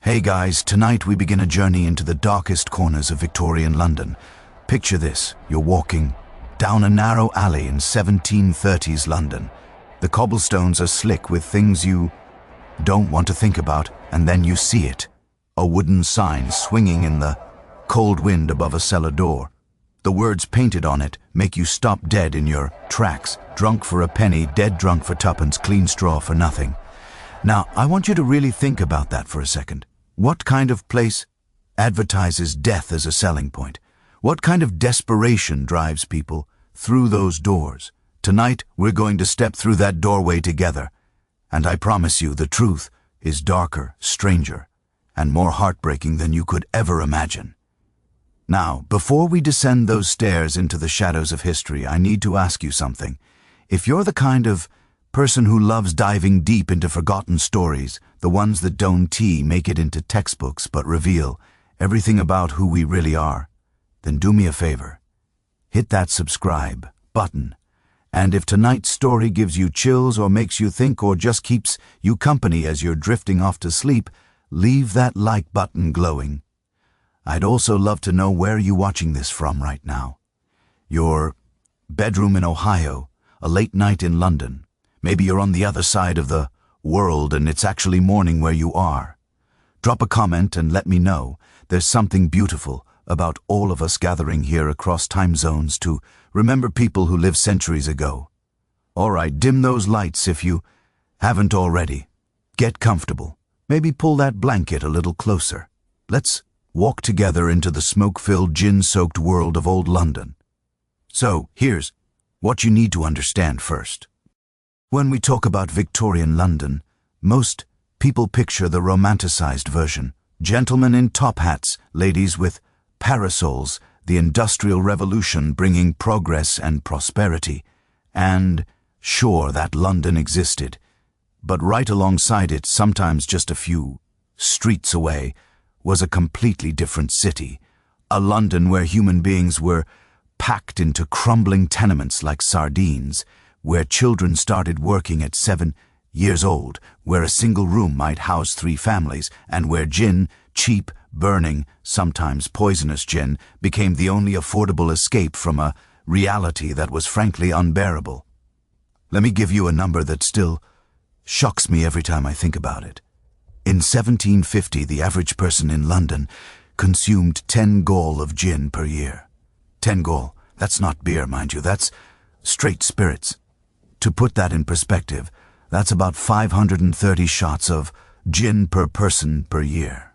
Hey guys, tonight we begin a journey into the darkest corners of Victorian London. Picture this, you're walking down a narrow alley in 1730s London. The cobblestones are slick with things you don't want to think about, and then you see it. A wooden sign swinging in the cold wind above a cellar door. The words painted on it make you stop dead in your tracks. Drunk for a penny, dead drunk for tuppence, clean straw for nothing. Now, I want you to really think about that for a second. What kind of place advertises death as a selling point? What kind of desperation drives people through those doors? Tonight, we're going to step through that doorway together. And I promise you, the truth is darker, stranger, and more heartbreaking than you could ever imagine. Now, before we descend those stairs into the shadows of history, I need to ask you something. If you're the kind of person who loves diving deep into forgotten stories, the ones that don't make it into textbooks but reveal everything about who we really are, then do me a favor. Hit that subscribe button. And if tonight's story gives you chills or makes you think or just keeps you company as you're drifting off to sleep, leave that like button glowing. I'd also love to know where you're watching this from right now. Your bedroom in Ohio, a late night in London. Maybe you're on the other side of the world and it's actually morning where you are. Drop a comment and let me know. There's something beautiful about all of us gathering here across time zones to remember people who lived centuries ago. All right, dim those lights if you haven't already. Get comfortable. Maybe pull that blanket a little closer. Let's walk together into the smoke-filled, gin-soaked world of old London. So, here's what you need to understand first. When we talk about Victorian London, most people picture the romanticized version. Gentlemen in top hats, ladies with parasols, the Industrial Revolution bringing progress and prosperity. And sure, that London existed. But right alongside it, sometimes just a few streets away, was a completely different city. A London where human beings were packed into crumbling tenements like sardines, where children started working at 7 years old, where a single room might house 3 families, and where gin, cheap, burning, sometimes poisonous gin, became the only affordable escape from a reality that was frankly unbearable. Let me give you a number that still shocks me every time I think about it. In 1750, the average person in London consumed 10 gall of gin per year. 10 gall. That's not beer, mind you. That's straight spirits. To put that in perspective, that's about 530 shots of gin per person per year.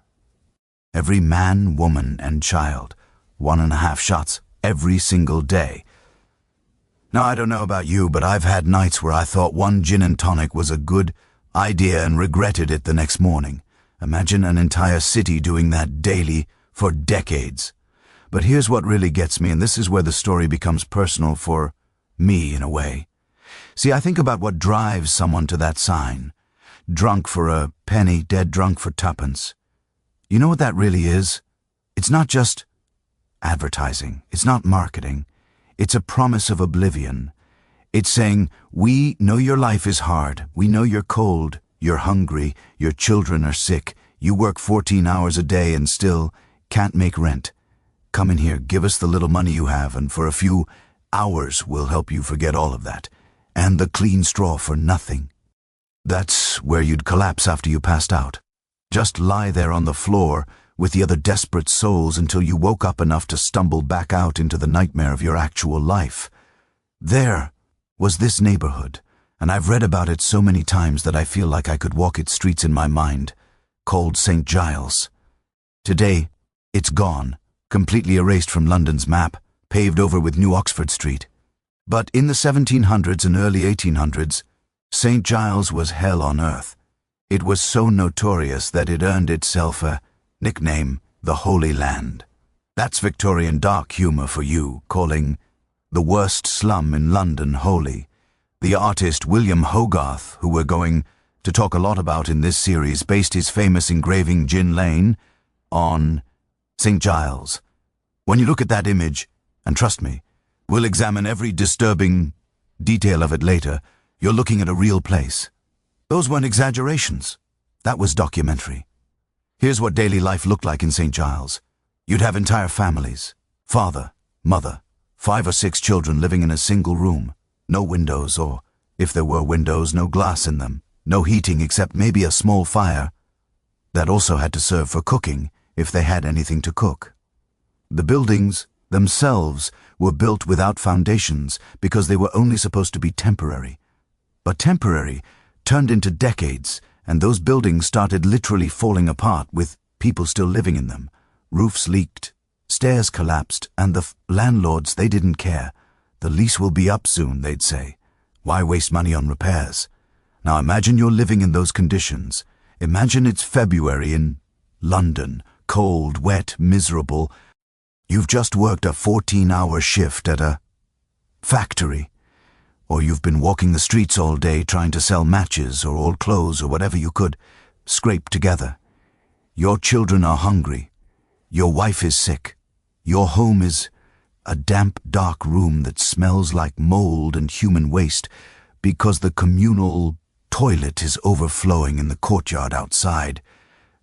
Every man, woman, and child, 1.5 shots every single day. Now, I don't know about you, but I've had nights where I thought one gin and tonic was a good idea and regretted it the next morning. Imagine an entire city doing that daily for decades. But here's what really gets me, and this is where the story becomes personal for me in a way. See, I think about what drives someone to that sign. Drunk for a penny, dead drunk for tuppence. You know what that really is? It's not just advertising. It's not marketing. It's a promise of oblivion. It's saying, we know your life is hard. We know you're cold. You're hungry. Your children are sick. You work 14 hours a day and still can't make rent. Come in here, give us the little money you have, and for a few hours we'll help you forget all of that. And the clean straw for nothing. That's where you'd collapse after you passed out. Just lie there on the floor with the other desperate souls until you woke up enough to stumble back out into the nightmare of your actual life. There was this neighborhood, and I've read about it so many times that I feel like I could walk its streets in my mind, called St. Giles. Today, it's gone, completely erased from London's map, paved over with New Oxford Street. But in the 1700s and early 1800s, St. Giles was hell on earth. It was so notorious that it earned itself a nickname, the Holy Land. That's Victorian dark humor for you, calling the worst slum in London holy. The artist William Hogarth, who we're going to talk a lot about in this series, based his famous engraving Gin Lane on St. Giles. When you look at that image, and trust me, we'll examine every disturbing detail of it later, you're looking at a real place. Those weren't exaggerations. That was documentary. Here's what daily life looked like in St. Giles. You'd have entire families. Father, mother, 5 or 6 children living in a single room. No windows, or, if there were windows, no glass in them. No heating except maybe a small fire that also had to serve for cooking if they had anything to cook. The buildings themselves were built without foundations because they were only supposed to be temporary. But temporary turned into decades, and those buildings started literally falling apart with people still living in them. Roofs leaked, stairs collapsed, and the landlords, they didn't care. The lease will be up soon, they'd say. Why waste money on repairs? Now imagine you're living in those conditions. Imagine it's February in London, cold, wet, miserable. You've just worked a 14-hour shift at a factory, or you've been walking the streets all day trying to sell matches or old clothes or whatever you could scrape together. Your children are hungry. Your wife is sick. Your home is a damp, dark room that smells like mold and human waste because the communal toilet is overflowing in the courtyard outside.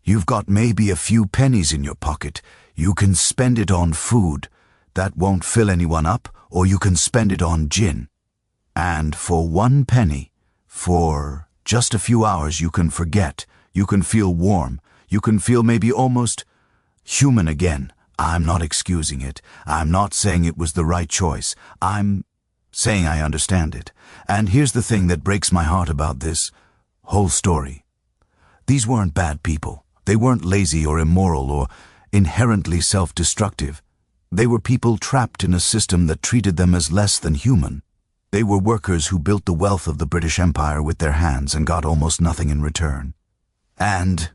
You've got maybe a few pennies in your pocket. You can spend it on food. That won't fill anyone up, or you can spend it on gin. And for 1 penny, for just a few hours, you can forget. You can feel warm. You can feel maybe almost human again. I'm not excusing it. I'm not saying it was the right choice. I'm saying I understand it. And here's the thing that breaks my heart about this whole story. These weren't bad people. They weren't lazy or immoral or inherently self-destructive. They were people trapped in a system that treated them as less than human. They were workers who built the wealth of the British Empire with their hands and got almost nothing in return. And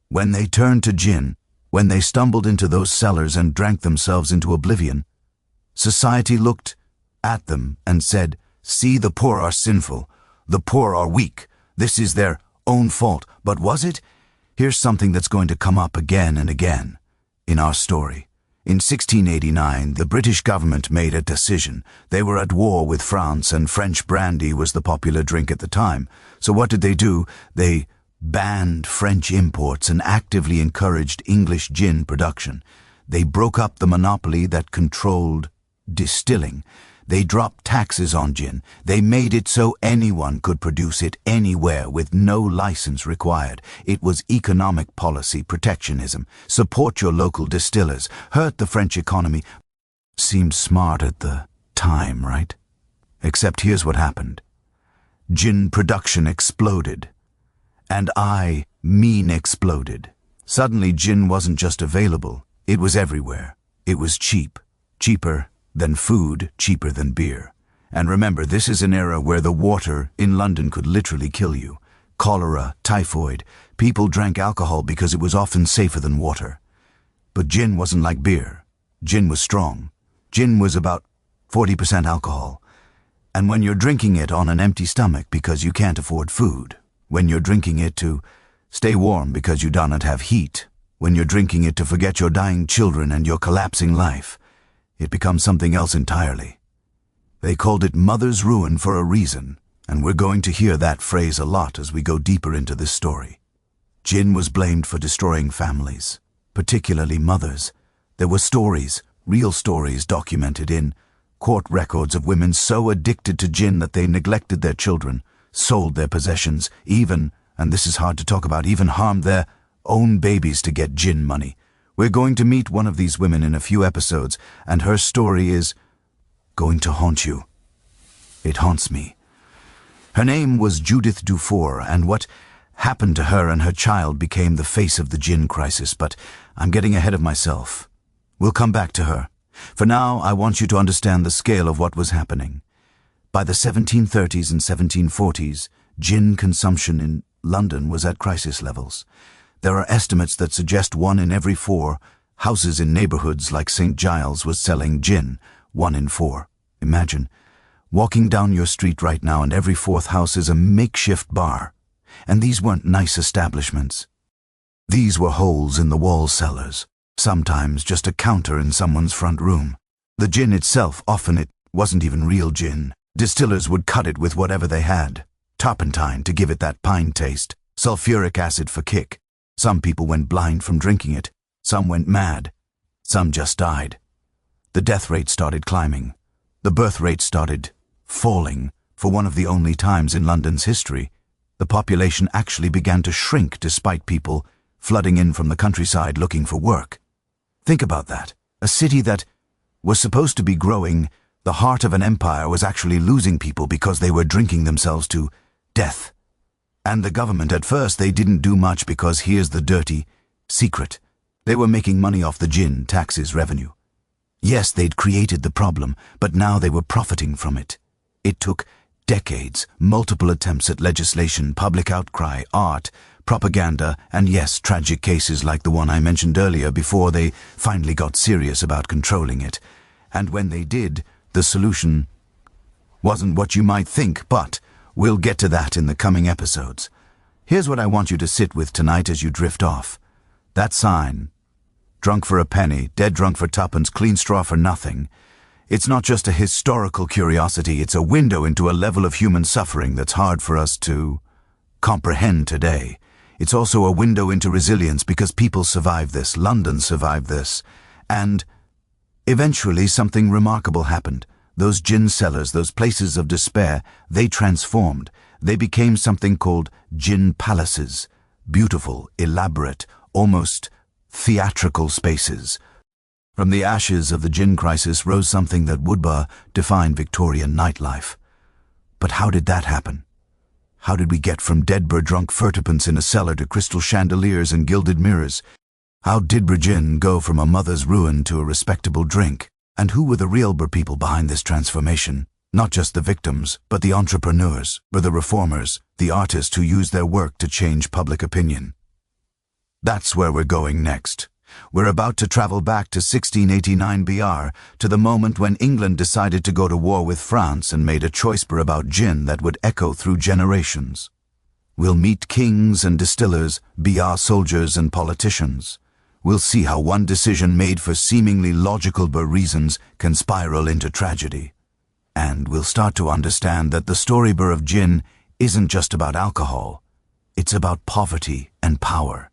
when they turned to gin, when they stumbled into those cellars and drank themselves into oblivion, society looked at them and said, "See, the poor are sinful. The poor are weak. This is their own fault." But was it? Here's something that's going to come up again and again in our story. In 1689, the British government made a decision. They were at war with France, and French brandy was the popular drink at the time. So what did they do? They banned French imports and actively encouraged English gin production. They broke up the monopoly that controlled distilling. They dropped taxes on gin. They made it so anyone could produce it anywhere with no license required. It was economic policy, protectionism. Support your local distillers. Hurt the French economy. Seemed smart at the time, right? Except here's what happened. Gin production exploded. And I mean exploded. Suddenly gin wasn't just available. It was everywhere. It was cheap. Cheaper than food, cheaper than beer. And remember, this is an era where the water in London could literally kill you. Cholera, typhoid. People drank alcohol because it was often safer than water. But gin wasn't like beer. Gin was strong. Gin was about 40% alcohol. And when you're drinking it on an empty stomach because you can't afford food, when you're drinking it to stay warm because you do not have heat, when you're drinking it to forget your dying children and your collapsing life, it becomes something else entirely. They called it mother's ruin for a reason, and we're going to hear that phrase a lot as we go deeper into this story. Gin was blamed for destroying families, particularly mothers. There were stories, real stories documented in court records of women so addicted to gin that they neglected their children, sold their possessions, even, and this is hard to talk about, even harmed their own babies to get gin money. We're going to meet one of these women in a few episodes, and her story is going to haunt you. It haunts me. Her name was Judith Dufour, and what happened to her and her child became the face of the gin crisis, but I'm getting ahead of myself. We'll come back to her. For now, I want you to understand the scale of what was happening. By the 1730s and 1740s, gin consumption in London was at crisis levels. There are estimates that suggest 1 in every 4 houses in neighborhoods like St. Giles was selling gin. 1 in 4. Imagine walking down your street right now and every 4th house is a makeshift bar. And these weren't nice establishments. These were holes in the wall cellars, sometimes just a counter in someone's front room. The gin itself, often it wasn't even real gin. Distillers would cut it with whatever they had. Turpentine to give it that pine taste, sulfuric acid for kick. Some people went blind from drinking it. Some went mad. Some just died. The death rate started climbing. The birth rate started falling. For one of the only times in London's history, the population actually began to shrink despite people flooding in from the countryside looking for work. Think about that. A city that was supposed to be growing, the heart of an empire, was actually losing people because they were drinking themselves to death. And the government, at first, they didn't do much because here's the dirty secret. They were making money off the gin taxes revenue. Yes, they'd created the problem, but now they were profiting from it. It took decades, multiple attempts at legislation, public outcry, art, propaganda, and yes, tragic cases like the one I mentioned earlier before they finally got serious about controlling it. And when they did, the solution wasn't what you might think, but we'll get to that in the coming episodes. Here's what I want you to sit with tonight as you drift off. That sign, drunk for a penny, dead drunk for tuppence, clean straw for nothing. It's not just a historical curiosity, it's a window into a level of human suffering that's hard for us to comprehend today. It's also a window into resilience because people survived this, London survived this, and eventually something remarkable happened. Those gin cellars, those places of despair, they transformed. They became something called gin palaces, beautiful, elaborate, almost theatrical spaces. From the ashes of the gin crisis rose something that would define Victorian nightlife. But how did that happen? How did we get from dead drunk furtipants in a cellar to crystal chandeliers and gilded mirrors? How did gin go from a mother's ruin to a respectable drink? And who were the real people behind this transformation? Not just the victims, but the entrepreneurs, or the reformers, the artists who used their work to change public opinion. That's where we're going next. We're about to travel back to 1689 BR, to the moment when England decided to go to war with France and made a choice about gin that would echo through generations. We'll meet kings and distillers, BR soldiers and politicians. We'll see how one decision made for seemingly logical reasons can spiral into tragedy. And we'll start to understand that the story of gin isn't just about alcohol. It's about poverty and power.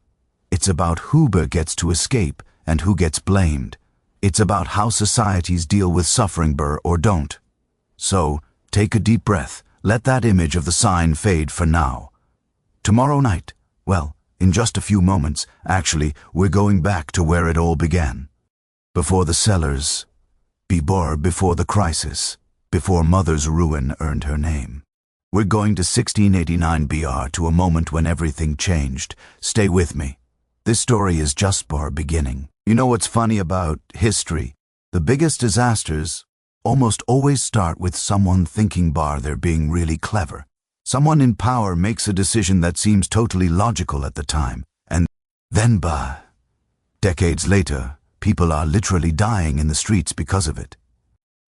It's about who gets to escape and who gets blamed. It's about how societies deal with suffering or don't. So, take a deep breath. Let that image of the sign fade for now. Tomorrow night, well, in just a few moments, actually, we're going back to where it all began. Before the cellars, before the crisis, before Mother's ruin earned her name. We're going to 1689 BR, to a moment when everything changed. Stay with me. This story is just beginning. You know what's funny about history? The biggest disasters almost always start with someone thinking they're being really clever. Someone in power makes a decision that seems totally logical at the time, and then decades later, people are literally dying in the streets because of it.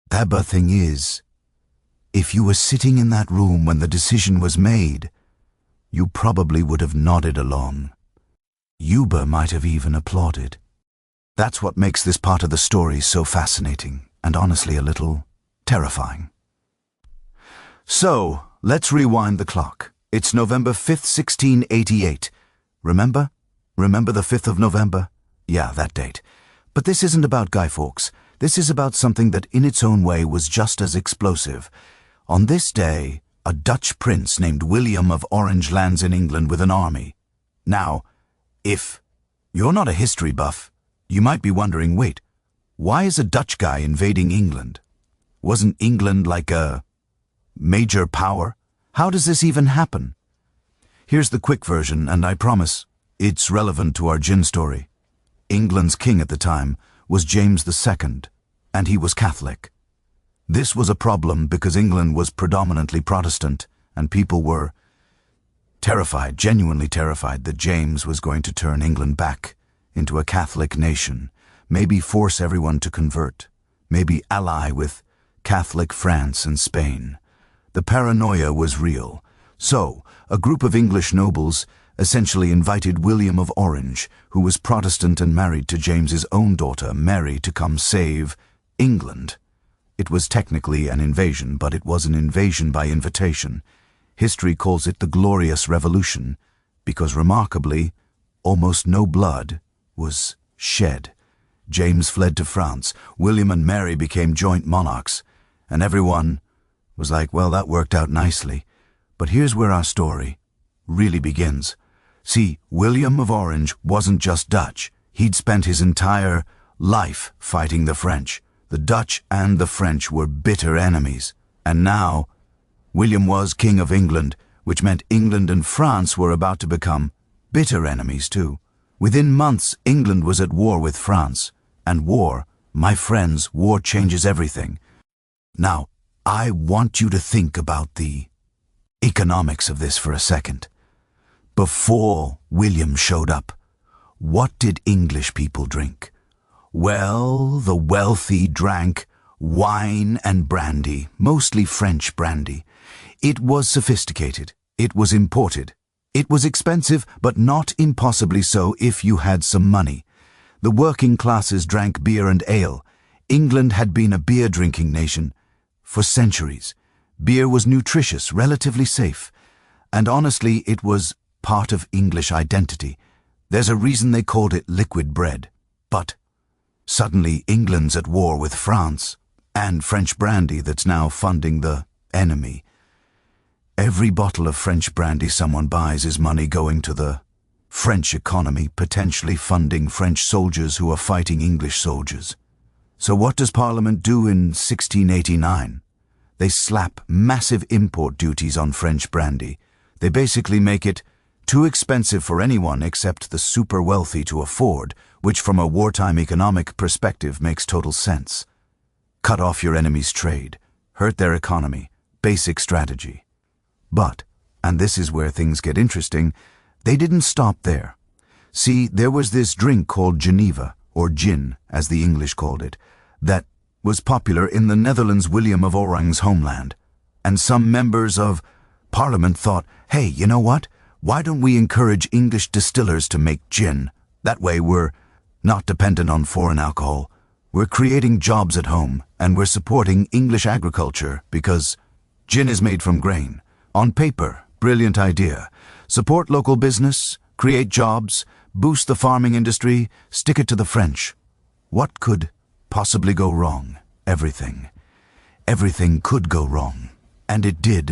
That thing is, if you were sitting in that room when the decision was made, you probably would have nodded along. You might have even applauded. That's what makes this part of the story so fascinating, and honestly a little terrifying. So, let's rewind the clock. It's November 5th, 1688. Remember? Remember the 5th of November? Yeah, that date. But this isn't about Guy Fawkes. This is about something that in its own way was just as explosive. On this day, a Dutch prince named William of Orange lands in England with an army. Now, if you're not a history buff, you might be wondering, wait, why is a Dutch guy invading England? Wasn't England like a major power? How does this even happen? Here's the quick version, and I promise it's relevant to our gin story. England's king at the time was James II, and he was Catholic. This was a problem because England was predominantly Protestant, and people were terrified, genuinely terrified, that James was going to turn England back into a Catholic nation, maybe force everyone to convert, maybe ally with Catholic France and Spain. The paranoia was real. So, a group of English nobles essentially invited William of Orange, who was Protestant and married to James's own daughter, Mary, to come save England. It was technically an invasion, but it was an invasion by invitation. History calls it the Glorious Revolution, because remarkably, almost no blood was shed. James fled to France. William and Mary became joint monarchs. And everyone was like, well, that worked out nicely. But here's where our story really begins. See, William of Orange wasn't just Dutch. He'd spent his entire life fighting the French. The Dutch and the French were bitter enemies. And now, William was King of England, which meant England and France were about to become bitter enemies too. Within months, England was at war with France. And war, my friends, war changes everything. Now, I want you to think about the economics of this for a second. Before William showed up, what did English people drink? Well, the wealthy drank wine and brandy, mostly French brandy. It was sophisticated. It was imported. It was expensive, but not impossibly so if you had some money. The working classes drank beer and ale. England had been a beer-drinking nation for centuries. Beer was nutritious, relatively safe. And honestly, it was part of English identity. There's a reason they called it liquid bread. But suddenly England's at war with France, and French brandy that's now funding the enemy. Every bottle of French brandy someone buys is money going to the French economy, potentially funding French soldiers who are fighting English soldiers. So what does Parliament do in 1689? They slap massive import duties on French brandy. They basically make it too expensive for anyone except the super wealthy to afford, which from a wartime economic perspective makes total sense. Cut off your enemy's trade, hurt their economy, basic strategy. But, and this is where things get interesting, they didn't stop there. See, there was this drink called Geneva, or gin, as the English called it, that was popular in the Netherlands' William of Orange's homeland. And some members of Parliament thought, hey, you know what? Why don't we encourage English distillers to make gin? That way we're not dependent on foreign alcohol. We're creating jobs at home, and we're supporting English agriculture because gin is made from grain. On paper, brilliant idea. Support local business, create jobs, boost the farming industry, stick it to the French. What could possibly go wrong? Everything. Everything could go wrong. And it did.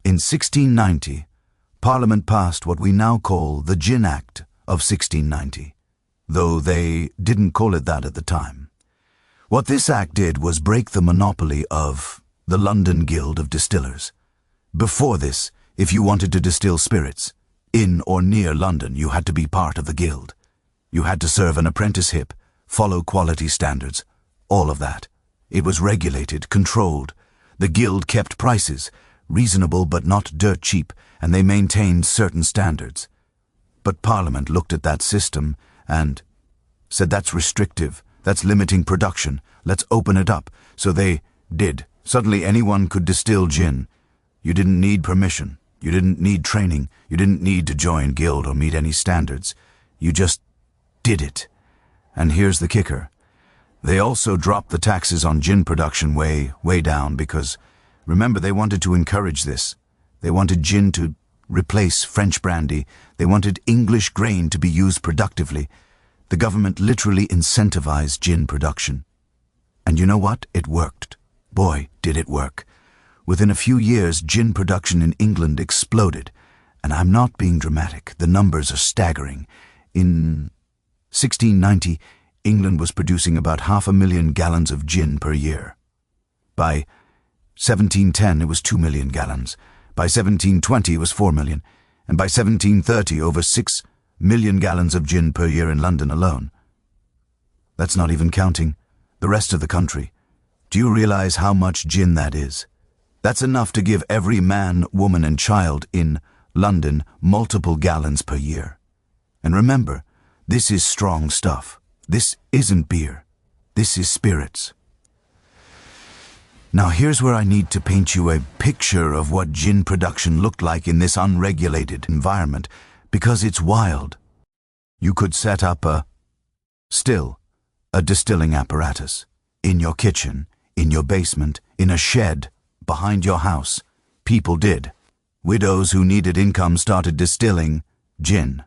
In 1690, Parliament passed what we now call the Gin Act of 1690, though they didn't call it that at the time. What this act did was break the monopoly of the London Guild of Distillers. Before this, if you wanted to distill spirits, in or near London, you had to be part of the guild. You had to serve an apprenticeship, follow quality standards, all of that. It was regulated, controlled. The guild kept prices, reasonable but not dirt cheap, and they maintained certain standards. But Parliament looked at that system and said that's restrictive, that's limiting production, let's open it up. So they did. Suddenly anyone could distill gin. You didn't need permission. You didn't need training. You didn't need to join guild or meet any standards. You just did it. And here's the kicker. They also dropped the taxes on gin production way down because, remember, they wanted to encourage this. They wanted gin to replace French brandy. They wanted English grain to be used productively. The government literally incentivized gin production. And you know what? It worked. Boy, did it work. Within a few years, gin production in England exploded. And I'm not being dramatic. The numbers are staggering. In 1690, England was producing about 500,000 gallons of gin per year. By 1710, it was 2 million gallons. By 1720, it was 4 million. And by 1730, over 6 million gallons of gin per year in London alone. That's not even counting the rest of the country. Do you realize how much gin that is? That's enough to give every man, woman, and child in London multiple gallons per year. And remember, this is strong stuff. This isn't beer. This is spirits. Now here's where I need to paint you a picture of what gin production looked like in this unregulated environment, because it's wild. You could set up a distilling apparatus in your kitchen, in your basement, in a shed, behind your house. People did. Widows who needed income started distilling gin.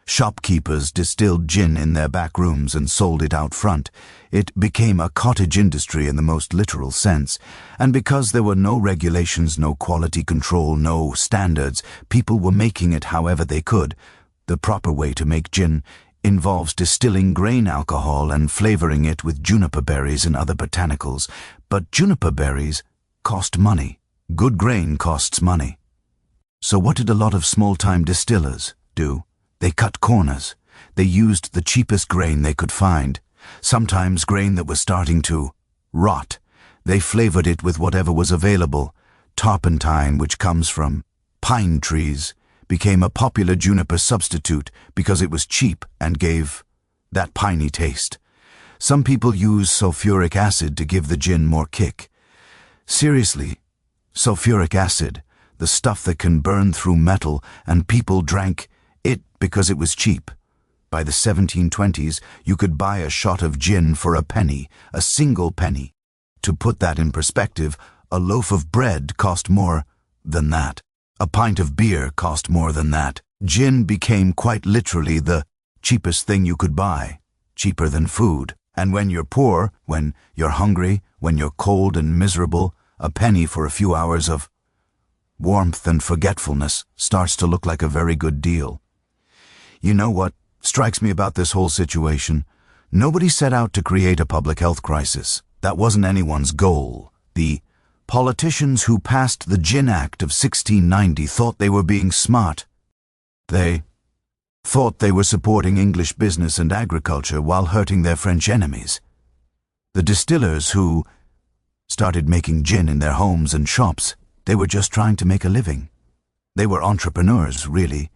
Shopkeepers distilled gin in their back rooms and sold it out front. It became a cottage industry in the most literal sense. And because there were no regulations, no quality control, no standards, people were making it however they could. The proper way to make gin involves distilling grain alcohol and flavoring it with juniper berries and other botanicals. But juniper berries cost money. Good grain costs money. So what did a lot of small-time distillers do? They cut corners. They used the cheapest grain they could find, sometimes grain that was starting to rot. They flavored it with whatever was available. Turpentine, which comes from pine trees, became a popular juniper substitute because it was cheap and gave that piney taste. Some people use sulfuric acid to give the gin more kick. Seriously, sulfuric acid, the stuff that can burn through metal, and people drank it because it was cheap. By the 1720s, you could buy a shot of gin for a penny, a single penny. To put that in perspective, a loaf of bread cost more than that. A pint of beer cost more than that. Gin became quite literally the cheapest thing you could buy, cheaper than food. And when you're poor, when you're hungry, when you're cold and miserable, a penny for a few hours of warmth and forgetfulness starts to look like a very good deal. You know what strikes me about this whole situation? Nobody set out to create a public health crisis. That wasn't anyone's goal. The politicians who passed the Gin Act of 1690 thought they were being smart. They thought they were supporting English business and agriculture while hurting their French enemies. The distillers who started making gin in their homes and shops, they were just trying to make a living. They were entrepreneurs, really,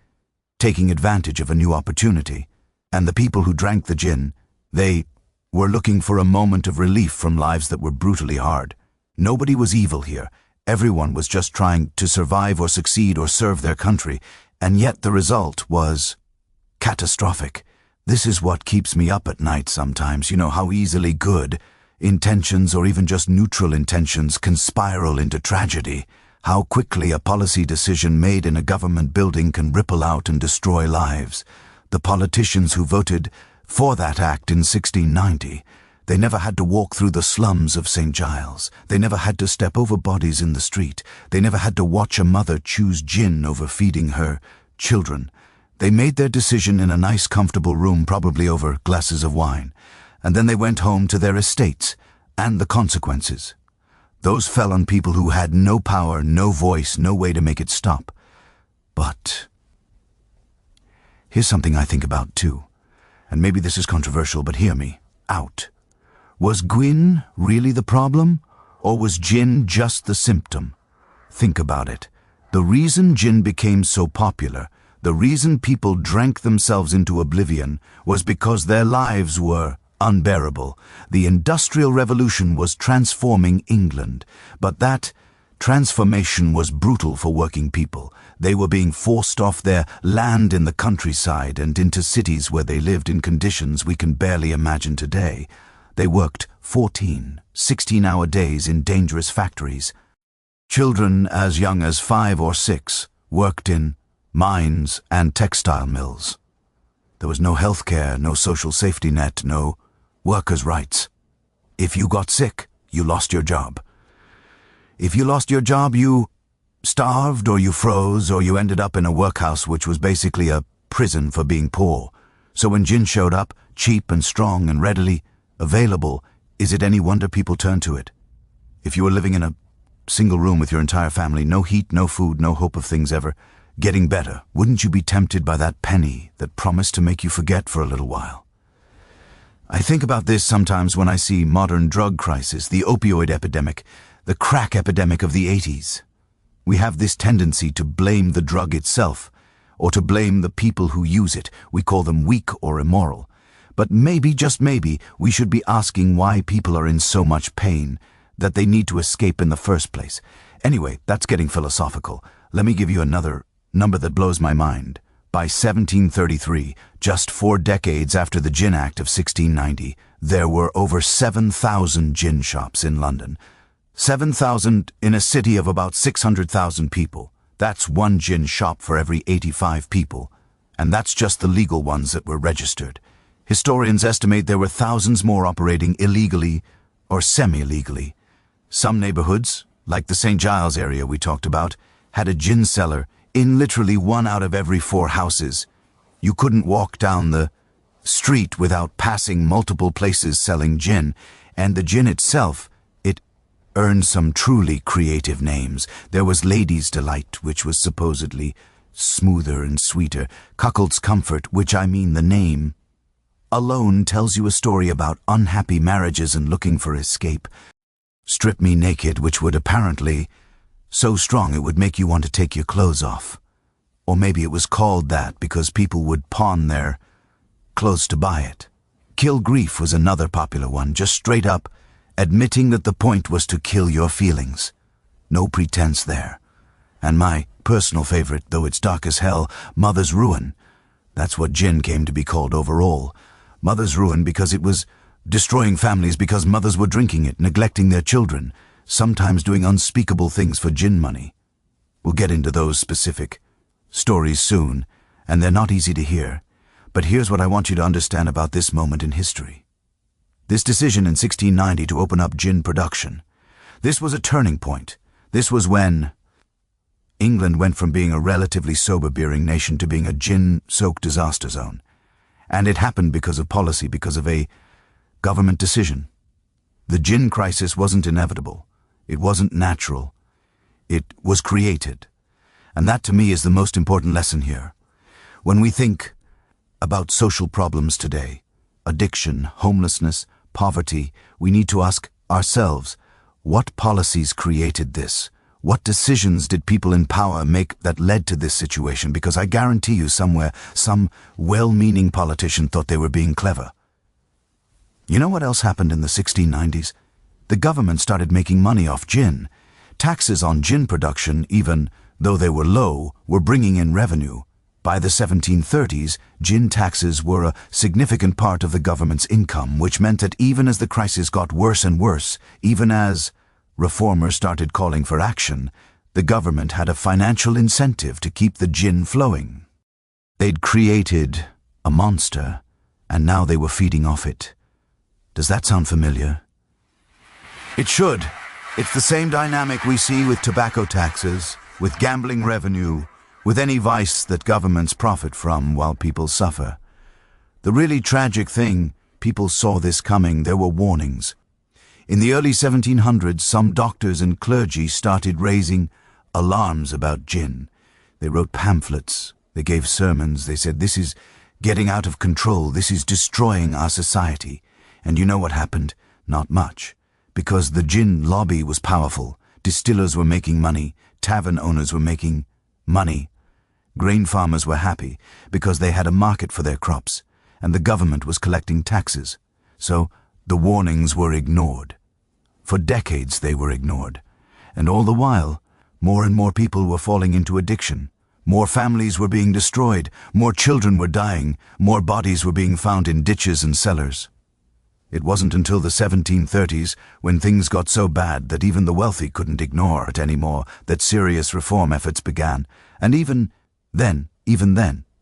taking advantage of a new opportunity. And the people who drank the gin, they were looking for a moment of relief from lives that were brutally hard. Nobody was evil here. Everyone was just trying to survive or succeed or serve their country. And yet the result was catastrophic. This is what keeps me up at night sometimes. You know how easily good intentions or even just neutral intentions can spiral into tragedy. How quickly a policy decision made in a government building can ripple out and destroy lives. The politicians who voted for that act in 1690, they never had to walk through the slums of St. Giles. They never had to step over bodies in the street. They never had to watch a mother choose gin over feeding her children. They made their decision in a nice, comfortable room, probably over glasses of wine. And then they went home to their estates, and the consequences. Those fell on people who had no power, no voice, no way to make it stop. But here's something I think about too. And maybe this is controversial, but hear me out. Was Gwyn really the problem? Or was gin just the symptom? Think about it. The reason gin became so popular, the reason people drank themselves into oblivion, was because their lives were unbearable. The Industrial Revolution was transforming England, but that transformation was brutal for working people. They were being forced off their land in the countryside and into cities where they lived in conditions we can barely imagine today. They worked 14, 16-hour days in dangerous factories. Children as young as 5 or 6 worked in mines and textile mills. There was no health care, no social safety net, no workers' rights. If you got sick, you lost your job. If you lost your job, you starved or you froze or you ended up in a workhouse, which was basically a prison for being poor. So when gin showed up, cheap and strong and readily available, is it any wonder people turned to it? If you were living in a single room with your entire family, no heat, no food, no hope of things ever getting better, wouldn't you be tempted by that penny that promised to make you forget for a little while? I think about this sometimes when I see modern drug crisis, the opioid epidemic, the crack epidemic of the 80s. We have this tendency to blame the drug itself, or to blame the people who use it. We call them weak or immoral. But maybe, just maybe, we should be asking why people are in so much pain that they need to escape in the first place. Anyway, that's getting philosophical. Let me give you another number that blows my mind. By 1733, just 4 decades after the Gin Act of 1690, there were over 7,000 gin shops in London. 7,000 in a city of about 600,000 people. That's one gin shop for every 85 people. And that's just the legal ones that were registered. Historians estimate there were thousands more operating illegally or semi-legally. Some neighborhoods, like the St. Giles area we talked about, had a gin cellar in literally 1 out of every 4 houses. You couldn't walk down the street without passing multiple places selling gin, and the gin itself, it earned some truly creative names. There was Lady's Delight, which was supposedly smoother and sweeter. Cuckold's Comfort, which I mean the name alone tells you a story about unhappy marriages and looking for escape. Strip Me Naked, which would apparently so strong it would make you want to take your clothes off. Or maybe it was called that because people would pawn their clothes to buy it. Kill Grief was another popular one, just straight up admitting that the point was to kill your feelings. No pretense there. And my personal favorite, though it's dark as hell, Mother's Ruin. That's what gin came to be called overall. Mother's Ruin because it was destroying families because mothers were drinking it, neglecting their children, sometimes doing unspeakable things for gin money. We'll get into those specific stories soon, and they're not easy to hear. But here's what I want you to understand about this moment in history. This decision in 1690 to open up gin production. This was a turning point. This was when England went from being a relatively sober-beering nation to being a gin-soaked disaster zone. And it happened because of policy, because of a government decision. The gin crisis wasn't inevitable. It wasn't natural. It was created. And that to me is the most important lesson here. When we think about social problems today, addiction, homelessness, poverty, we need to ask ourselves, what policies created this? What decisions did people in power make that led to this situation? Because I guarantee you somewhere, some well-meaning politician thought they were being clever. You know what else happened in the 1690s? The government started making money off gin. Taxes on gin production, even though they were low, were bringing in revenue. By the 1730s, gin taxes were a significant part of the government's income, which meant that even as the crisis got worse and worse, even as reformers started calling for action, the government had a financial incentive to keep the gin flowing. They'd created a monster, and now they were feeding off it. Does that sound familiar? It should. It's the same dynamic we see with tobacco taxes, with gambling revenue, with any vice that governments profit from while people suffer. The really tragic thing, people saw this coming. There were warnings. In the early 1700s, some doctors and clergy started raising alarms about gin. They wrote pamphlets. They gave sermons. They said, this is getting out of control. This is destroying our society. And you know what happened? Not much. Because the gin lobby was powerful. Distillers were making money. Tavern owners were making money. Grain farmers were happy because they had a market for their crops, and the government was collecting taxes. So the warnings were ignored. For decades they were ignored. And all the while, more and more people were falling into addiction. More families were being destroyed. More children were dying. More bodies were being found in ditches and cellars. It wasn't until the 1730s, when things got so bad that even the wealthy couldn't ignore it anymore, that serious reform efforts began. And even then,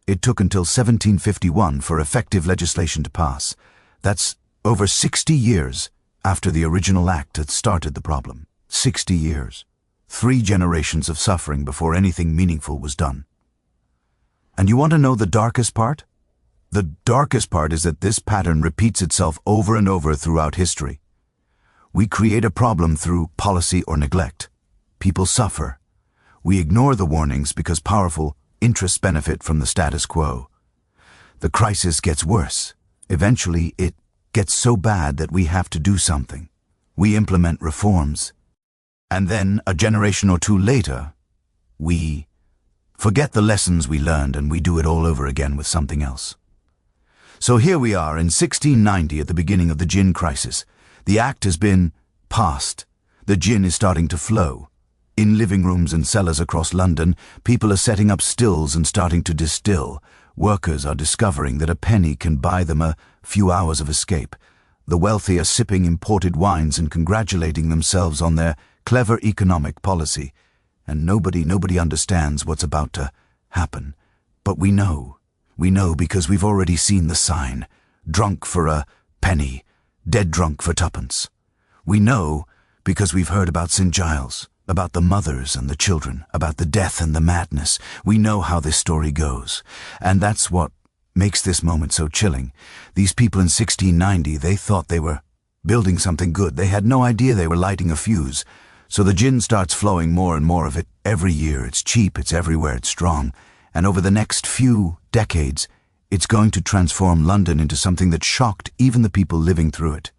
it took until 1751 for effective legislation to pass. That's over 60 years after the original act had started the problem. 60 years. 3 generations of suffering before anything meaningful was done. And you want to know the darkest part? The darkest part is that this pattern repeats itself over and over throughout history. We create a problem through policy or neglect. People suffer. We ignore the warnings because powerful interests benefit from the status quo. The crisis gets worse. Eventually, it gets so bad that we have to do something. We implement reforms. And then, a generation or two later, we forget the lessons we learned and we do it all over again with something else. So here we are in 1690 at the beginning of the gin crisis. The act has been passed. The gin is starting to flow. In living rooms and cellars across London, people are setting up stills and starting to distill. Workers are discovering that a penny can buy them a few hours of escape. The wealthy are sipping imported wines and congratulating themselves on their clever economic policy. And nobody understands what's about to happen. But we know. We know because we've already seen the sign. Drunk for a penny, dead drunk for tuppence. We know because we've heard about St. Giles, about the mothers and the children, about the death and the madness. We know how this story goes. And that's what makes this moment so chilling. These people in 1690, they thought they were building something good. They had no idea they were lighting a fuse. So the gin starts flowing, more and more of it every year. It's cheap, it's everywhere, it's strong. And over the next few decades, it's going to transform London into something that shocked even the people living through it.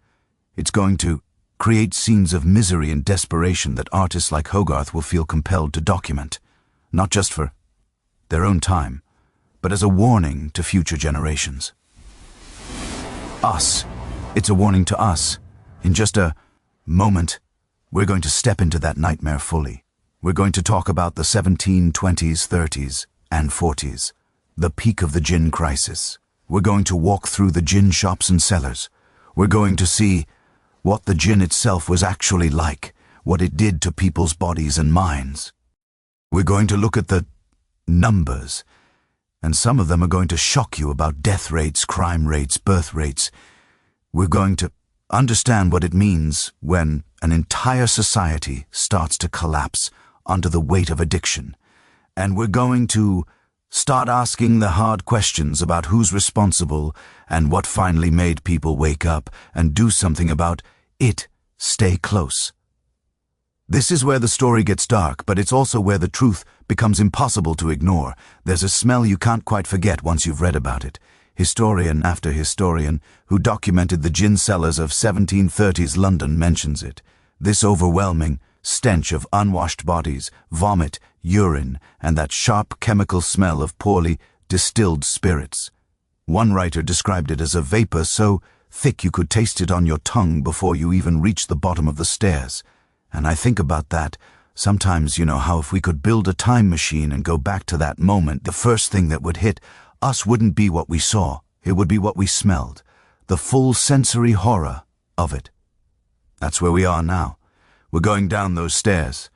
It's going to create scenes of misery and desperation that artists like Hogarth will feel compelled to document, not just for their own time, but as a warning to future generations. Us. It's a warning to us. In just a moment, we're going to step into that nightmare fully. We're going to talk about the 1720s, 30s, and 40s, the peak of the gin crisis. We're going to walk through the gin shops and cellars. We're going to see what the gin itself was actually like, what it did to people's bodies and minds. We're going to look at the numbers, and some of them are going to shock you about death rates, crime rates, birth rates. We're going to understand what it means when an entire society starts to collapse under the weight of addiction. And we're going to start asking the hard questions about who's responsible and what finally made people wake up and do something about it. Stay close. This is where the story gets dark, but it's also where the truth becomes impossible to ignore. There's a smell you can't quite forget once you've read about it. Historian after historian who documented the gin cellars of 1730s London mentions it. This overwhelming stench of unwashed bodies, vomit, urine, and that sharp chemical smell of poorly distilled spirits. One writer described it as a vapor so thick you could taste it on your tongue before you even reached the bottom of the stairs. And I think about that. Sometimes, you know, how if we could build a time machine and go back to that moment, the first thing that would hit us wouldn't be what we saw. It would be what we smelled. The full sensory horror of it. That's where we are now. We're going down those stairs.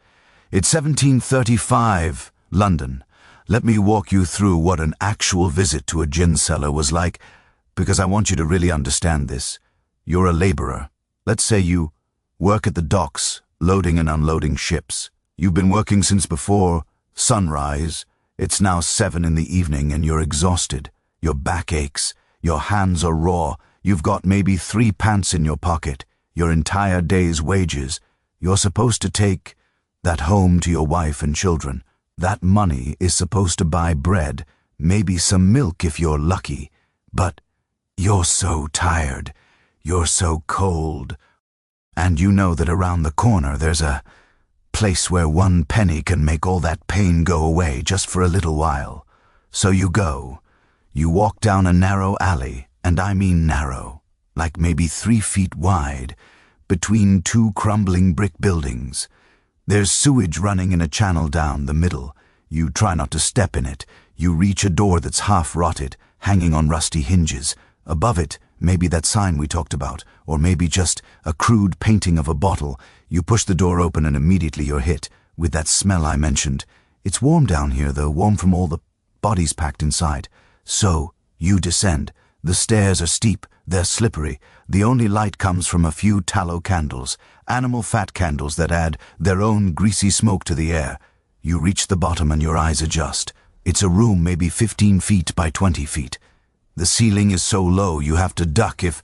It's 1735, London. Let me walk you through what an actual visit to a gin cellar was like, because I want you to really understand this. You're a laborer. Let's say you work at the docks, loading and unloading ships. You've been working since before sunrise. It's now 7 in the evening and you're exhausted. Your back aches. Your hands are raw. You've got maybe 3 pence in your pocket. Your entire day's wages. You're supposed to take that home to your wife and children. That money is supposed to buy bread, maybe some milk if you're lucky. But you're so tired. You're so cold. And you know that around the corner there's a place where 1 penny can make all that pain go away just for a little while. So you go. You walk down a narrow alley, and I mean narrow, like maybe 3 feet wide, between 2 crumbling brick buildings. There's sewage running in a channel down the middle. You try not to step in it. You reach a door that's half rotted, hanging on rusty hinges. Above it, maybe that sign we talked about, or maybe just a crude painting of a bottle. You push the door open and immediately you're hit with that smell I mentioned. It's warm down here, though, warm from all the bodies packed inside. So you descend. The stairs are steep, they're slippery. The only light comes from a few tallow candles, animal fat candles that add their own greasy smoke to the air. You reach the bottom and your eyes adjust. It's a room maybe 15 feet by 20 feet. The ceiling is so low you have to duck if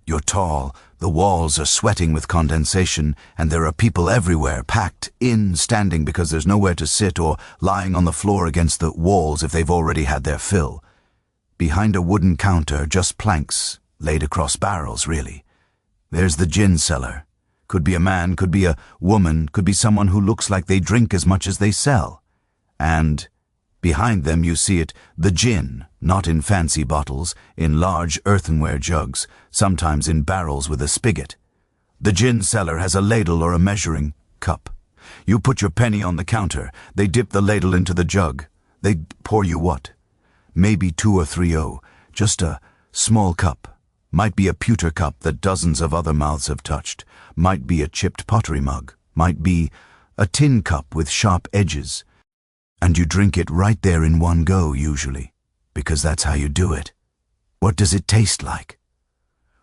you're tall. The walls are sweating with condensation, and there are people everywhere, packed in, standing because there's nowhere to sit, or lying on the floor against the walls if they've already had their fill. Behind a wooden counter, just planks laid across barrels, really. There's the gin cellar. Could be a man, could be a woman, could be someone who looks like they drink as much as they sell. And behind them you see it, the gin, not in fancy bottles, in large earthenware jugs, sometimes in barrels with a spigot. The gin cellar has a ladle or a measuring cup. You put your penny on the counter, they dip the ladle into the jug. They pour you what? Maybe 2 or 3 just a small cup. Might be a pewter cup that dozens of other mouths have touched. Might be a chipped pottery mug. Might be a tin cup with sharp edges. And you drink it right there in one go, usually. because that's how you do it. What does it taste like?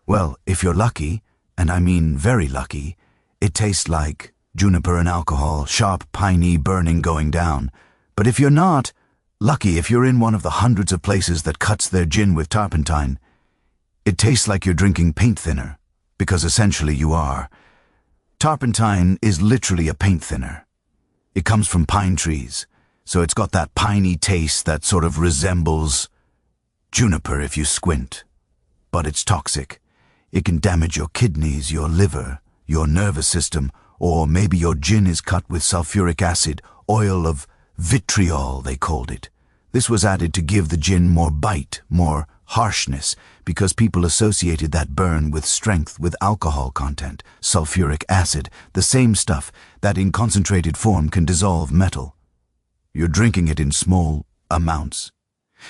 Well, if you're lucky, and I mean very lucky, it tastes like juniper and alcohol, sharp, piney burning going down. But if you're not lucky, if you're in one of the hundreds of places that cuts their gin with turpentine, it tastes like you're drinking paint thinner, because essentially you are. Turpentine is literally a paint thinner. It comes from pine trees, so it's got that piney taste that sort of resembles juniper if you squint. But it's toxic. It can damage your kidneys, your liver, your nervous system, or maybe your gin is cut with sulfuric acid, oil of vitriol, they called it. This was added to give the gin more bite, more harshness, because people associated that burn with strength, with alcohol content, sulfuric acid, the same stuff that in concentrated form can dissolve metal. You're drinking it in small amounts.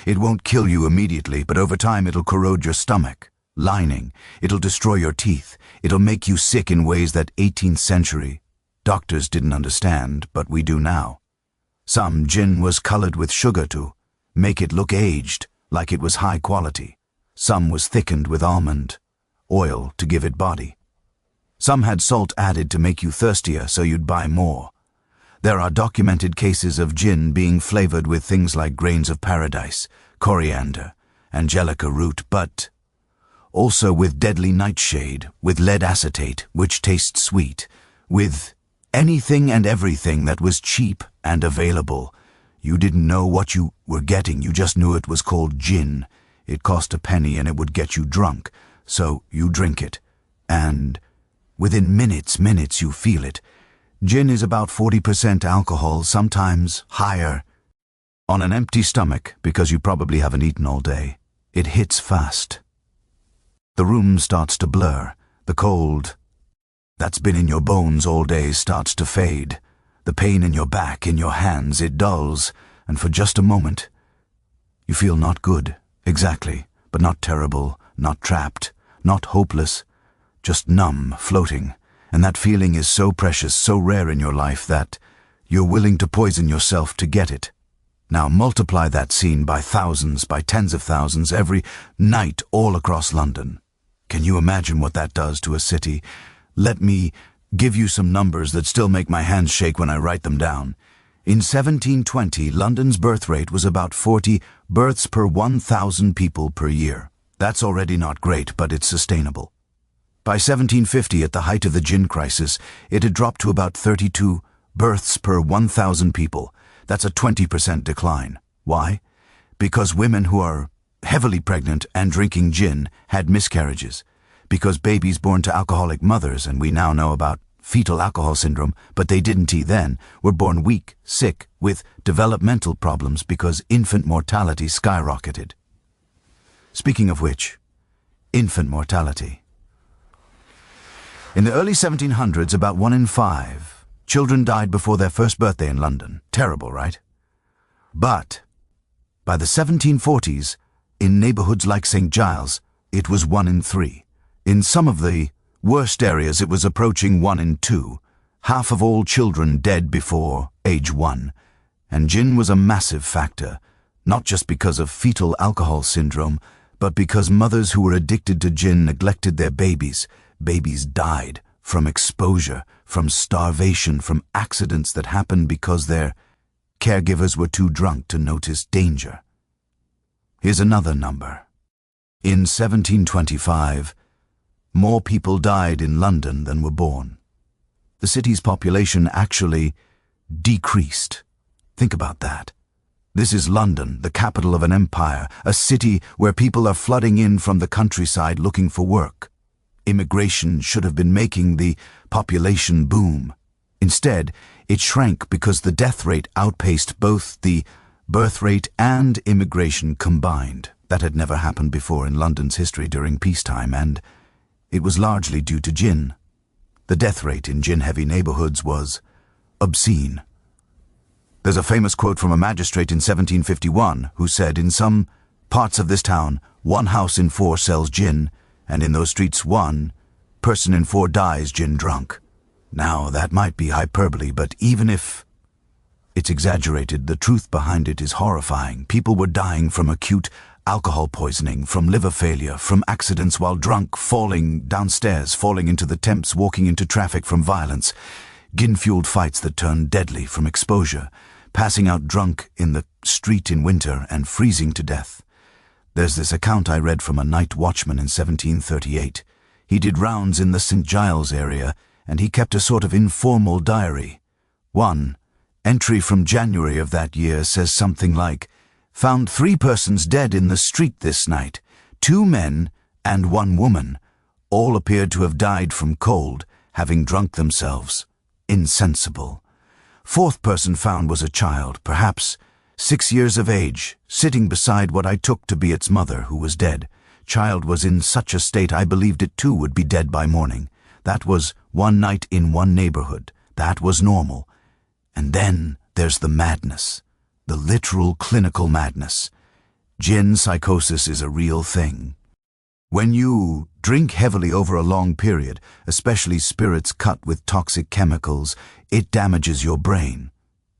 It won't kill you immediately, but over time it'll corrode your stomach lining. It'll destroy your teeth. It'll make you sick in ways that 18th century doctors didn't understand, but we do now. Some gin was colored with sugar to make it look aged, like it was high quality. Some was thickened with almond oil to give it body. Some had salt added to make you thirstier so you'd buy more. There are documented cases of gin being flavored with things like grains of paradise, coriander, angelica root, but also with deadly nightshade, with lead acetate, which tastes sweet, with anything and everything that was cheap and available. You didn't know what you were getting, you just knew it was called gin. It cost a penny and it would get you drunk, so you drink it. And within minutes you feel it. Gin is about 40% alcohol, sometimes higher. On an empty stomach, because you probably haven't eaten all day, it hits fast. The room starts to blur. The cold that's been in your bones all day starts to fade. The pain in your back, in your hands, it dulls, and for just a moment, you feel not good, exactly, but not terrible, not trapped, not hopeless, just numb, floating. And that feeling is so precious, so rare in your life that you're willing to poison yourself to get it. Now multiply that scene by thousands, by tens of thousands, every night all across London. Can you imagine what that does to a city? Let me give you some numbers that still make my hands shake when I write them down. In 1720, London's birth rate was about 40 births per 1,000 people per year. That's already not great, but it's sustainable. By 1750, at the height of the gin crisis, it had dropped to about 32 births per 1,000 people. That's a 20% decline. Why? Because women who are heavily pregnant and drinking gin had miscarriages. Because babies born to alcoholic mothers, and we now know about fetal alcohol syndrome, but they didn't then, were born weak, sick, with developmental problems because infant mortality skyrocketed. Speaking of which, infant mortality. In the early 1700s, about 1 in 5 children died before their first birthday in London. Terrible, right? But by the 1740s, in neighborhoods like St. Giles, it was 1 in 3. In some of the worst areas, it was approaching 1 in 2. Half of all children dead before age 1. And gin was a massive factor, not just because of fetal alcohol syndrome, but because mothers who were addicted to gin neglected their babies. Babies died from exposure, from starvation, from accidents that happened because their caregivers were too drunk to notice danger. Here's another number. In 1725, more people died in London than were born. The city's population actually decreased. Think about that. This is London, the capital of an empire, a city where people are flooding in from the countryside looking for work. Immigration should have been making the population boom. Instead, it shrank because the death rate outpaced both the birth rate and immigration combined. That had never happened before in London's history during peacetime, and it was largely due to gin. The death rate in gin-heavy neighborhoods was obscene. There's a famous quote from a magistrate in 1751 who said, "In some parts of this town, 1 house in 4 sells gin, and in those streets 1 person in 4 dies gin drunk." Now, that might be hyperbole, but even if It's exaggerated. The truth behind it is horrifying. People were dying from acute alcohol poisoning, from liver failure, from accidents while drunk, falling downstairs, falling into the Thames, walking into traffic from violence, gin-fueled fights that turned deadly from exposure, passing out drunk in the street in winter and freezing to death. There's this account I read from a night watchman in 1738. He did rounds in the St. Giles area, and he kept a sort of informal diary. One entry from January of that year says something like, "Found 3 persons dead in the street this night, 2 men and 1 woman. All appeared to have died from cold, having drunk themselves. Insensible. 4th person found was a child, perhaps 6 years of age, sitting beside what I took to be its mother, who was dead. Child was in such a state I believed it too would be dead by morning. That was one night in one neighborhood. That was normal. And then there's the madness, the literal clinical madness. Gin psychosis is a real thing. When you drink heavily over a long period, especially spirits cut with toxic chemicals, it damages your brain.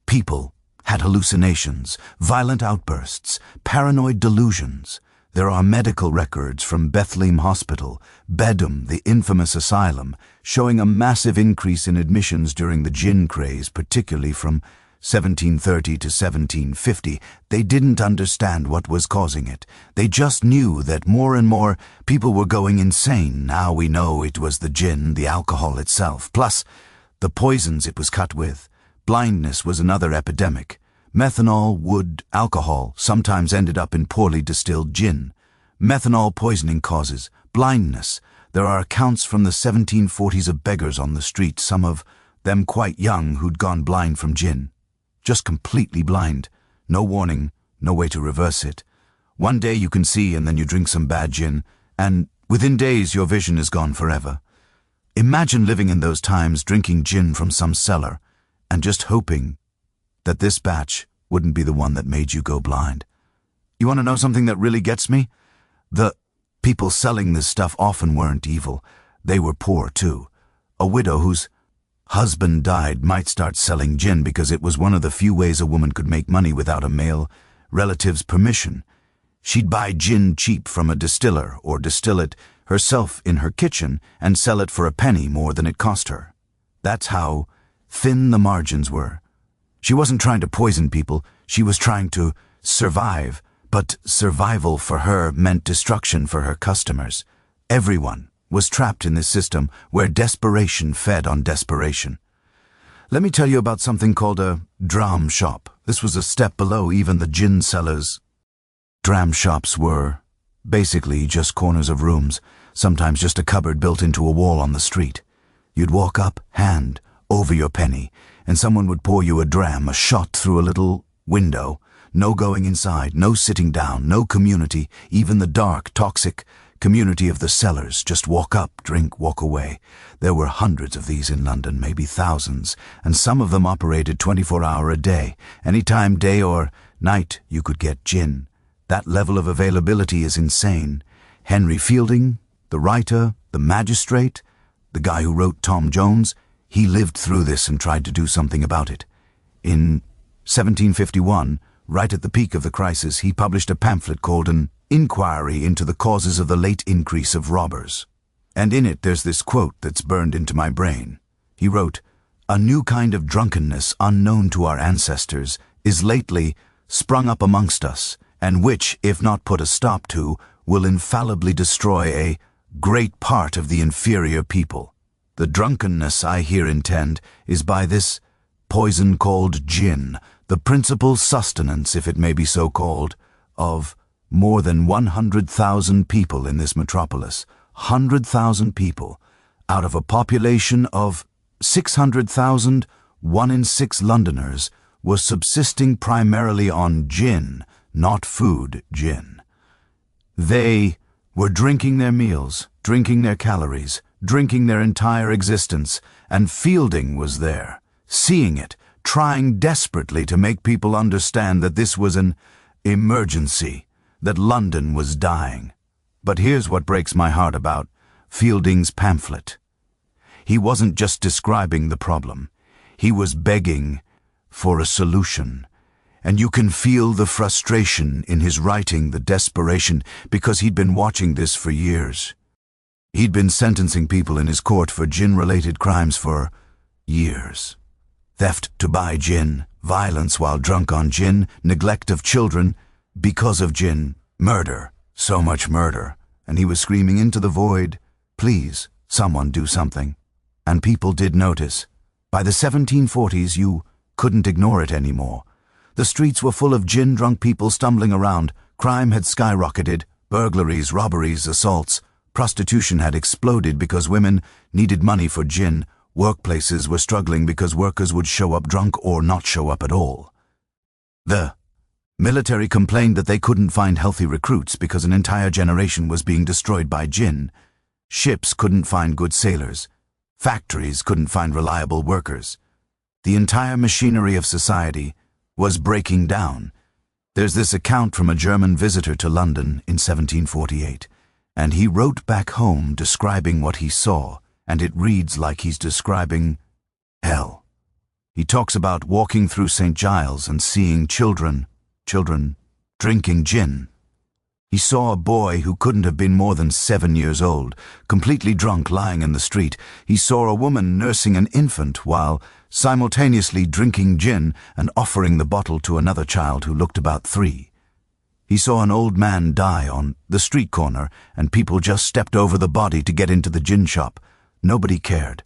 People had hallucinations, violent outbursts, paranoid delusions. There are medical records from Bethlehem Hospital, Bedham, the infamous asylum, showing a massive increase in admissions during the gin craze, particularly from 1730 to 1750. They didn't understand what was causing it. They just knew that more and more people were going insane. Now we know it was the gin, the alcohol itself, plus the poisons it was cut with. Blindness was another epidemic. Methanol, wood, alcohol sometimes ended up in poorly distilled gin. Methanol poisoning causes blindness. There are accounts from the 1740s of beggars on the street, some of them quite young, who'd gone blind from gin. Just completely blind. No warning, no way to reverse it. One day you can see and then you drink some bad gin, and within days your vision is gone forever. Imagine living in those times, drinking gin from some cellar, and just hoping that this batch wouldn't be the one that made you go blind. You want to know something that really gets me? The people selling this stuff often weren't evil. They were poor too. A widow whose husband died might start selling gin because it was one of the few ways a woman could make money without a male relative's permission. She'd buy gin cheap from a distiller or distill it herself in her kitchen and sell it for a penny more than it cost her. That's how thin the margins were. She wasn't trying to poison people, she was trying to survive, but survival for her meant destruction for her customers. Everyone was trapped in this system where desperation fed on desperation. Let me tell you about something called a dram shop. This was a step below even the gin sellers. Dram shops were basically just corners of rooms, sometimes just a cupboard built into a wall on the street. You'd walk up, hand over your penny, and someone would pour you a dram, a shot through a little window. No going inside, no sitting down, no community, even the dark, toxic community of the cellars. Just walk up, drink, walk away. There were hundreds of these in London, maybe thousands, and some of them operated 24-hour a day. Anytime, day or night, you could get gin. That level of availability is insane. Henry Fielding, the writer, the magistrate, the guy who wrote Tom Jones, he lived through this and tried to do something about it. In 1751, right at the peak of the crisis, he published a pamphlet called An Inquiry into the Causes of the Late Increase of Robbers. And in it there's this quote that's burned into my brain. He wrote, "A new kind of drunkenness unknown to our ancestors is lately sprung up amongst us, and which, if not put a stop to, will infallibly destroy a great part of the inferior people. The drunkenness I here intend is by this poison called gin, the principal sustenance, if it may be so called, of more than 100,000 people in this metropolis. 100,000 people. Out of a population of 600,000, 1 in 6 Londoners was subsisting primarily on gin, not food gin. They were drinking their meals, drinking their calories, drinking their entire existence, and Fielding was there, seeing it, trying desperately to make people understand that this was an emergency, that London was dying. But here's what breaks my heart about Fielding's pamphlet. He wasn't just describing the problem. He was begging for a solution. And you can feel the frustration in his writing, the desperation, because he'd been watching this for years. He'd been sentencing people in his court for gin-related crimes for years. Theft to buy gin, violence while drunk on gin, neglect of children because of gin, murder, so much murder. And he was screaming into the void, "Please, someone do something." And people did notice. By the 1740s, you couldn't ignore it anymore. The streets were full of gin-drunk people stumbling around. Crime had skyrocketed. Burglaries, robberies, assaults. Prostitution had exploded because women needed money for gin. Workplaces were struggling because workers would show up drunk or not show up at all. The military complained that they couldn't find healthy recruits because an entire generation was being destroyed by gin. Ships couldn't find good sailors. Factories couldn't find reliable workers. The entire machinery of society was breaking down. There's this account from a German visitor to London in 1748, and he wrote back home describing what he saw, and it reads like he's describing hell. He talks about walking through St. Giles and seeing children drinking gin. He saw a boy who couldn't have been more than 7 years old, completely drunk, lying in the street. He saw a woman nursing an infant while simultaneously drinking gin and offering the bottle to another child who looked about 3. He saw an old man die on the street corner, and people just stepped over the body to get into the gin shop. Nobody cared.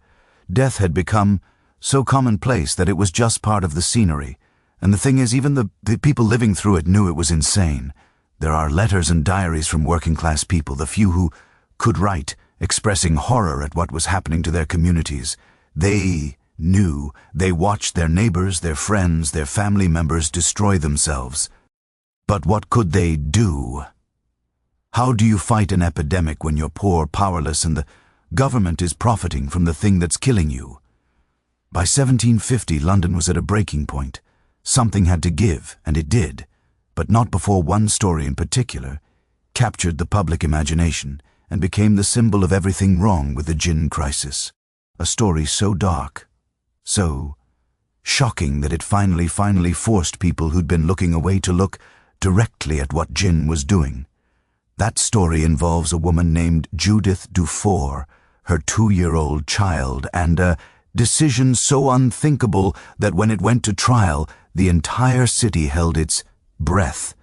Death had become so commonplace that it was just part of the scenery. And the thing is, even the people living through it knew it was insane. There are letters and diaries from working-class people, the few who could write, expressing horror at what was happening to their communities. They knew. They watched their neighbors, their friends, their family members destroy themselves. But what could they do? How do you fight an epidemic when you're poor, powerless, and the government is profiting from the thing that's killing you? By 1750, London was at a breaking point. Something had to give, and it did. But not before one story in particular captured the public imagination and became the symbol of everything wrong with the gin crisis. A story so dark, so shocking that it finally forced people who'd been looking away to look directly at what gin was doing. That story involves a woman named Judith Dufour, her 2-year-old child, and a decision so unthinkable that when it went to trial, the entire city held its breath.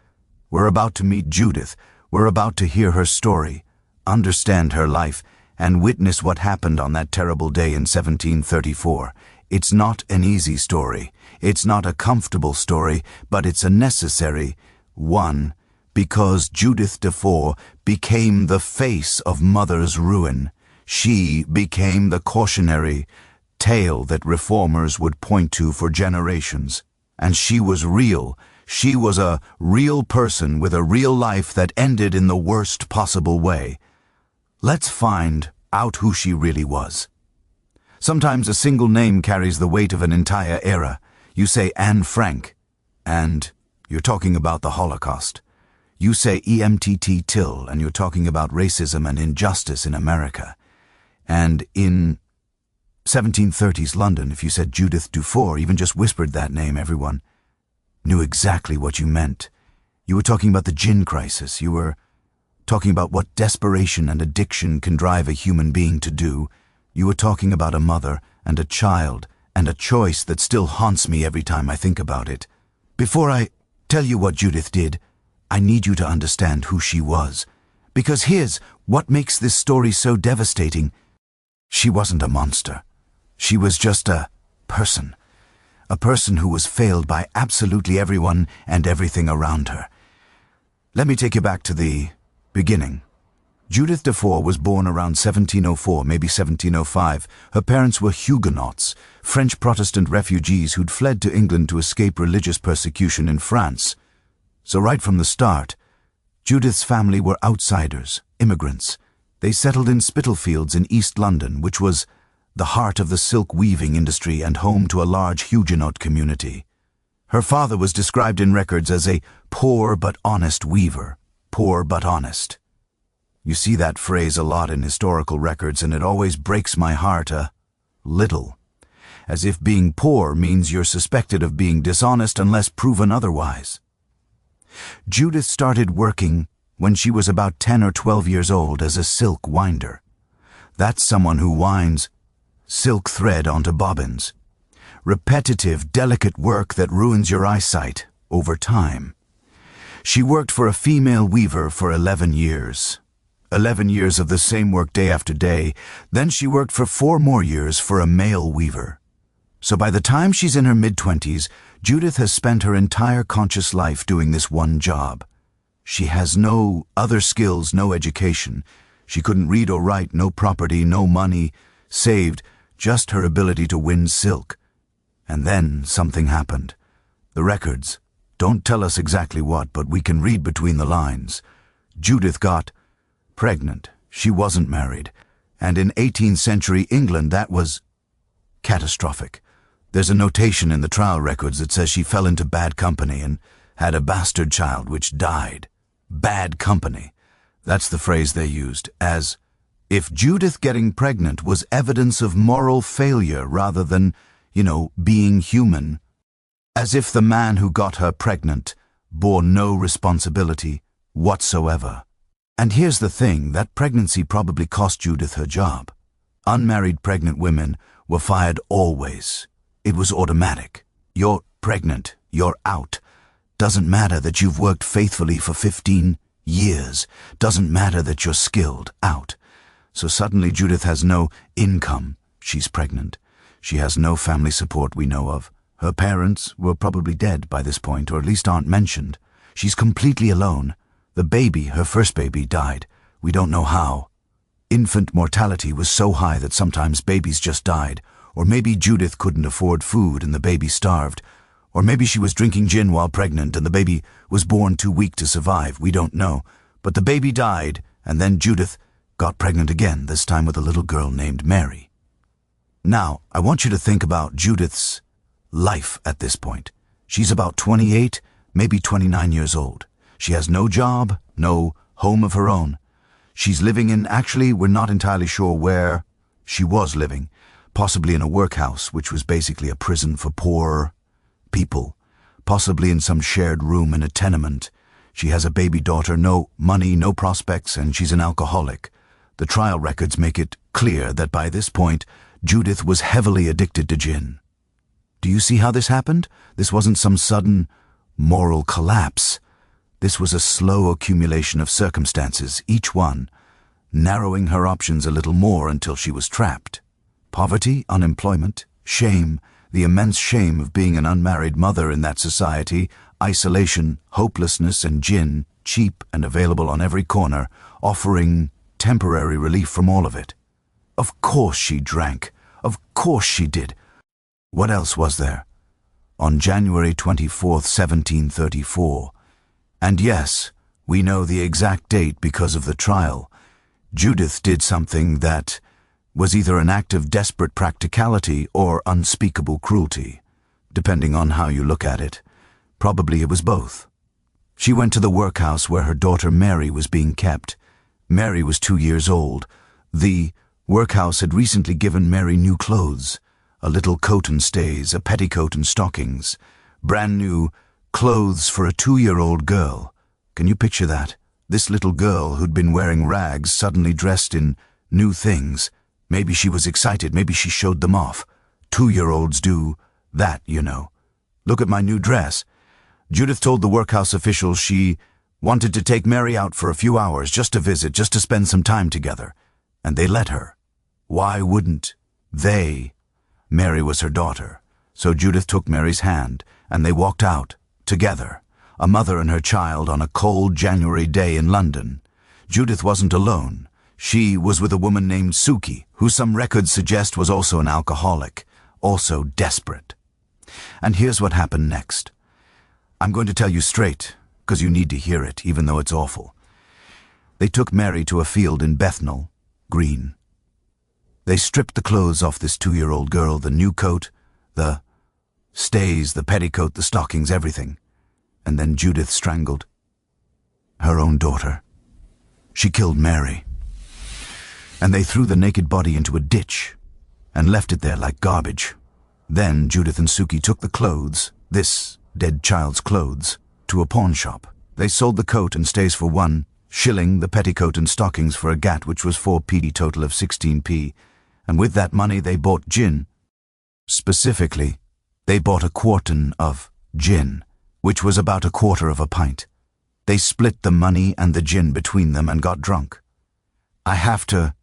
We're about to meet Judith. We're about to hear her story, understand her life, and witness what happened on that terrible day in 1734. It's not an easy story. It's not a comfortable story, but it's a necessary one, because Judith Dufour became the face of Mother's ruin. She became the cautionary tale that reformers would point to for generations. And she was real. She was a real person with a real life that ended in the worst possible way. Let's find out who she really was. Sometimes a single name carries the weight of an entire era. You say Anne Frank, and you're talking about the Holocaust. You say EMTT Till, and you're talking about racism and injustice in America. And in 1730s London, if you said Judith Dufour, even just whispered that name, everyone knew exactly what you meant. You were talking about the gin crisis. You were talking about what desperation and addiction can drive a human being to do. You were talking about a mother and a child and a choice that still haunts me every time I think about it. Before I tell you what Judith did, I need you to understand who she was. Because here's what makes this story so devastating. She wasn't a monster. She was just a person. A person who was failed by absolutely everyone and everything around her. Let me take you back to the beginning. Judith Dufour was born around 1704, maybe 1705. Her parents were Huguenots, French Protestant refugees who'd fled to England to escape religious persecution in France. So right from the start, Judith's family were outsiders, immigrants. They settled in Spitalfields in East London, which was the heart of the silk weaving industry and home to a large Huguenot community. Her father was described in records as a poor but honest weaver. Poor but honest. You see that phrase a lot in historical records, and it always breaks my heart a little. as if being poor means you're suspected of being dishonest unless proven otherwise. Judith started working when she was about 10 or 12 years old as a silk winder. That's someone who winds silk thread onto bobbins. Repetitive, delicate work that ruins your eyesight over time. She worked for a female weaver for 11 years. 11 years of the same work day after day. Then she worked for 4 more years for a male weaver. So by the time she's in her mid-20s, Judith has spent her entire conscious life doing this one job. She has no other skills, no education. She couldn't read or write, no property, no money saved, just her ability to wind silk. And then something happened. The records don't tell us exactly what, but we can read between the lines. Judith got pregnant. She wasn't married. And in 18th century England, that was catastrophic. There's a notation in the trial records that says she fell into bad company and had a bastard child which died. Bad company. That's the phrase they used, as if Judith getting pregnant was evidence of moral failure rather than, being human. As if the man who got her pregnant bore no responsibility whatsoever. And here's the thing, that pregnancy probably cost Judith her job. Unmarried pregnant women were fired always. It was automatic. You're pregnant, you're out. Doesn't matter that you've worked faithfully for 15 years. Doesn't matter that you're skilled, out. So suddenly Judith has no income. She's pregnant. She has no family support we know of. Her parents were probably dead by this point, or at least aren't mentioned. She's completely alone. The baby, her first baby, died. We don't know how. Infant mortality was so high that sometimes babies just died. Or maybe Judith couldn't afford food and the baby starved. Or maybe she was drinking gin while pregnant and the baby was born too weak to survive. We don't know. But the baby died, and then Judith got pregnant again, this time with a little girl named Mary. Now, I want you to think about Judith's life at this point. She's about 28, maybe 29 years old. She has no job, no home of her own. She's living in, actually, we're not entirely sure where she was living, possibly in a workhouse, which was basically a prison for poor people, possibly in some shared room in a tenement. She has a baby daughter, no money, no prospects, and she's an alcoholic. The trial records make it clear that by this point, Judith was heavily addicted to gin. Do you see how this happened? This wasn't some sudden moral collapse. This was a slow accumulation of circumstances, each one narrowing her options a little more until she was trapped. Poverty, unemployment, shame, the immense shame of being an unmarried mother in that society, isolation, hopelessness, and gin, cheap and available on every corner, offering temporary relief from all of it. Of course she drank. Of course she did. What else was there? On January 24th, 1734, and yes, we know the exact date because of the trial, Judith did something that was either an act of desperate practicality or unspeakable cruelty, depending on how you look at it. Probably it was both. She went to the workhouse where her daughter Mary was being kept. Mary was 2 years old. The workhouse had recently given Mary new clothes, a little coat and stays, a petticoat and stockings, brand new clothes for a 2-year-old girl. Can you picture that? This little girl who'd been wearing rags suddenly dressed in new things. Maybe she was excited, maybe she showed them off. 2-year-olds do that, you know. Look at my new dress. Judith told the workhouse officials she wanted to take Mary out for a few hours, just to visit, just to spend some time together. And they let her. Why wouldn't they? Mary was her daughter. So Judith took Mary's hand, and they walked out, together, a mother and her child on a cold January day in London. Judith wasn't alone. She was with a woman named Smoky, who some records suggest was also an alcoholic, also desperate. And here's what happened next. I'm going to tell you straight, because you need to hear it, even though it's awful. They took Mary to a field in Bethnal Green. They stripped the clothes off this 2-year-old girl, the new coat, the stays, the petticoat, the stockings, everything. And then Judith strangled her own daughter. She killed Mary. And they threw the naked body into a ditch and left it there like garbage. Then Judith and Suki took the clothes, this dead child's clothes, to a pawn shop. They sold the coat and stays for 1 shilling, the petticoat and stockings for a gat, which was 4p, total of 16p. And with that money they bought gin. Specifically, they bought a quartern of gin, which was about 1/4 of a pint. They split the money and the gin between them and got drunk. I have to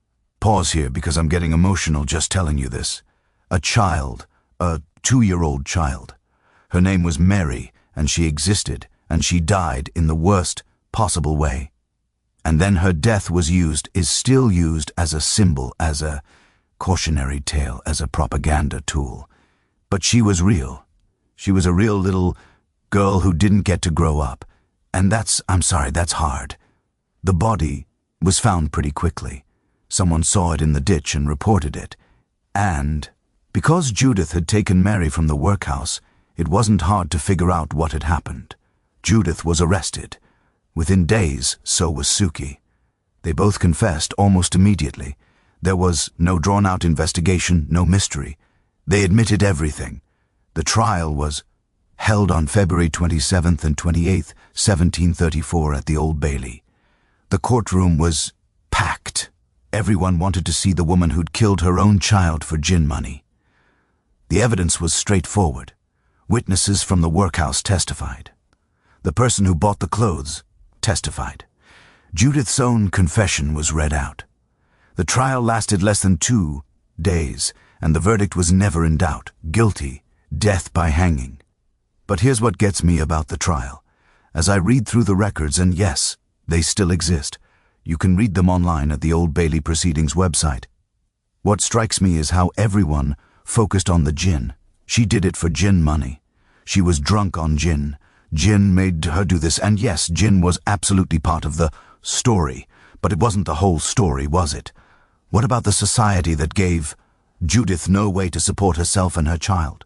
pause here because I'm getting emotional just telling you this. A child, a 2-year-old child. Her name was Mary, and she existed, and she died in the worst possible way. And then her death is still used as a symbol, as a cautionary tale, as a propaganda tool. But she was real. She was a real little girl who didn't get to grow up. And that's hard. The body was found pretty quickly. Someone saw it in the ditch and reported it. And because Judith had taken Mary from the workhouse, it wasn't hard to figure out what had happened. Judith was arrested. Within days, so was Suki. They both confessed almost immediately. There was no drawn-out investigation, no mystery. They admitted everything. The trial was held on February 27th and 28th, 1734 at the Old Bailey. The courtroom was packed. Everyone wanted to see the woman who'd killed her own child for gin money. The evidence was straightforward. Witnesses from the workhouse testified. The person who bought the clothes testified. Judith's own confession was read out. The trial lasted less than 2 days, and the verdict was never in doubt. Guilty, death by hanging. But here's what gets me about the trial. As I read through the records, and yes, they still exist, you can read them online at the Old Bailey Proceedings website. What strikes me is how everyone focused on the gin. She did it for gin money. She was drunk on gin. Gin made her do this, and yes, gin was absolutely part of the story, but it wasn't the whole story, was it? What about the society that gave Judith no way to support herself and her child?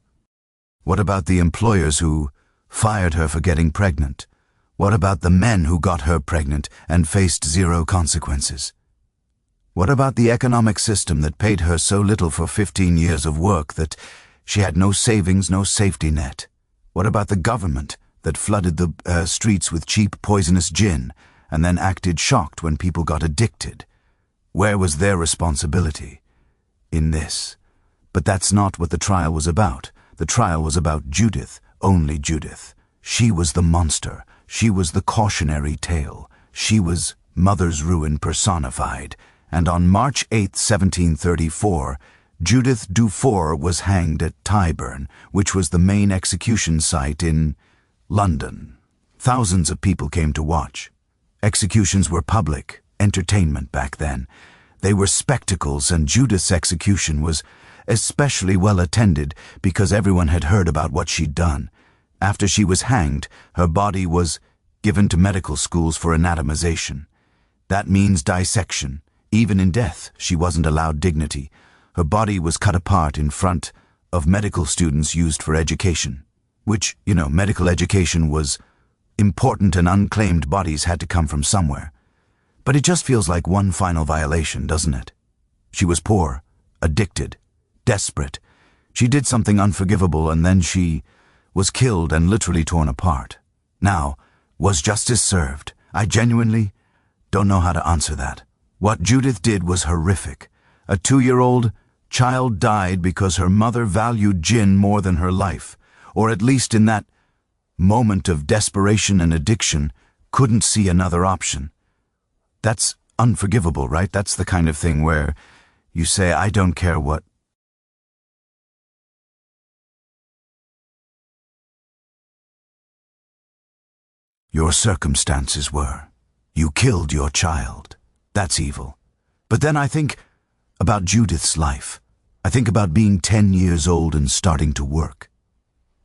What about the employers who fired her for getting pregnant? What about the men who got her pregnant and faced 0 consequences? What about the economic system that paid her so little for 15 years of work that she had no savings, no safety net? What about the government that flooded the streets with cheap, poisonous gin and then acted shocked when people got addicted? Where was their responsibility in this? But that's not what the trial was about. The trial was about Judith, only Judith. She was the monster. She was the cautionary tale. She was mother's ruin personified. And on March 8, 1734, Judith Dufour was hanged at Tyburn, which was the main execution site in London. Thousands of people came to watch. Executions were public entertainment back then. They were spectacles, and Judith's execution was especially well attended because everyone had heard about what she'd done. After she was hanged, her body was given to medical schools for anatomization. That means dissection. Even in death, she wasn't allowed dignity. Her body was cut apart in front of medical students used for education. Which, medical education was important, and unclaimed bodies had to come from somewhere. But it just feels like one final violation, doesn't it? She was poor, addicted, desperate. She did something unforgivable, and then she was killed and literally torn apart. Now, was justice served? I genuinely don't know how to answer that. What Judith did was horrific. A 2-year-old child died because her mother valued gin more than her life, or at least in that moment of desperation and addiction, couldn't see another option. That's unforgivable, right? That's the kind of thing where you say, I don't care what your circumstances were. You killed your child. That's evil. But then I think about Judith's life. I think about being 10 years old and starting to work.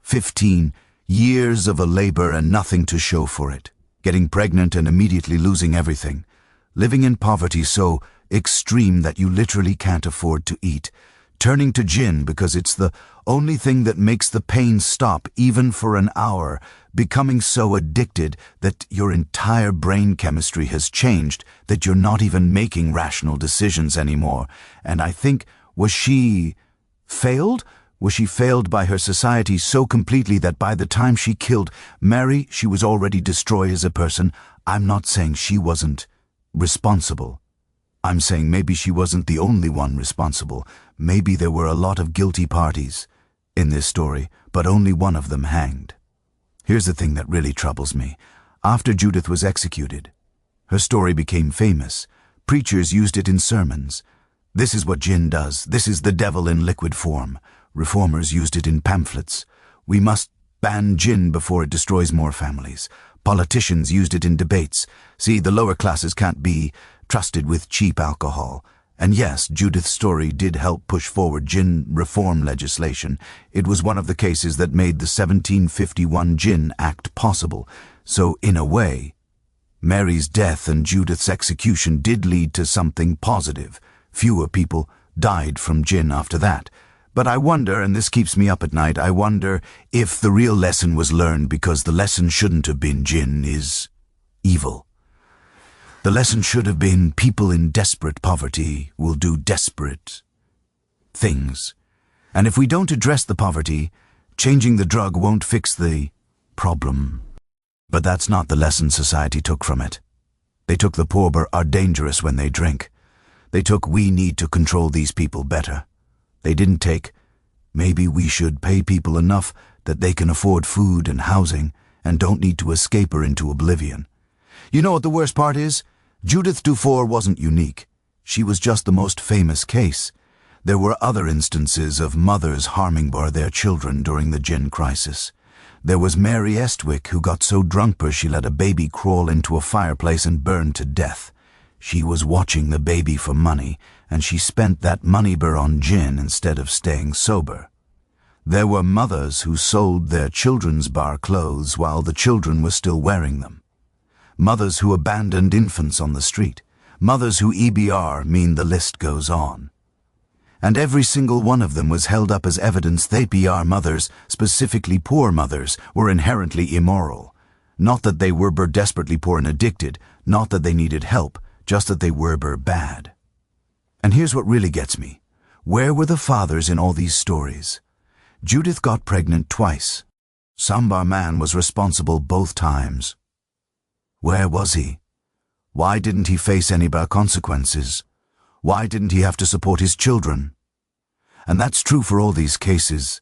15 years of a labor and nothing to show for it. Getting pregnant and immediately losing everything. Living in poverty so extreme that you literally can't afford to eat. Turning to gin because it's the only thing that makes the pain stop even for an hour. Becoming so addicted that your entire brain chemistry has changed, that you're not even making rational decisions anymore. And I think, was she failed? Was she failed by her society so completely that by the time she killed Mary, she was already destroyed as a person? I'm not saying she wasn't responsible. I'm saying maybe she wasn't the only one responsible. Maybe there were a lot of guilty parties in this story, but only one of them hanged. Here's the thing that really troubles me. After Judith was executed, her story became famous. Preachers used it in sermons. This is what jinn does. This is the devil in liquid form. Reformers used it in pamphlets. We must ban jinn before it destroys more families. Politicians used it in debates. See, the lower classes can't be trusted with cheap alcohol. And yes, Judith's story did help push forward jinn reform legislation. It was one of the cases that made the 1751 Jinn Act possible. So, in a way, Mary's death and Judith's execution did lead to something positive. Fewer people died from jinn after that. But I wonder, and this keeps me up at night, I wonder if the real lesson was learned because the lesson shouldn't have been jinn is evil. The lesson should have been people in desperate poverty will do desperate things. And if we don't address the poverty, changing the drug won't fix the problem. But that's not the lesson society took from it. They took the poor are dangerous when they drink. They took we need to control these people better. They didn't take maybe we should pay people enough that they can afford food and housing and don't need to escape her into oblivion. You know what the worst part is? Judith Dufour wasn't unique. She was just the most famous case. There were other instances of mothers harming their children during the gin crisis. There was Mary Estwick, who got so drunk she let a baby crawl into a fireplace and burn to death. She was watching the baby for money, and she spent that money on gin instead of staying sober. There were mothers who sold their children's bar clothes while the children were still wearing them. Mothers who abandoned infants on the street. Mothers who EBR, the list goes on. And every single one of them was held up as evidence that EBR mothers, specifically poor mothers, were inherently immoral. Not that they were desperately poor and addicted, not that they needed help, just that they were bad. And here's what really gets me. Where were the fathers in all these stories? Judith got pregnant twice. Sambar man was responsible both times. Where was he? Why didn't he face any bad consequences? Why didn't he have to support his children? And that's true for all these cases.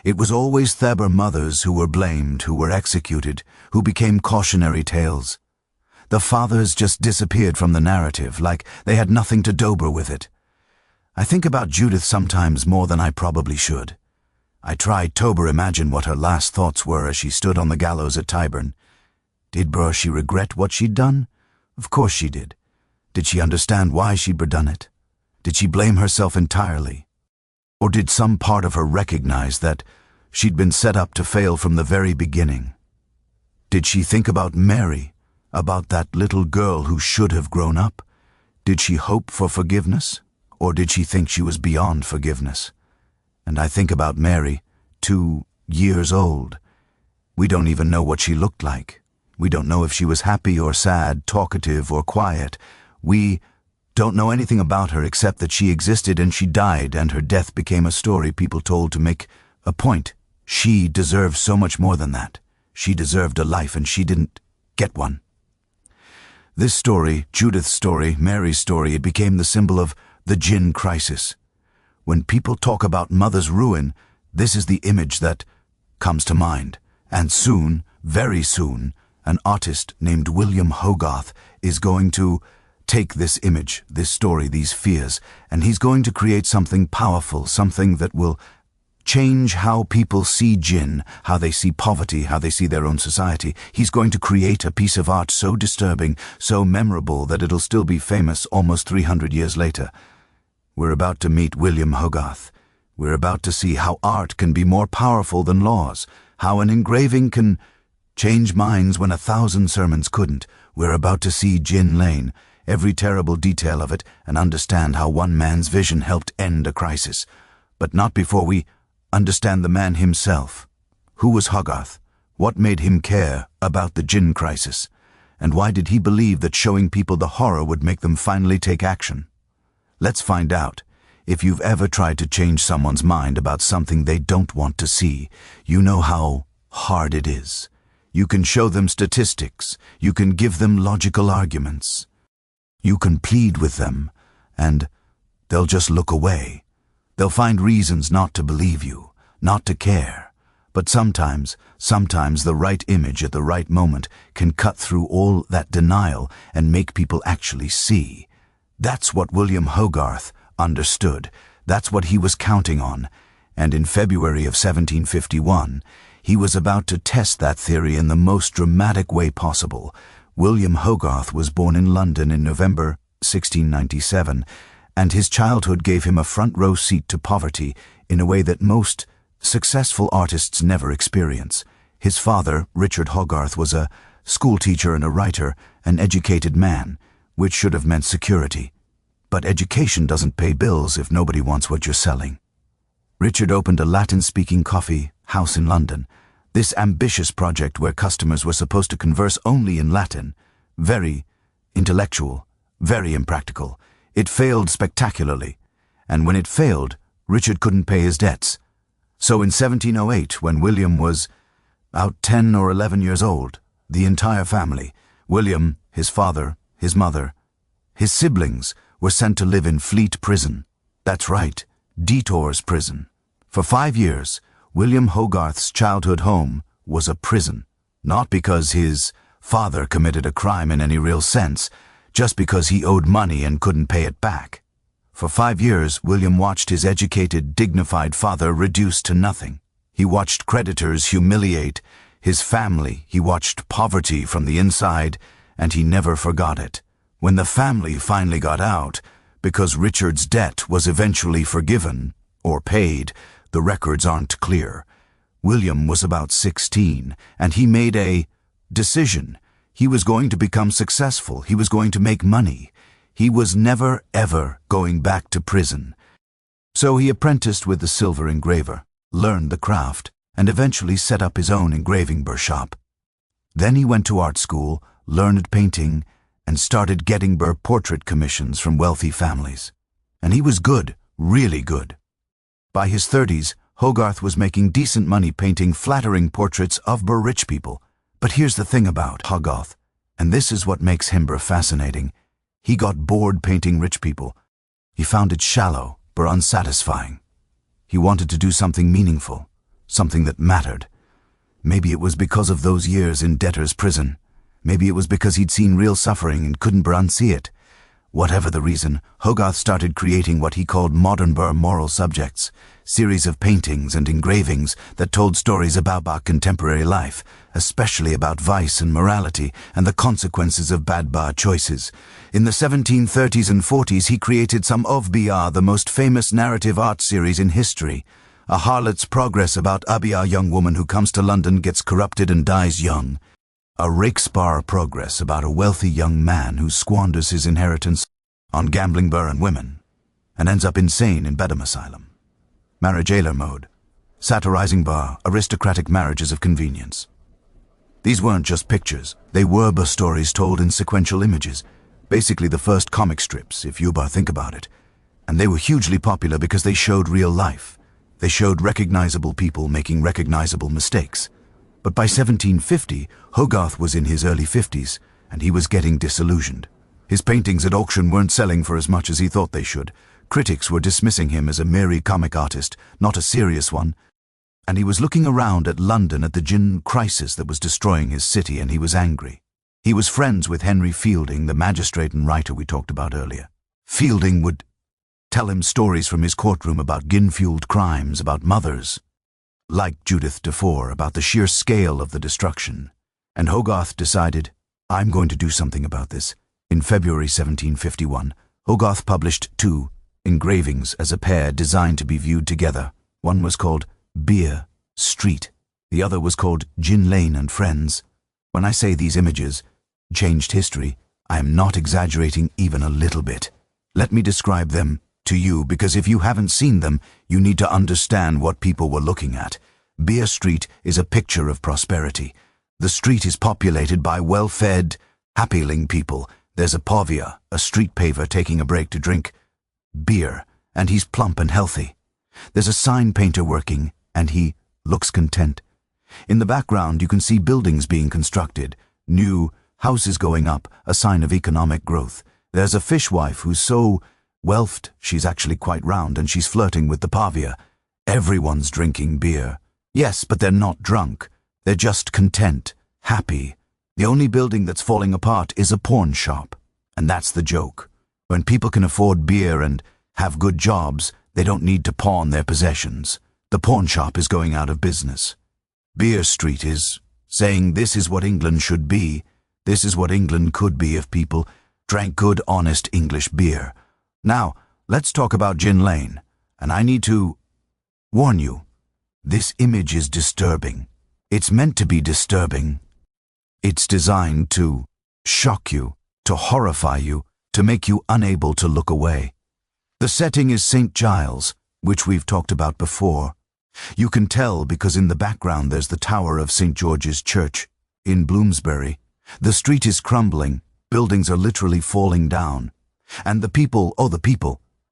It was always Thaber mothers who were blamed, who were executed, who became cautionary tales. The fathers just disappeared from the narrative, like they had nothing to do with it. I think about Judith sometimes more than I probably should. I tried to imagine what her last thoughts were as she stood on the gallows at Tyburn. Did she regret what she'd done? Of course she did. Did she understand why she'd done it? Did she blame herself entirely? Or did some part of her recognize that she'd been set up to fail from the very beginning? Did she think about Mary, about that little girl who should have grown up? Did she hope for forgiveness? Or did she think she was beyond forgiveness? And I think about Mary, 2 years old. We don't even know what she looked like. We don't know if she was happy or sad, talkative or quiet. We don't know anything about her except that she existed and she died, and her death became a story people told to make a point. She deserved so much more than that. She deserved a life and she didn't get one. This story, Judith's story, Mary's story, it became the symbol of the gin crisis. When people talk about mother's ruin, this is the image that comes to mind. And soon, very soon, an artist named William Hogarth is going to take this image, this story, these fears, and he's going to create something powerful, something that will change how people see gin, how they see poverty, how they see their own society. He's going to create a piece of art so disturbing, so memorable that it'll still be famous almost 300 years later. We're about to meet William Hogarth. We're about to see how art can be more powerful than laws, how an engraving can change minds when 1,000 sermons couldn't. We're about to see Gin Lane, every terrible detail of it, and understand how one man's vision helped end a crisis. But not before we understand the man himself. Who was Hogarth? What made him care about the gin crisis? And why did he believe that showing people the horror would make them finally take action? Let's find out If you've ever tried to change someone's mind about something they don't want to see, you know how hard it is. You can show them statistics, you can give them logical arguments. You can plead with them, and they'll just look away. They'll find reasons not to believe you, not to care. But sometimes the right image at the right moment can cut through all that denial and make people actually see. That's what William Hogarth understood. That's what he was counting on. And in February of 1751, he was about to test that theory in the most dramatic way possible. William Hogarth was born in London in November 1697, and his childhood gave him a front-row seat to poverty in a way that most successful artists never experience. His father, Richard Hogarth, was a schoolteacher and a writer, an educated man, which should have meant security. But education doesn't pay bills if nobody wants what you're selling. Richard opened a Latin-speaking coffee house in London. This ambitious project where customers were supposed to converse only in Latin, very intellectual, very impractical. It failed spectacularly, and when it failed, Richard couldn't pay his debts. So in 1708, when William was about 10 or 11 years old, the entire family, William, his father, his mother, his siblings, were sent to live in Fleet Prison. That's right, Detour's prison. For 5 years, William Hogarth's childhood home was a prison, not because his father committed a crime in any real sense, just because he owed money and couldn't pay it back. For 5 years, William watched his educated, dignified father reduced to nothing. He watched creditors humiliate his family. He watched poverty from the inside, and he never forgot it. When the family finally got out, because Richard's debt was eventually forgiven, or paid, the records aren't clear. William was about 16, and he made a decision. He was going to become successful. He was going to make money. He was never, ever going back to prison. So he apprenticed with the silver engraver, learned the craft, and eventually set up his own engraving shop. Then he went to art school, learned painting, and started getting portrait commissions from wealthy families. And he was good, really good. By his 30s, Hogarth was making decent money painting flattering portraits of rich people. But here's the thing about Hogarth, and this is what makes him fascinating. He got bored painting rich people. He found it shallow, unsatisfying. He wanted to do something meaningful, something that mattered. Maybe it was because of those years in debtor's prison. Maybe it was because he'd seen real suffering and couldn't unsee it. Whatever the reason, Hogarth started creating what he called modern moral subjects, series of paintings and engravings that told stories about contemporary life, especially about vice and morality and the consequences of bad choices. In the 1730s and 40s, he created some of the most famous narrative art series in history. A Harlot's Progress about a young woman who comes to London, gets corrupted and dies young. A Rakespar Progress about a wealthy young man who squanders his inheritance on gambling and women, and ends up insane in Bedlam Asylum. Marriage Mode, satirizing aristocratic marriages of convenience. These weren't just pictures, they were stories told in sequential images, basically the first comic strips, if you think about it. And they were hugely popular because they showed real life. They showed recognizable people making recognizable mistakes. But by 1750, Hogarth was in his early 50s, and he was getting disillusioned. His paintings at auction weren't selling for as much as he thought they should. Critics were dismissing him as a merry comic artist, not a serious one. And he was looking around at London at the gin crisis that was destroying his city, and he was angry. He was friends with Henry Fielding, the magistrate and writer we talked about earlier. Fielding would tell him stories from his courtroom about gin-fueled crimes, about mothers, like Judith Dufour, about the sheer scale of the destruction. And Hogarth decided, I'm going to do something about this. In February 1751, Hogarth published 2 engravings as a pair designed to be viewed together. One was called Beer Street. The other was called Gin Lane and Friends. When I say these images changed history, I am not exaggerating even a little bit. Let me describe them to you, because if you haven't seen them, you need to understand what people were looking at. Beer Street is a picture of prosperity. The street is populated by well-fed, happy-ling people. There's a povia, a street paver taking a break to drink beer, and he's plump and healthy. There's a sign painter working, and he looks content. In the background, you can see buildings being constructed, new houses going up, a sign of economic growth. There's a fishwife who's so wealthed, she's actually quite round, and she's flirting with the pavia. Everyone's drinking beer. Yes, but they're not drunk. They're just content, happy. The only building that's falling apart is a pawn shop. And that's the joke. When people can afford beer and have good jobs, they don't need to pawn their possessions. The pawn shop is going out of business. Beer Street is saying this is what England should be. This is what England could be if people drank good, honest English beer. Now, let's talk about Gin Lane. And I need to warn you, this image is disturbing. It's meant to be disturbing. It's designed to shock you, to horrify you, to make you unable to look away. The setting is St. Giles, which we've talked about before. You can tell because in the background there's the tower of St. George's Church in Bloomsbury. The street is crumbling, buildings are literally falling down. And the people,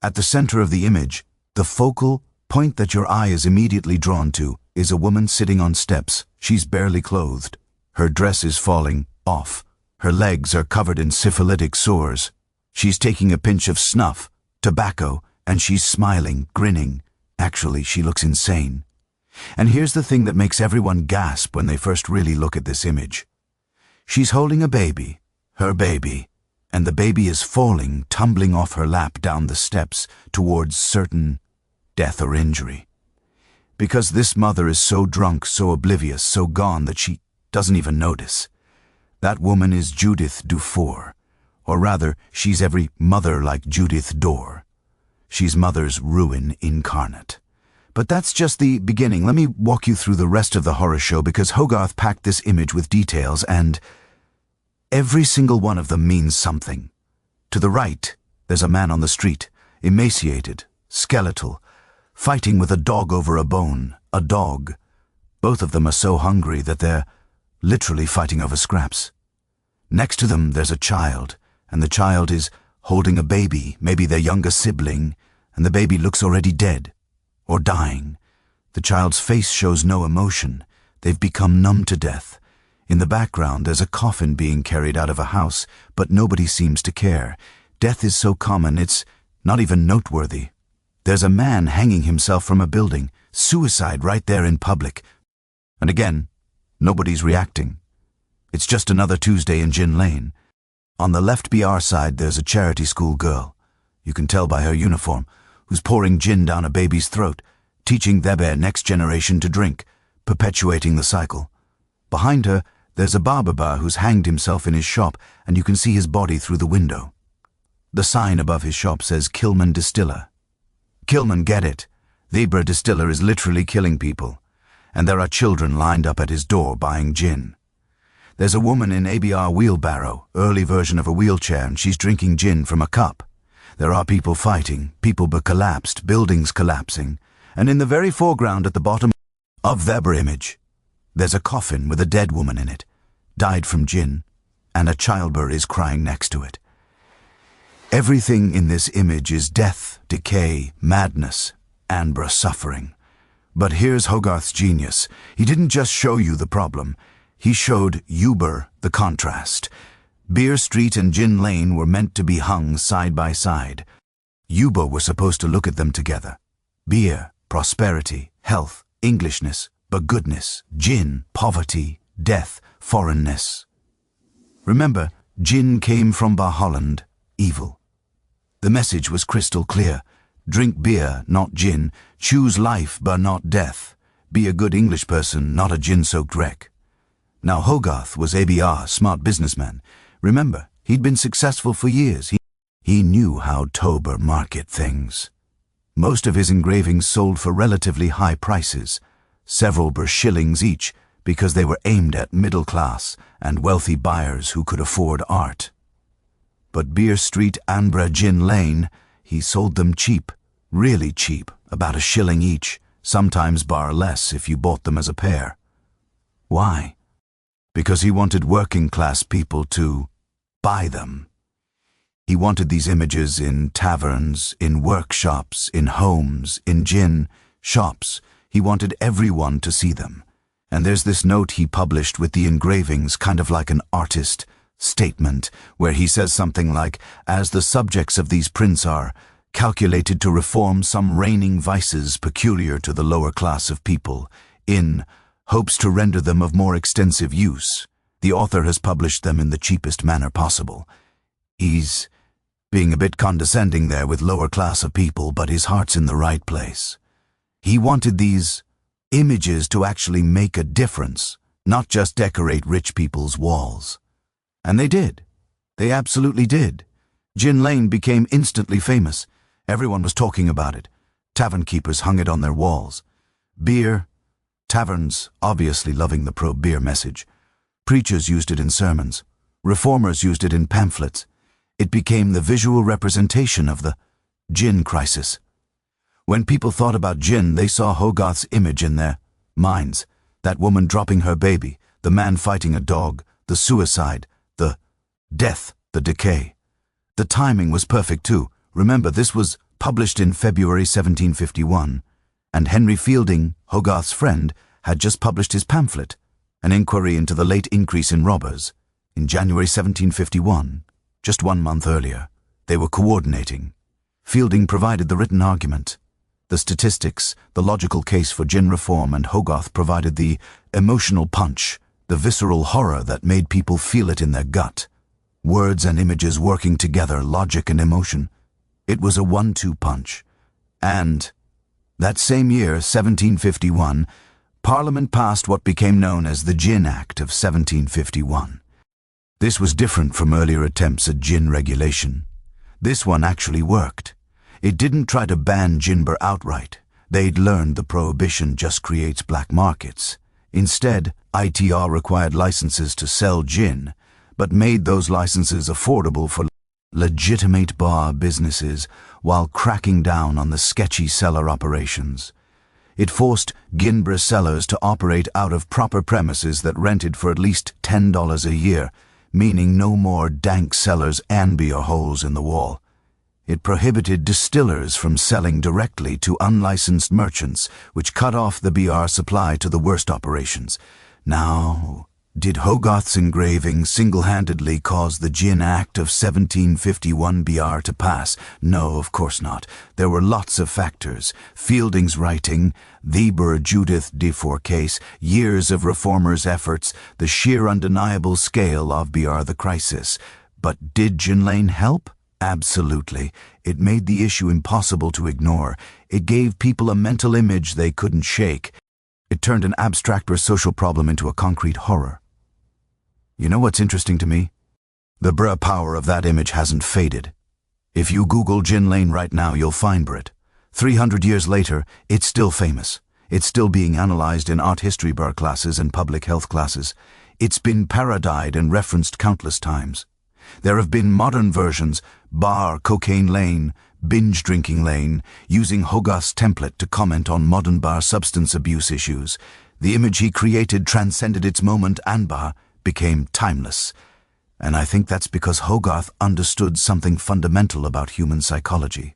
at the center of the image, the focal point that your eye is immediately drawn to, is a woman sitting on steps. She's barely clothed. Her dress is falling off. Her legs are covered in syphilitic sores. She's taking a pinch of snuff, tobacco, and she's smiling, grinning. Actually, she looks insane. And here's the thing that makes everyone gasp when they first really look at this image. She's holding a baby, her baby, and the baby is falling, tumbling off her lap down the steps towards certain death or injury. Because this mother is so drunk, so oblivious, so gone that she doesn't even notice. That woman is Judith Dufour, or rather, she's every mother like Judith Dorr. She's mother's ruin incarnate. But that's just the beginning. Let me walk you through the rest of the horror show because Hogarth packed this image with details and every single one of them means something. To the right, there's a man on the street, emaciated, skeletal, fighting with a dog over a bone, a dog. Both of them are so hungry that they're literally fighting over scraps. Next to them, there's a child, and the child is holding a baby, maybe their younger sibling, and the baby looks already dead, or dying. The child's face shows no emotion. They've become numb to death. In the background, there's a coffin being carried out of a house, but nobody seems to care. Death is so common, it's not even noteworthy. There's a man hanging himself from a building, suicide right there in public. And again, nobody's reacting. It's just another Tuesday in Gin Lane. On the left BR side, there's a charity school girl. You can tell by her uniform, who's pouring gin down a baby's throat, teaching their next generation to drink, perpetuating the cycle. Behind her, there's a barber who's hanged himself in his shop, and you can see his body through the window. The sign above his shop says Kilman Distiller. Kilman, get it. The distiller is literally killing people, and there are children lined up at his door buying gin. There's a woman in ABR wheelbarrow, early version of a wheelchair, and she's drinking gin from a cup. There are people fighting, people collapsed, buildings collapsing, and in the very foreground at the bottom of their image, there's a coffin with a dead woman in it, died from gin, and a childbirth is crying next to it. Everything in this image is death, decay, madness, amber suffering. But here's Hogarth's genius. He didn't just show you the problem. He showed Uber the contrast. Beer Street and Gin Lane were meant to be hung side by side. Uber was supposed to look at them together. Beer, prosperity, health, Englishness, but goodness. Gin, poverty, death, foreignness. Remember, gin came from Holland, evil. The message was crystal clear. Drink beer, not gin. Choose life, but not death. Be a good English person, not a gin-soaked wreck. Now Hogarth was ABR, smart businessman. Remember, he'd been successful for years. He knew how to market things. Most of his engravings sold for relatively high prices, several shillings each, because they were aimed at middle class and wealthy buyers who could afford art. But Beer Street and Gin Lane, he sold them cheap, really cheap, about a shilling each, sometimes bar less if you bought them as a pair. Why? Because he wanted working class people to buy them. He wanted these images in taverns, in workshops, in homes, in gin shops. He wanted everyone to see them. And there's this note he published with the engravings, kind of like an artist statement, where he says something like, "As the subjects of these prints are calculated to reform some reigning vices peculiar to the lower class of people, in hopes to render them of more extensive use, the author has published them in the cheapest manner possible." He's being a bit condescending there with lower class of people, but his heart's in the right place. He wanted these images to actually make a difference, not just decorate rich people's walls. And they did. They absolutely did. Gin Lane became instantly famous. Everyone was talking about it. Tavern keepers hung it on their walls. Taverns obviously loving the pro-beer message. Preachers used it in sermons. Reformers used it in pamphlets. It became the visual representation of the gin crisis. When people thought about gin, they saw Hogarth's image in their minds. That woman dropping her baby, the man fighting a dog, the suicide, the death, the decay. The timing was perfect too. Remember, this was published in February 1751, and Henry Fielding, Hogarth's friend, had just published his pamphlet, An Inquiry into the Late Increase in Robbers, in January 1751, just 1 month earlier. They were coordinating. Fielding provided the written argument, the statistics, the logical case for gin reform, and Hogarth provided the emotional punch, the visceral horror that made people feel it in their gut. Words and images working together, logic and emotion. It was a 1-2 punch. And that same year, 1751, Parliament passed what became known as the Gin Act of 1751. This was different from earlier attempts at gin regulation. This one actually worked. It didn't try to ban gin outright. They'd learned the prohibition just creates black markets. Instead, ITR required licenses to sell gin, but made those licenses affordable for legitimate bar businesses while cracking down on the sketchy cellar operations. It forced gin sellers to operate out of proper premises that rented for at least $10 a year, meaning no more dank cellars and beer holes in the wall. It prohibited distillers from selling directly to unlicensed merchants, which cut off the BR supply to the worst operations. Now, did Hogarth's engraving single-handedly cause the Gin Act of 1751 BR to pass? No, of course not. There were lots of factors. Fielding's writing, the Burr Judith Defoe case, years of reformers' efforts, the sheer undeniable scale of BR the crisis. But did Gin Lane help? Absolutely. It made the issue impossible to ignore. It gave people a mental image they couldn't shake. It turned an abstract or social problem into a concrete horror. You know what's interesting to me? The bruh power of that image hasn't faded. If you Google Gin Lane right now, you'll find it. 300 years later, it's still famous. It's still being analyzed in art history bar classes and public health classes. It's been parodied and referenced countless times. There have been modern versions, Bar Cocaine Lane, Binge Drinking Lane, using Hogarth's template to comment on modern bar substance abuse issues. The image he created transcended its moment and became timeless. And I think that's because Hogarth understood something fundamental about human psychology.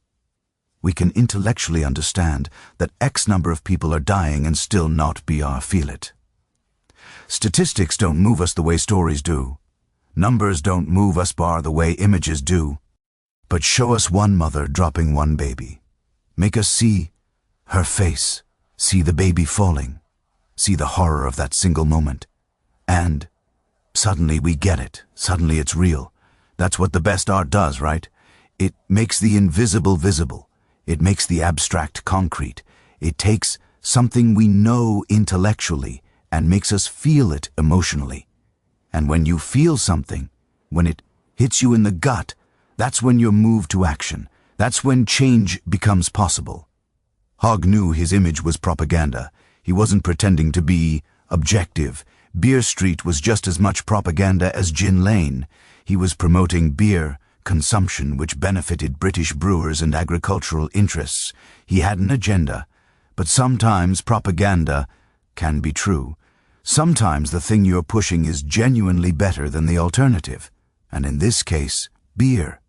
We can intellectually understand that X number of people are dying and still not feel it. Statistics don't move us the way stories do. Numbers don't move us the way images do. But show us one mother dropping one baby. Make us see her face, see the baby falling, see the horror of that single moment. And suddenly we get it. Suddenly it's real. That's what the best art does, right? It makes the invisible visible. It makes the abstract concrete. It takes something we know intellectually and makes us feel it emotionally. And when you feel something, when it hits you in the gut, that's when you're moved to action. That's when change becomes possible. Hogg knew his image was propaganda. He wasn't pretending to be objective. Beer Street was just as much propaganda as Gin Lane. He was promoting beer consumption, which benefited British brewers and agricultural interests. He had an agenda. But sometimes propaganda can be true. Sometimes the thing you're pushing is genuinely better than the alternative. And in this case, beer.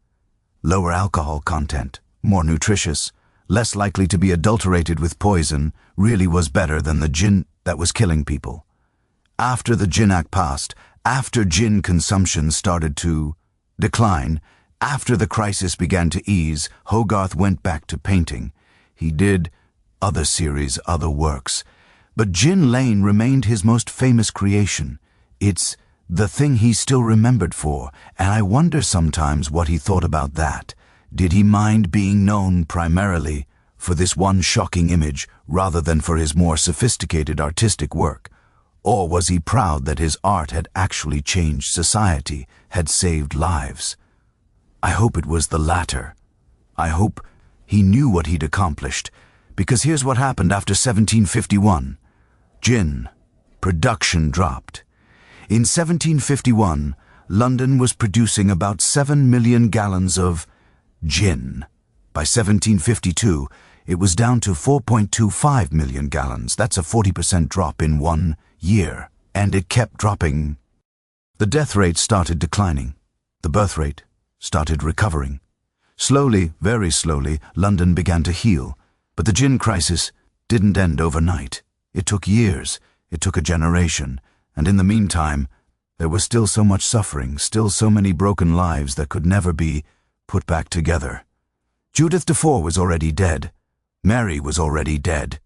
lower alcohol content, more nutritious, less likely to be adulterated with poison, really was better than the gin that was killing people. After the Gin Act passed, after gin consumption started to decline, after the crisis began to ease, Hogarth went back to painting. He did other series, other works. But Gin Lane remained his most famous creation. It's the thing he's still remembered for, and I wonder sometimes what he thought about that. Did he mind being known primarily for this one shocking image rather than for his more sophisticated artistic work? Or was he proud that his art had actually changed society, had saved lives? I hope it was the latter. I hope he knew what he'd accomplished, because here's what happened after 1751. Gin production dropped. In 1751, London was producing about 7 million gallons of gin. By 1752, it was down to 4.25 million gallons. That's a 40% drop in 1 year, and it kept dropping. The death rate started declining. The birth rate started recovering. Slowly, very slowly, London began to heal. But the gin crisis didn't end overnight. It took years, it took a generation, and in the meantime, there was still so much suffering, still so many broken lives that could never be put back together. Judith Dufour was already dead. Mary was already dead.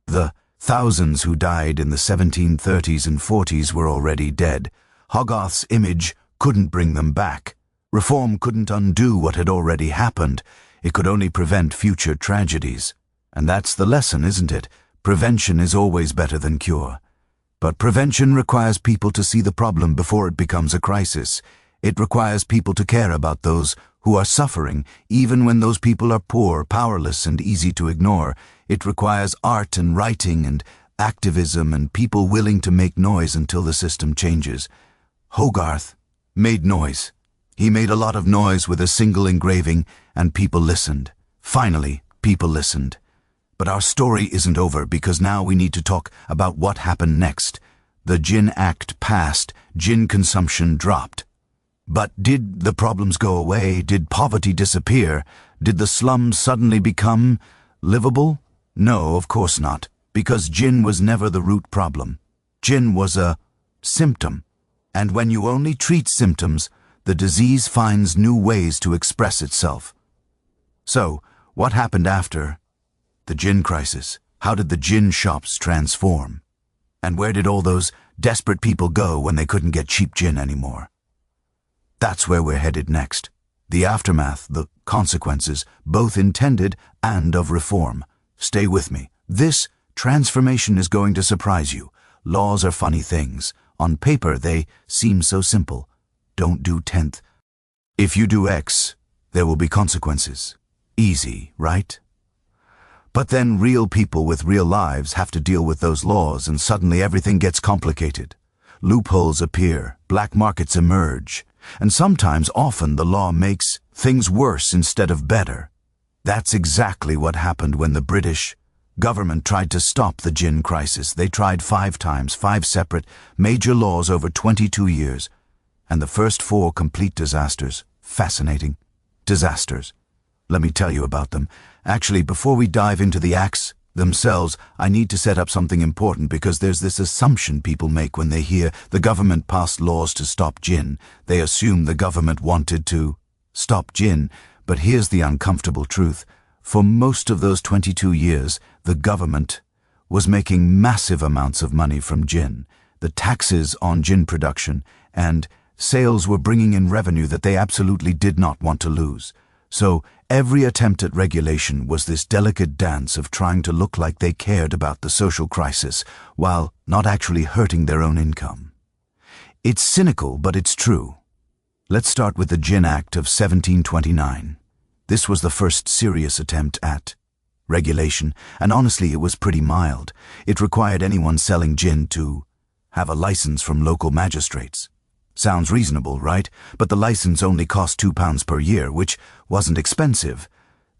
The thousands who died in the 1730s and 40s were already dead. Hogarth's image couldn't bring them back. Reform couldn't undo what had already happened. It could only prevent future tragedies. And that's the lesson, isn't it? Prevention is always better than cure. But prevention requires people to see the problem before it becomes a crisis. It requires people to care about those who are suffering, even when those people are poor, powerless, and easy to ignore. It requires art and writing and activism and people willing to make noise until the system changes. Hogarth made noise. He made a lot of noise with a single engraving, and people listened. Finally, people listened. But our story isn't over, because now we need to talk about what happened next. The Gin Act passed, gin consumption dropped. But did the problems go away? Did poverty disappear? Did the slums suddenly become livable? No, of course not, because gin was never the root problem. Gin was a symptom. And when you only treat symptoms, the disease finds new ways to express itself. So, what happened after the gin crisis? How did the gin shops transform? And where did all those desperate people go when they couldn't get cheap gin anymore? That's where we're headed next. The aftermath, the consequences, both intended and of reform. Stay with me. This transformation is going to surprise you. Laws are funny things. On paper, they seem so simple. Don't do 10th. If you do X, there will be consequences. Easy, right? But then real people with real lives have to deal with those laws, and suddenly everything gets complicated. Loopholes appear, black markets emerge, and sometimes, often, the law makes things worse instead of better. That's exactly what happened when the British government tried to stop the gin crisis. They tried 5 times, 5 separate major laws over 22 years, and the first 4 complete disasters. Fascinating disasters. Let me tell you about them. Actually, before we dive into the acts themselves, I need to set up something important, because there's this assumption people make when they hear the government passed laws to stop gin. They assume the government wanted to stop gin, but here's the uncomfortable truth. For most of those 22 years, the government was making massive amounts of money from gin. The taxes on gin production and sales were bringing in revenue that they absolutely did not want to lose. So every attempt at regulation was this delicate dance of trying to look like they cared about the social crisis while not actually hurting their own income. It's cynical, but it's true. Let's start with the Gin Act of 1729. This was the first serious attempt at regulation, and honestly it was pretty mild. It required anyone selling gin to have a license from local magistrates. Sounds reasonable, right? But the license only cost £2 per year, which wasn't expensive.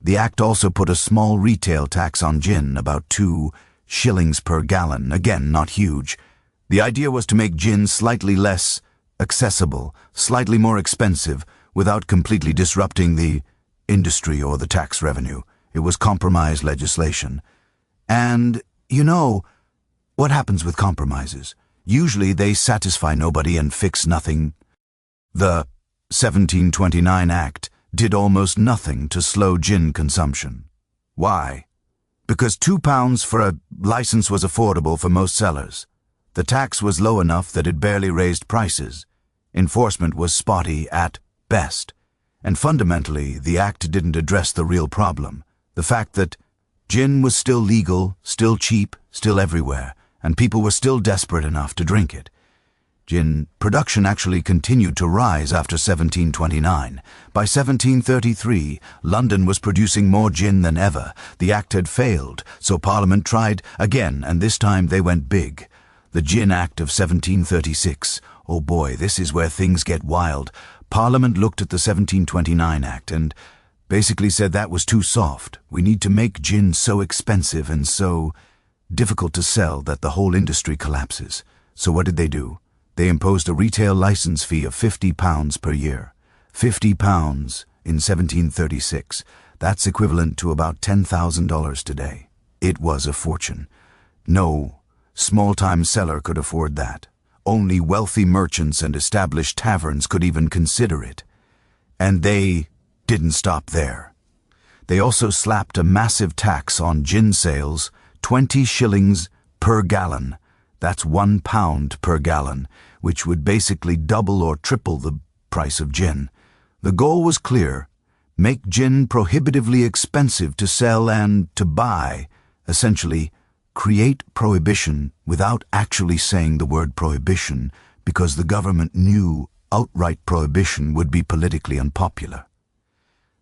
The Act also put a small retail tax on gin, about 2 shillings per gallon, again not huge. The idea was to make gin slightly less accessible, slightly more expensive, without completely disrupting the industry or the tax revenue. It was compromise legislation. And, you know, what happens with compromises? Usually they satisfy nobody and fix nothing. The 1729 Act did almost nothing to slow gin consumption. Why? Because £2 for a license was affordable for most sellers. The tax was low enough that it barely raised prices. Enforcement was spotty at best. And fundamentally, the act didn't address the real problem, the fact that gin was still legal, still cheap, still everywhere, and people were still desperate enough to drink it. Gin production actually continued to rise after 1729. By 1733, London was producing more gin than ever. The act had failed, so Parliament tried again, and this time they went big. The Gin Act of 1736. Oh boy, this is where things get wild. Parliament looked at the 1729 Act and basically said that was too soft. We need to make gin so expensive and so difficult to sell that the whole industry collapses. So what did they do? They imposed a retail license fee of £50 per year. £50 in 1736. That's equivalent to about $10,000 today. It was a fortune. No small-time seller could afford that. Only wealthy merchants and established taverns could even consider it. And they didn't stop there. They also slapped a massive tax on gin sales, 20 shillings per gallon. That's £1 per gallon, which would basically double or triple the price of gin. The goal was clear: make gin prohibitively expensive to sell and to buy, essentially create prohibition without actually saying the word prohibition, because the government knew outright prohibition would be politically unpopular.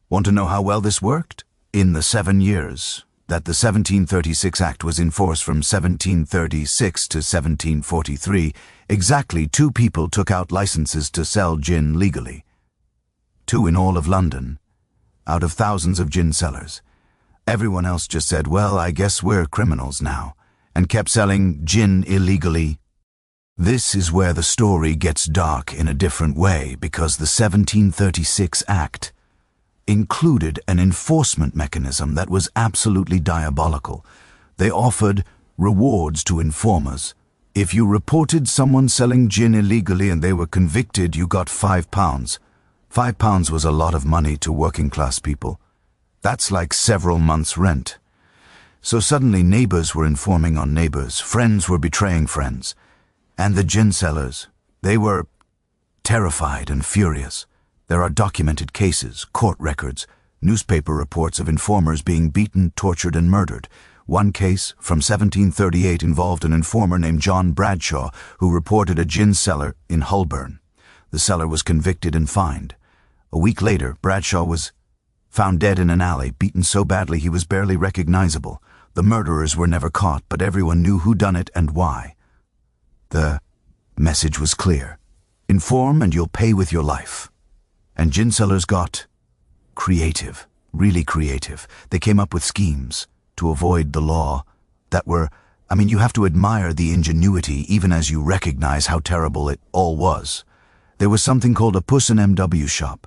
Want to know how well this worked? In the 7 years that the 1736 Act was in force from 1736 to 1743, exactly 2 people took out licenses to sell gin legally. 2 in all of London, out of thousands of gin sellers. Everyone else just said, well, I guess we're criminals now, and kept selling gin illegally. This is where the story gets dark in a different way, because the 1736 Act included an enforcement mechanism that was absolutely diabolical. They offered rewards to informers. If you reported someone selling gin illegally and they were convicted, you got £5. £5 was a lot of money to working-class people. That's like several months' rent. So suddenly neighbors were informing on neighbors, friends were betraying friends. And the gin sellers, they were terrified and furious. There are documented cases, court records, newspaper reports of informers being beaten, tortured, and murdered. One case from 1738 involved an informer named John Bradshaw who reported a gin cellar in Holborn. The seller was convicted and fined. A week later, Bradshaw was found dead in an alley, beaten so badly he was barely recognizable. The murderers were never caught, but everyone knew who done it and why. The message was clear: inform and you'll pay with your life. And gin sellers got creative, really creative. They came up with schemes to avoid the law that were, you have to admire the ingenuity even as you recognize how terrible it all was. There was something called a Puss and M.W. shop.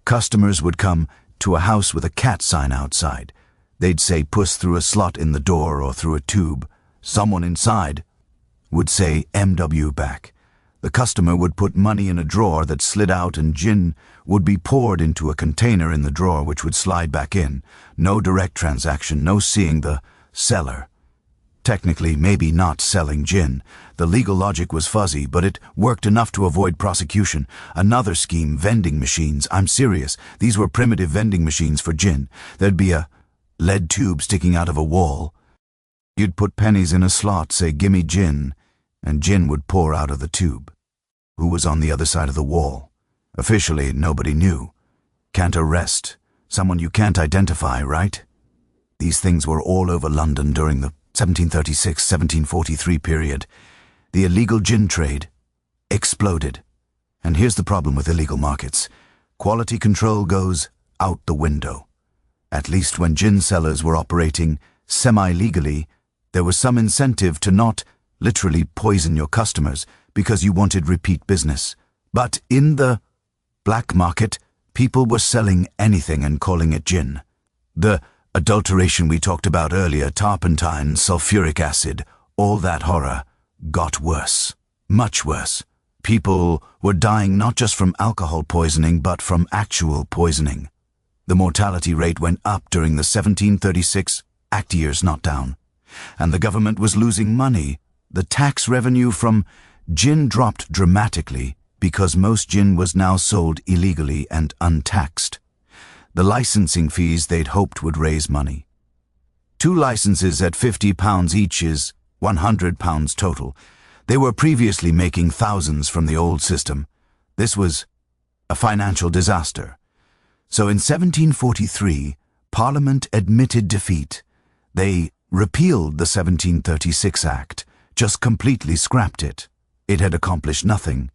Customers would come to a house with a cat sign outside. They'd say puss through a slot in the door or through a tube. Someone inside would say M.W. back. The customer would put money in a drawer that slid out and gin would be poured into a container in the drawer which would slide back in. No direct transaction, no seeing the seller. Technically, maybe not selling gin. The legal logic was fuzzy, but it worked enough to avoid prosecution. Another scheme, vending machines. I'm serious. These were primitive vending machines for gin. There'd be a lead tube sticking out of a wall. You'd put pennies in a slot, say, "Gimme gin," and gin would pour out of the tube. Who was on the other side of the wall? Officially, nobody knew. Can't arrest someone you can't identify, right? These things were all over London during the 1736-1743 period. The illegal gin trade exploded. And here's the problem with illegal markets. Quality control goes out the window. At least when gin sellers were operating semi-legally, there was some incentive to not literally poison your customers because you wanted repeat business. But in the black market, People were selling anything and calling it gin. The adulteration we talked about earlier, turpentine, sulfuric acid, all that horror, got worse. Much worse. People were dying not just from alcohol poisoning, but from actual poisoning. The mortality rate went up during the 1736 Act years, not down. And the government was losing money. The tax revenue from gin dropped dramatically because most gin was now sold illegally and untaxed. The licensing fees they'd hoped would raise money. 2 licenses at £50 each is £100 total. They were previously making thousands from the old system. This was a financial disaster. So in 1743, Parliament admitted defeat. They repealed the 1736 Act, just completely scrapped it. It had accomplished nothing,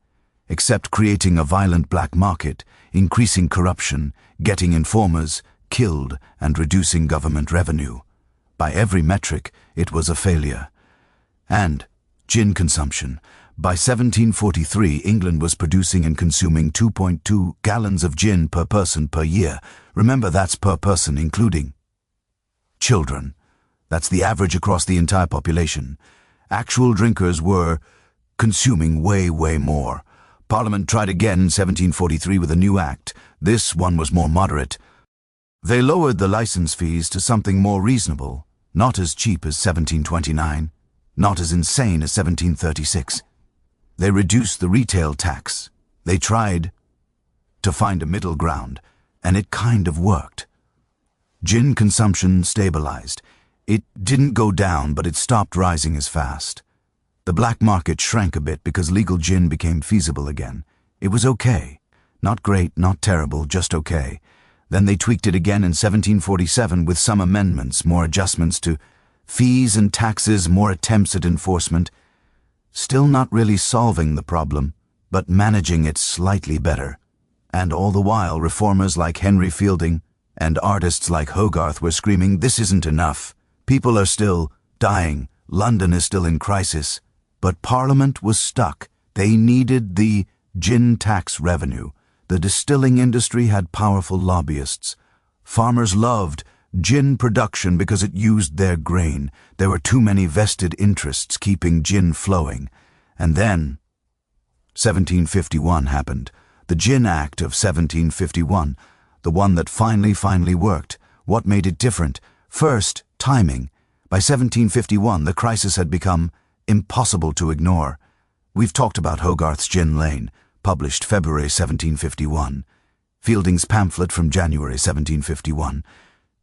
except creating a violent black market, increasing corruption, getting informers killed, and reducing government revenue. By every metric, it was a failure. And gin consumption. By 1743, England was producing and consuming 2.2 gallons of gin per person per year. Remember, that's per person, including children. That's the average across the entire population. Actual drinkers were consuming way more. Parliament tried again in 1743 with a new act. This one was more moderate. They lowered the license fees to something more reasonable, not as cheap as 1729, not as insane as 1736. They reduced the retail tax. They tried to find a middle ground, and it kind of worked. Gin consumption stabilized. It didn't go down, but it stopped rising as fast. The black market shrank a bit because legal gin became feasible again. It was okay. Not great, not terrible, just okay. Then they tweaked it again in 1747 with some amendments, more adjustments to fees and taxes, more attempts at enforcement. Still not really solving the problem, but managing it slightly better. And all the while, reformers like Henry Fielding and artists like Hogarth were screaming, "This isn't enough. People are still dying. London is still in crisis." But Parliament was stuck. They needed the gin tax revenue. The distilling industry had powerful lobbyists. Farmers loved gin production because it used their grain. There were too many vested interests keeping gin flowing. And then 1751 happened. The Gin Act of 1751, the one that finally worked. What made it different? First, timing. By 1751, the crisis had become impossible to ignore. We've talked about Hogarth's Gin Lane, published February 1751. Fielding's pamphlet from January 1751.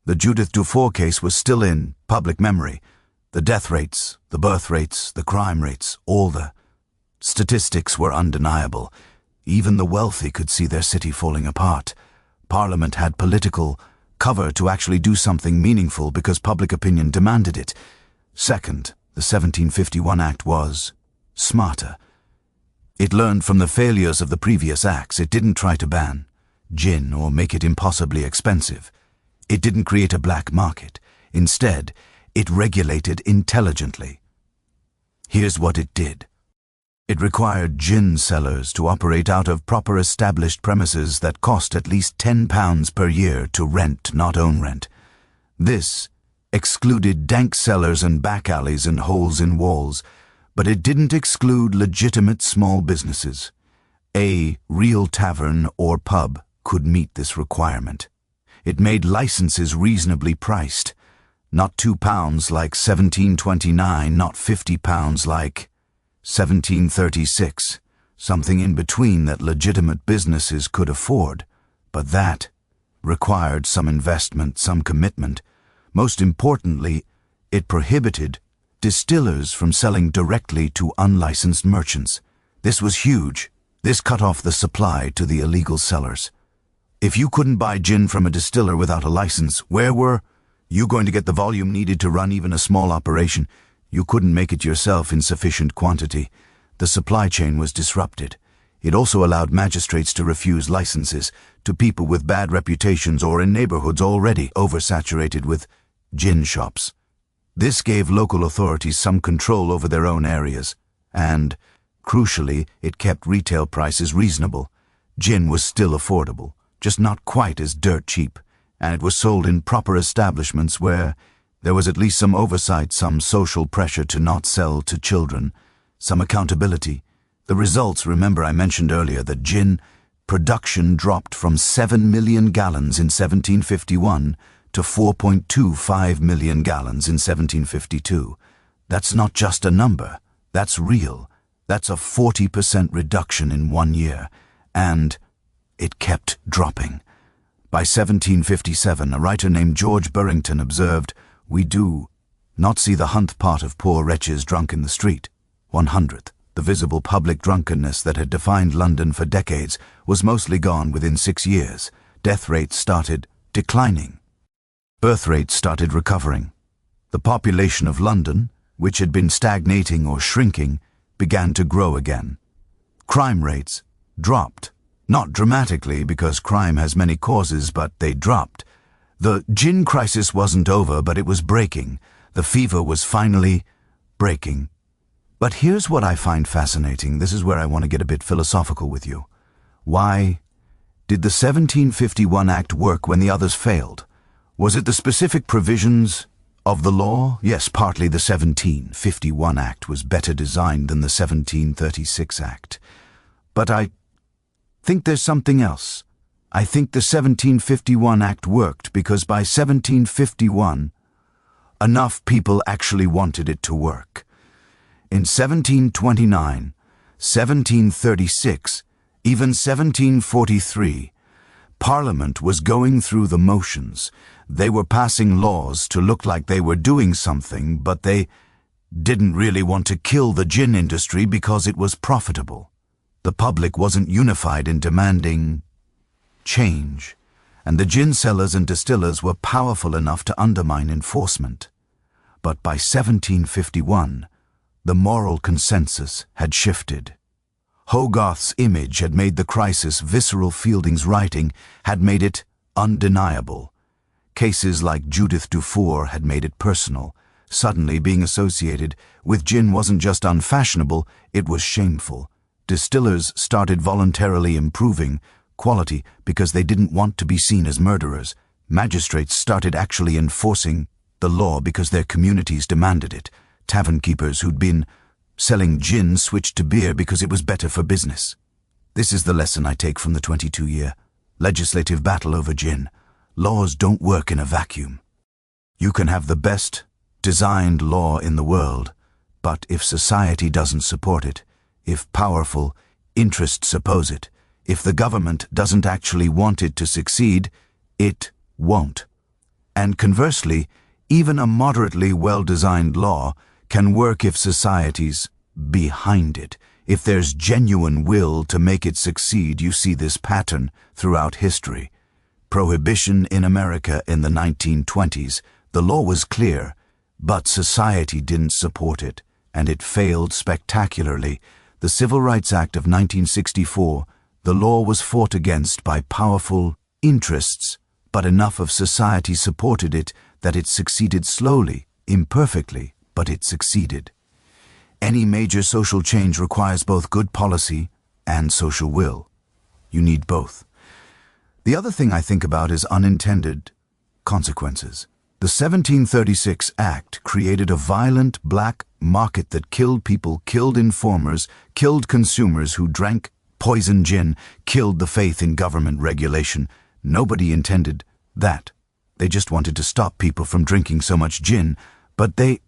The Judith Dufour case was still in public memory. The death rates, the birth rates, the crime rates, all the statistics were undeniable. Even the wealthy could see their city falling apart. Parliament had political cover to actually do something meaningful because public opinion demanded it. Second, the 1751 Act was smarter. It learned from the failures of the previous acts. It didn't try to ban gin or make it impossibly expensive. It didn't create a black market. Instead, it regulated intelligently. Here's what it did. It required gin sellers to operate out of proper established premises that cost at least £10 per year to rent, not own rent. This excluded dank cellars and back alleys and holes in walls, but it didn't exclude legitimate small businesses. A real tavern or pub could meet this requirement. It made licenses reasonably priced, not £2 like 1729, not £50 like 1736, something in between that legitimate businesses could afford, but that required some investment, some commitment. Most importantly, it prohibited distillers from selling directly to unlicensed merchants. This was huge. This cut off the supply to the illegal sellers. If you couldn't buy gin from a distiller without a license, where were you going to get the volume needed to run even a small operation? You couldn't make it yourself in sufficient quantity. The supply chain was disrupted. It also allowed magistrates to refuse licenses to people with bad reputations or in neighborhoods already oversaturated with gin shops. This gave local authorities some control over their own areas, and, crucially, it kept retail prices reasonable. Gin was still affordable. just not quite as dirt cheap, and it was sold in proper establishments where there was at least some oversight, some social pressure to not sell to children, some accountability. The results, remember I mentioned earlier that gin production dropped from 7 million gallons in 1751 to 4.25 million gallons in 1752. That's not just a number, that's real. That's a 40% reduction in 1 year, and it kept dropping. By 1757, a writer named George Burrington observed, "We do not see the 100th part of poor wretches drunk in the street." 100th. The visible public drunkenness that had defined London for decades was mostly gone within 6 years. Death rates started declining. Birth rates started recovering. The population of London, which had been stagnating or shrinking, began to grow again. Crime rates dropped. Not dramatically, because crime has many causes, but they dropped. The gin crisis wasn't over, but it was breaking. The fever was finally breaking. But here's what I find fascinating. This is where I want to get a bit philosophical with you. Why did the 1751 Act work when the others failed? Was it the specific provisions of the law? Yes, partly the 1751 Act was better designed than the 1736 Act. But I think there's something else. I think the 1751 Act worked because by 1751, enough people actually wanted it to work. In 1729, 1736, even 1743, Parliament was going through the motions. They were passing laws to look like they were doing something, but they didn't really want to kill the gin industry because it was profitable. The public wasn't unified in demanding change, and the gin sellers and distillers were powerful enough to undermine enforcement. But by 1751, the moral consensus had shifted. Hogarth's image had made the crisis, visceral Fielding's writing had made it undeniable. Cases like Judith Dufour had made it personal. Suddenly, being associated with gin wasn't just unfashionable, it was shameful. Distillers started voluntarily improving quality because they didn't want to be seen as murderers. Magistrates started actually enforcing the law because their communities demanded it. Tavern keepers who'd been selling gin switched to beer because it was better for business. This is the lesson I take from the 22-year legislative battle over gin. Laws don't work in a vacuum. You can have the best designed law in the world, but if society doesn't support it, if powerful interests oppose it, if the government doesn't actually want it to succeed, it won't. And conversely, even a moderately well-designed law can work if society's behind it, if there's genuine will to make it succeed. You see this pattern throughout history. Prohibition in America in the 1920s, the law was clear, but society didn't support it, and it failed spectacularly. The Civil Rights Act of 1964, the law was fought against by powerful interests, but enough of society supported it that it succeeded slowly, imperfectly, but it succeeded. Any major social change requires both good policy and social will. You need both. The other thing I think about is unintended consequences. The 1736 Act created a violent black market that killed people, killed informers, killed consumers who drank poison gin, killed the faith in government regulation. Nobody intended that. They just wanted to stop people from drinking so much gin, but they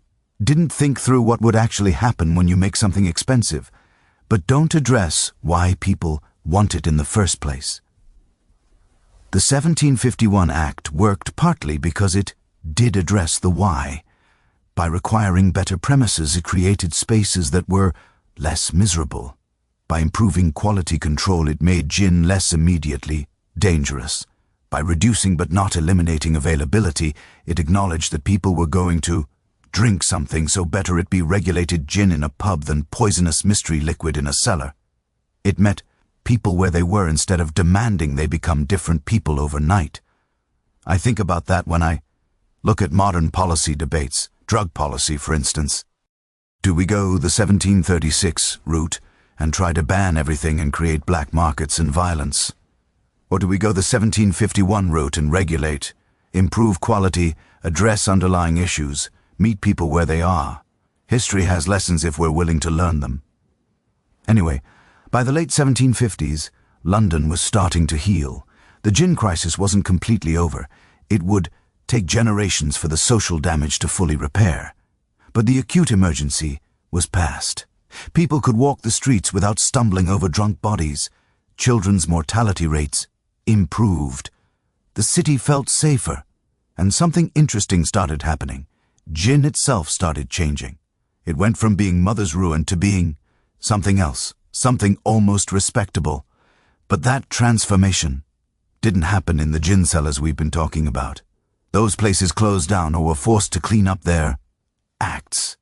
didn't think through what would actually happen when you make something expensive, but don't address why people want it in the first place. The 1751 Act worked partly because it did address the why. By requiring better premises, it created spaces that were less miserable. By improving quality control, it made gin less immediately dangerous. By reducing but not eliminating availability, it acknowledged that people were going to drink something, so better it be regulated gin in a pub than poisonous mystery liquid in a cellar. It met people where they were instead of demanding they become different people overnight. I think about that when I look at modern policy debates, drug policy for instance. Do we go the 1736 route and try to ban everything and create black markets and violence? Or do we go the 1751 route and regulate, improve quality, address underlying issues, meet people where they are? History has lessons if we're willing to learn them. Anyway, by the late 1750s, London was starting to heal. The gin crisis wasn't completely over. It would take generations for the social damage to fully repair. But the acute emergency was past. People could walk the streets without stumbling over drunk bodies. Children's mortality rates improved. The city felt safer, and something interesting started happening. Gin itself started changing. It went from being mother's ruin to being something else, something almost respectable. But that transformation didn't happen in the gin cellars we've been talking about. Those places closed down or were forced to clean up their acts.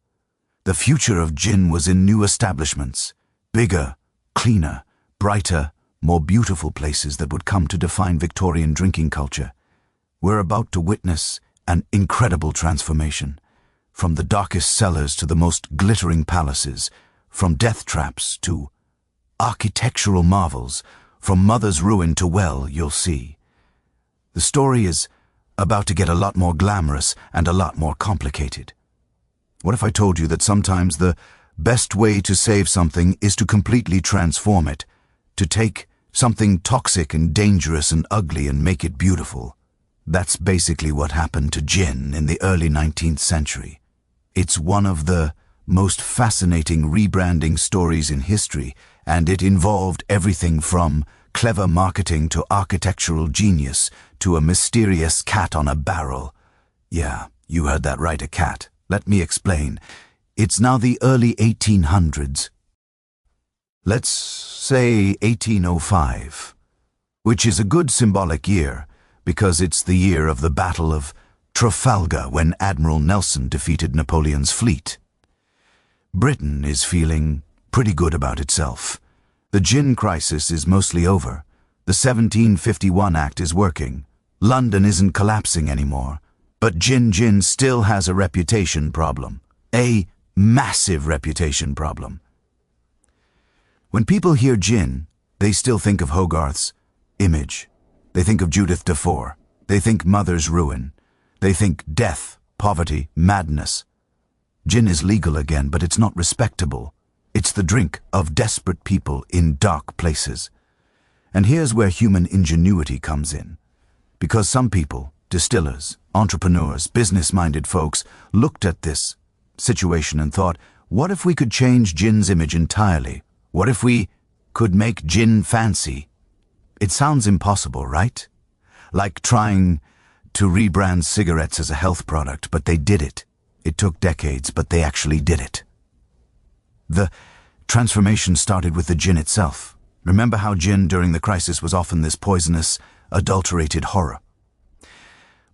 The future of gin was in new establishments, bigger, cleaner, brighter, more beautiful places that would come to define Victorian drinking culture. We're about to witness an incredible transformation. From the darkest cellars to the most glittering palaces, from death traps to architectural marvels, from mother's ruin to well, you'll see. The story is about to get a lot more glamorous and a lot more complicated. What if I told you that sometimes the best way to save something is to completely transform it, to take something toxic and dangerous and ugly and make it beautiful? That's basically what happened to gin in the early 19th century. It's one of the most fascinating rebranding stories in history, and it involved everything from clever marketing to architectural genius to a mysterious cat on a barrel. Yeah, you heard that right, a cat. Let me explain. It's now the early 1800s. Let's say 1805, which is a good symbolic year because it's the year of the Battle of Trafalgar when Admiral Nelson defeated Napoleon's fleet. Britain is feeling pretty good about itself. The gin crisis is mostly over. The 1751 Act is working. London isn't collapsing anymore. But gin still has a reputation problem. A massive reputation problem. When people hear gin, they still think of Hogarth's image. They think of Judith Dufour. They think mother's ruin. They think death, poverty, madness. Gin is legal again, but it's not respectable. It's the drink of desperate people in dark places. And here's where human ingenuity comes in. Because some people, distillers, entrepreneurs, business-minded folks, looked at this situation and thought, what if we could change gin's image entirely? What if we could make gin fancy? It sounds impossible, right? Like trying to rebrand cigarettes as a health product, but they did it. It took decades, but they actually did it. The transformation started with the gin itself. Remember how gin during the crisis was often this poisonous, adulterated horror?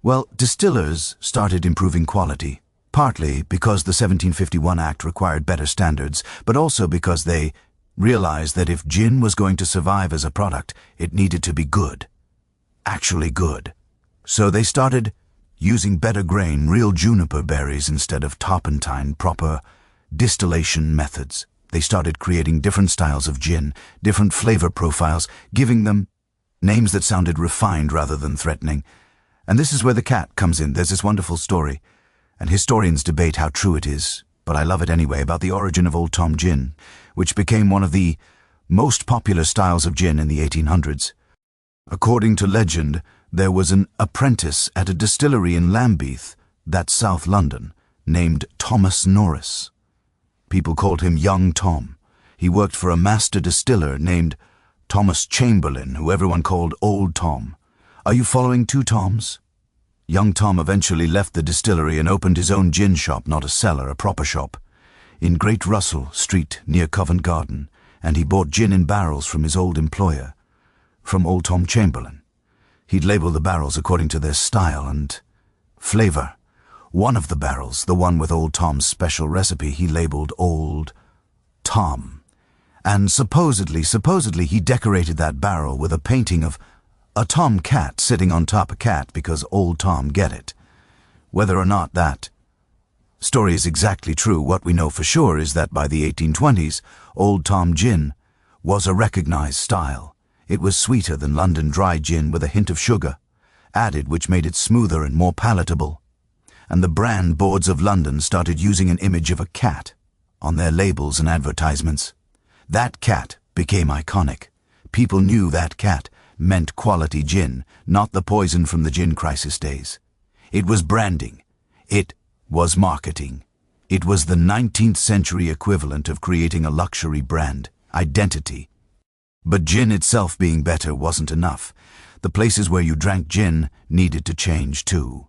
Well, distillers started improving quality, partly because the 1751 Act required better standards, but also because they realized that if gin was going to survive as a product, it needed to be good. Actually good. So they started using better grain, real juniper berries instead of turpentine, proper distillation methods. They started creating different styles of gin, different flavor profiles, giving them names that sounded refined rather than threatening. And this is where the cat comes in. There's this wonderful story, and historians debate how true it is, but I love it anyway, about the origin of Old Tom gin, which became one of the most popular styles of gin in the 1800s. According to legend, there was an apprentice at a distillery in Lambeth, that's South London, named Thomas Norris. People called him Young Tom. He worked for a master distiller named Thomas Chamberlain, who everyone called Old Tom. Are you following two Toms? Young Tom eventually left the distillery and opened his own gin shop, not a cellar, a proper shop, in Great Russell Street near Covent Garden, and he bought gin in barrels from his old employer, from Old Tom Chamberlain. He'd label the barrels according to their style and flavor. One of the barrels, the one with Old Tom's special recipe, he labeled Old Tom. And supposedly he decorated that barrel with a painting of a tom cat sitting on top a cat because Old Tom get it. Whether or not that story is exactly true, what we know for sure is that by the 1820s, Old Tom gin was a recognized style. It was sweeter than London dry gin with a hint of sugar, added which made it smoother and more palatable. And the brand boards of London started using an image of a cat on their labels and advertisements. That cat became iconic. People knew that cat meant quality gin, not the poison from the gin crisis days. It was branding. It was marketing. It was the 19th century equivalent of creating a luxury brand, identity. But gin itself being better wasn't enough. The places where you drank gin needed to change too.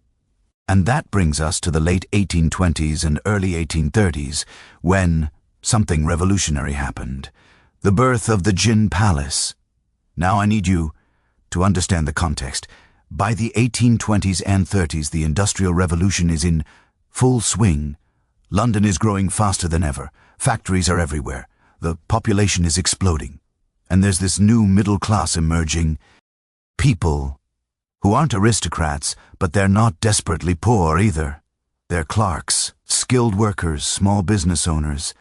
And that brings us to the late 1820s and early 1830s, when something revolutionary happened. The birth of the Gin Palace. Now I need you to understand the context. By the 1820s and 30s, the Industrial Revolution is in full swing. London is growing faster than ever. Factories are everywhere. The population is exploding. And there's this new middle class emerging. People who aren't aristocrats, but they're not desperately poor either. They're clerks, skilled workers, small business owners.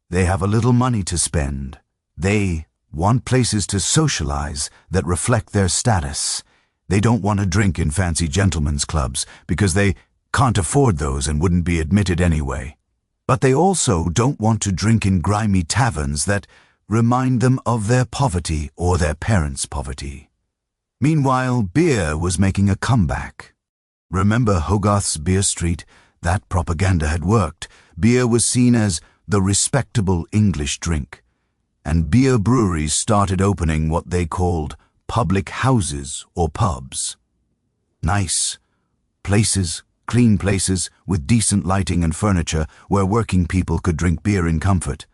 They have a little money to spend. They want places to socialize that reflect their status. They don't want to drink in fancy gentlemen's clubs because they can't afford those and wouldn't be admitted anyway. But they also don't want to drink in grimy taverns that remind them of their poverty or their parents' poverty. Meanwhile, beer was making a comeback. Remember Hogarth's Beer Street? That propaganda had worked. Beer was seen as the respectable English drink. And beer breweries started opening what they called public houses or pubs. Nice places, clean places with decent lighting and furniture where working people could drink beer in comfort.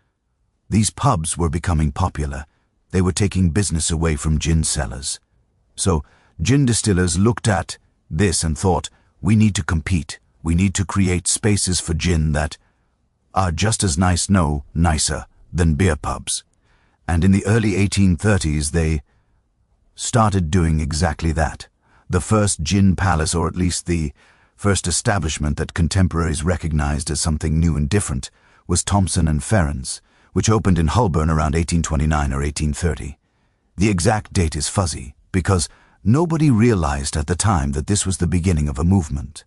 These pubs were becoming popular. They were taking business away from gin sellers. So gin distillers looked at this and thought, we need to compete. We need to create spaces for gin that are just as nice, no, nicer than beer pubs. And in the early 1830s, they started doing exactly that. The first gin palace, or at least the first establishment that contemporaries recognized as something new and different, was Thompson and Ferrens, which opened in Holborn around 1829 or 1830. The exact date is fuzzy, because nobody realized at the time that this was the beginning of a movement.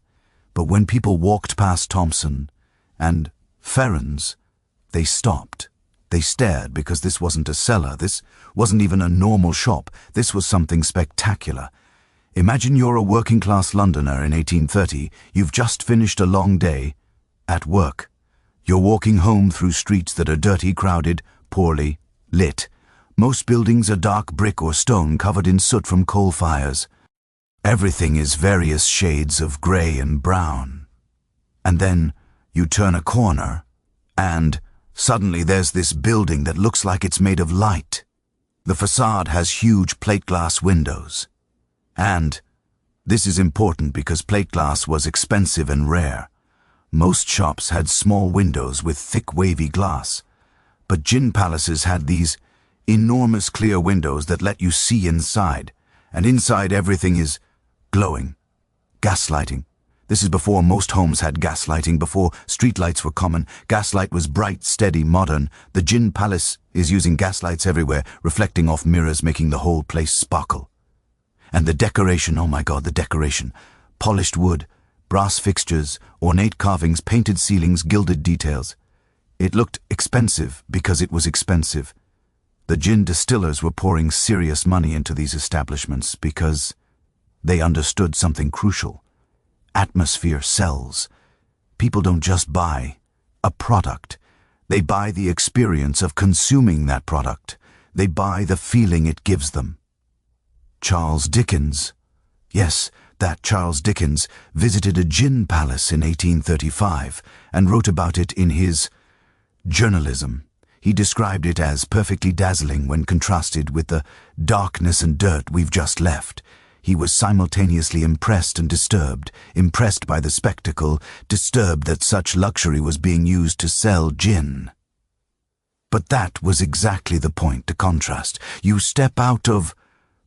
But when people walked past Thompson and Ferrens, they stopped. They stared because this wasn't a cellar. This wasn't even a normal shop. This was something spectacular. Imagine you're a working-class Londoner in 1830. You've just finished a long day at work. You're walking home through streets that are dirty, crowded, poorly lit. Most buildings are dark brick or stone covered in soot from coal fires. Everything is various shades of grey and brown. And then you turn a corner and suddenly there's this building that looks like it's made of light. The facade has huge plate glass windows. And this is important because plate glass was expensive and rare. Most shops had small windows with thick wavy glass. But gin palaces had these enormous clear windows that let you see inside. And inside everything is glowing. Gaslighting. This is before most homes had gaslighting, before streetlights were common. Gaslight was bright, steady, modern. The Gin Palace is using gaslights everywhere, reflecting off mirrors, making the whole place sparkle. And the decoration, oh my God, the decoration. Polished wood, brass fixtures, ornate carvings, painted ceilings, gilded details. It looked expensive because it was expensive. The gin distillers were pouring serious money into these establishments because they understood something crucial. Atmosphere sells. People don't just buy a product. They buy the experience of consuming that product. They buy the feeling it gives them. Charles Dickens, yes, that Charles Dickens, visited a gin palace in 1835 and wrote about it in his Journalism. He described it as perfectly dazzling when contrasted with the darkness and dirt we've just left. He was simultaneously impressed and disturbed, impressed by the spectacle, disturbed that such luxury was being used to sell gin. But that was exactly the point, to contrast. You step out of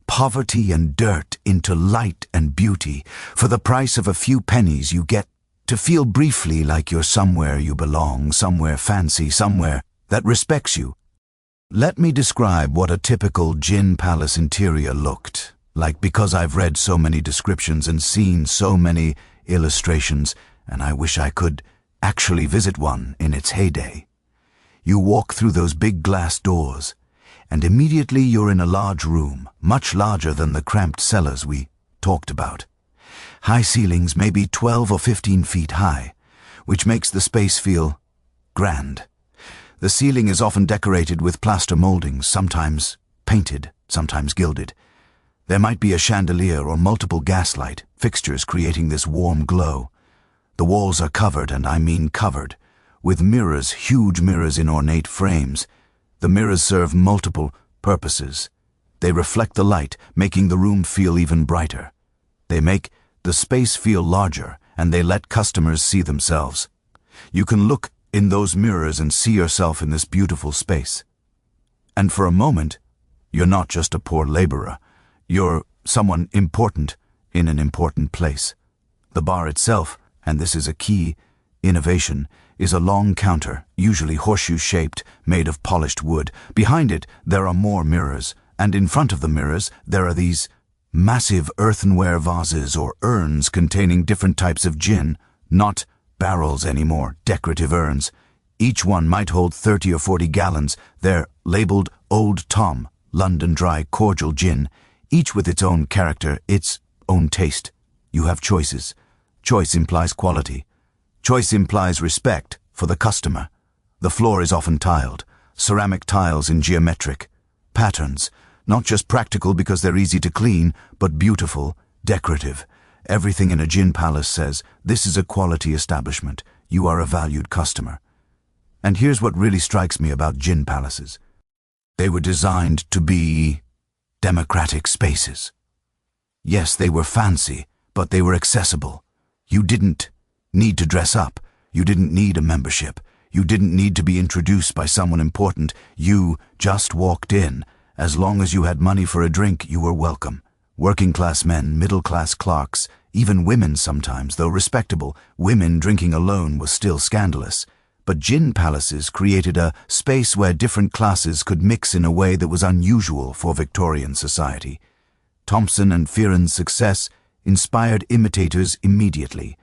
poverty and dirt into light and beauty. For the price of a few pennies, you get to feel briefly like you're somewhere you belong, somewhere fancy, somewhere that respects you. Let me describe what a typical gin palace interior looked like, because I've read so many descriptions and seen so many illustrations, and I wish I could actually visit one in its heyday. You walk through those big glass doors, and immediately you're in a large room, much larger than the cramped cellars we talked about. High ceilings, maybe 12 or 15 feet high, which makes the space feel grand. The ceiling is often decorated with plaster moldings, sometimes painted, sometimes gilded. There might be a chandelier or multiple gaslight fixtures creating this warm glow. The walls are covered, and I mean covered, with mirrors, huge mirrors in ornate frames. The mirrors serve multiple purposes. They reflect the light, making the room feel even brighter. They make the space feel larger, and they let customers see themselves. You can look in those mirrors and see yourself in this beautiful space. And for a moment, you're not just a poor laborer. You're someone important in an important place. The bar itself, and this is a key innovation, is a long counter, usually horseshoe-shaped, made of polished wood. Behind it, there are more mirrors, and in front of the mirrors, there are these massive earthenware vases or urns containing different types of gin, not barrels anymore, decorative urns. Each one might hold 30 or 40 gallons. They're labeled Old Tom, London Dry Cordial Gin, each with its own character, its own taste. You have choices. Choice implies quality. Choice implies respect for the customer. The floor is often tiled, ceramic tiles in geometric patterns, not just practical because they're easy to clean, but beautiful, decorative. Everything in a gin palace says, this is a quality establishment. You are a valued customer. And here's what really strikes me about gin palaces. They were designed to be democratic spaces. Yes, they were fancy, but they were accessible. You didn't need to dress up. You didn't need a membership. You didn't need to be introduced by someone important. You just walked in. As long as you had money for a drink, you were welcome. Working-class men, middle-class clerks, even women sometimes, though respectable, women drinking alone was still scandalous. But gin palaces created a space where different classes could mix in a way that was unusual for Victorian society. Thompson and Fearon's success inspired imitators immediately.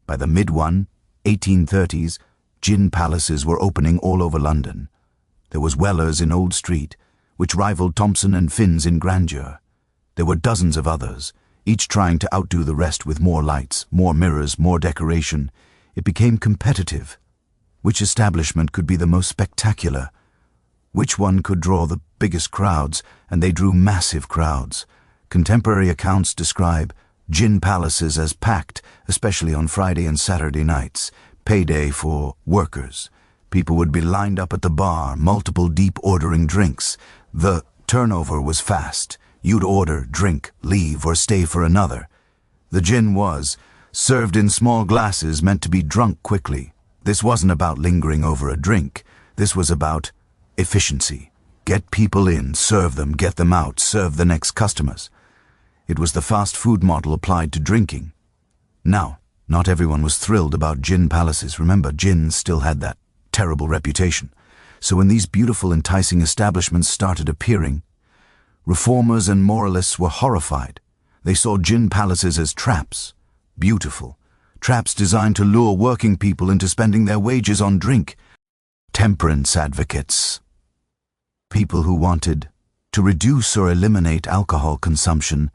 By the mid-1830s, gin palaces were opening all over London. There was Weller's in Old Street, which rivaled Thompson and Finn's in grandeur. There were dozens of others, each trying to outdo the rest with more lights, more mirrors, more decoration. It became competitive. Which establishment could be the most spectacular? Which one could draw the biggest crowds? And they drew massive crowds. Contemporary accounts describe gin palaces as packed, especially on Friday and Saturday nights, payday for workers. People would be lined up at the bar, multiple deep ordering drinks. The turnover was fast. You'd order, drink, leave, or stay for another. The gin was served in small glasses meant to be drunk quickly. This wasn't about lingering over a drink. This was about efficiency. Get people in, serve them, get them out, serve the next customers. It was the fast food model applied to drinking. Now, not everyone was thrilled about gin palaces. Remember, gin still had that terrible reputation. So when these beautiful, enticing establishments started appearing, reformers and moralists were horrified. They saw gin palaces as traps, beautiful, traps designed to lure working people into spending their wages on drink. Temperance advocates, people who wanted to reduce or eliminate alcohol consumption,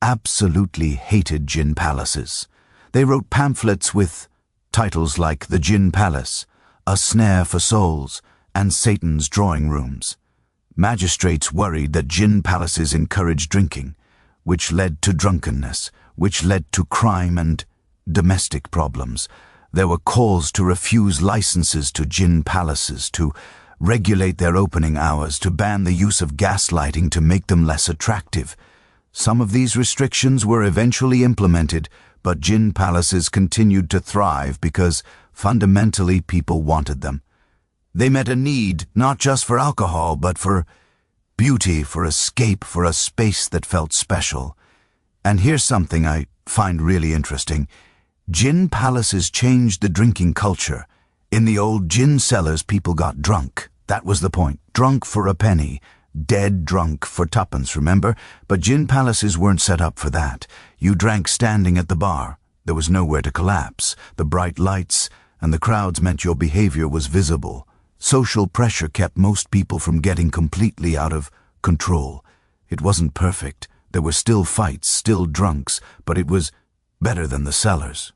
absolutely hated gin palaces. They wrote pamphlets with titles like The Gin Palace, A Snare for Souls, and Satan's Drawing Rooms. Magistrates worried that gin palaces encouraged drinking, which led to drunkenness, which led to crime and domestic problems. There were calls to refuse licenses to gin palaces, to regulate their opening hours, to ban the use of gaslighting to make them less attractive. Some of these restrictions were eventually implemented, but gin palaces continued to thrive because fundamentally people wanted them. They met a need not just for alcohol, but for beauty, for escape, for a space that felt special. And here's something I find really interesting. Gin palaces changed the drinking culture. In the old gin cellars, people got drunk. That was the point. Drunk for a penny. Dead drunk for tuppence, remember? But gin palaces weren't set up for that. You drank standing at the bar. There was nowhere to collapse. The bright lights and the crowds meant your behavior was visible. Social pressure kept most people from getting completely out of control. It wasn't perfect. There were still fights, still drunks, but it was better than the cellars.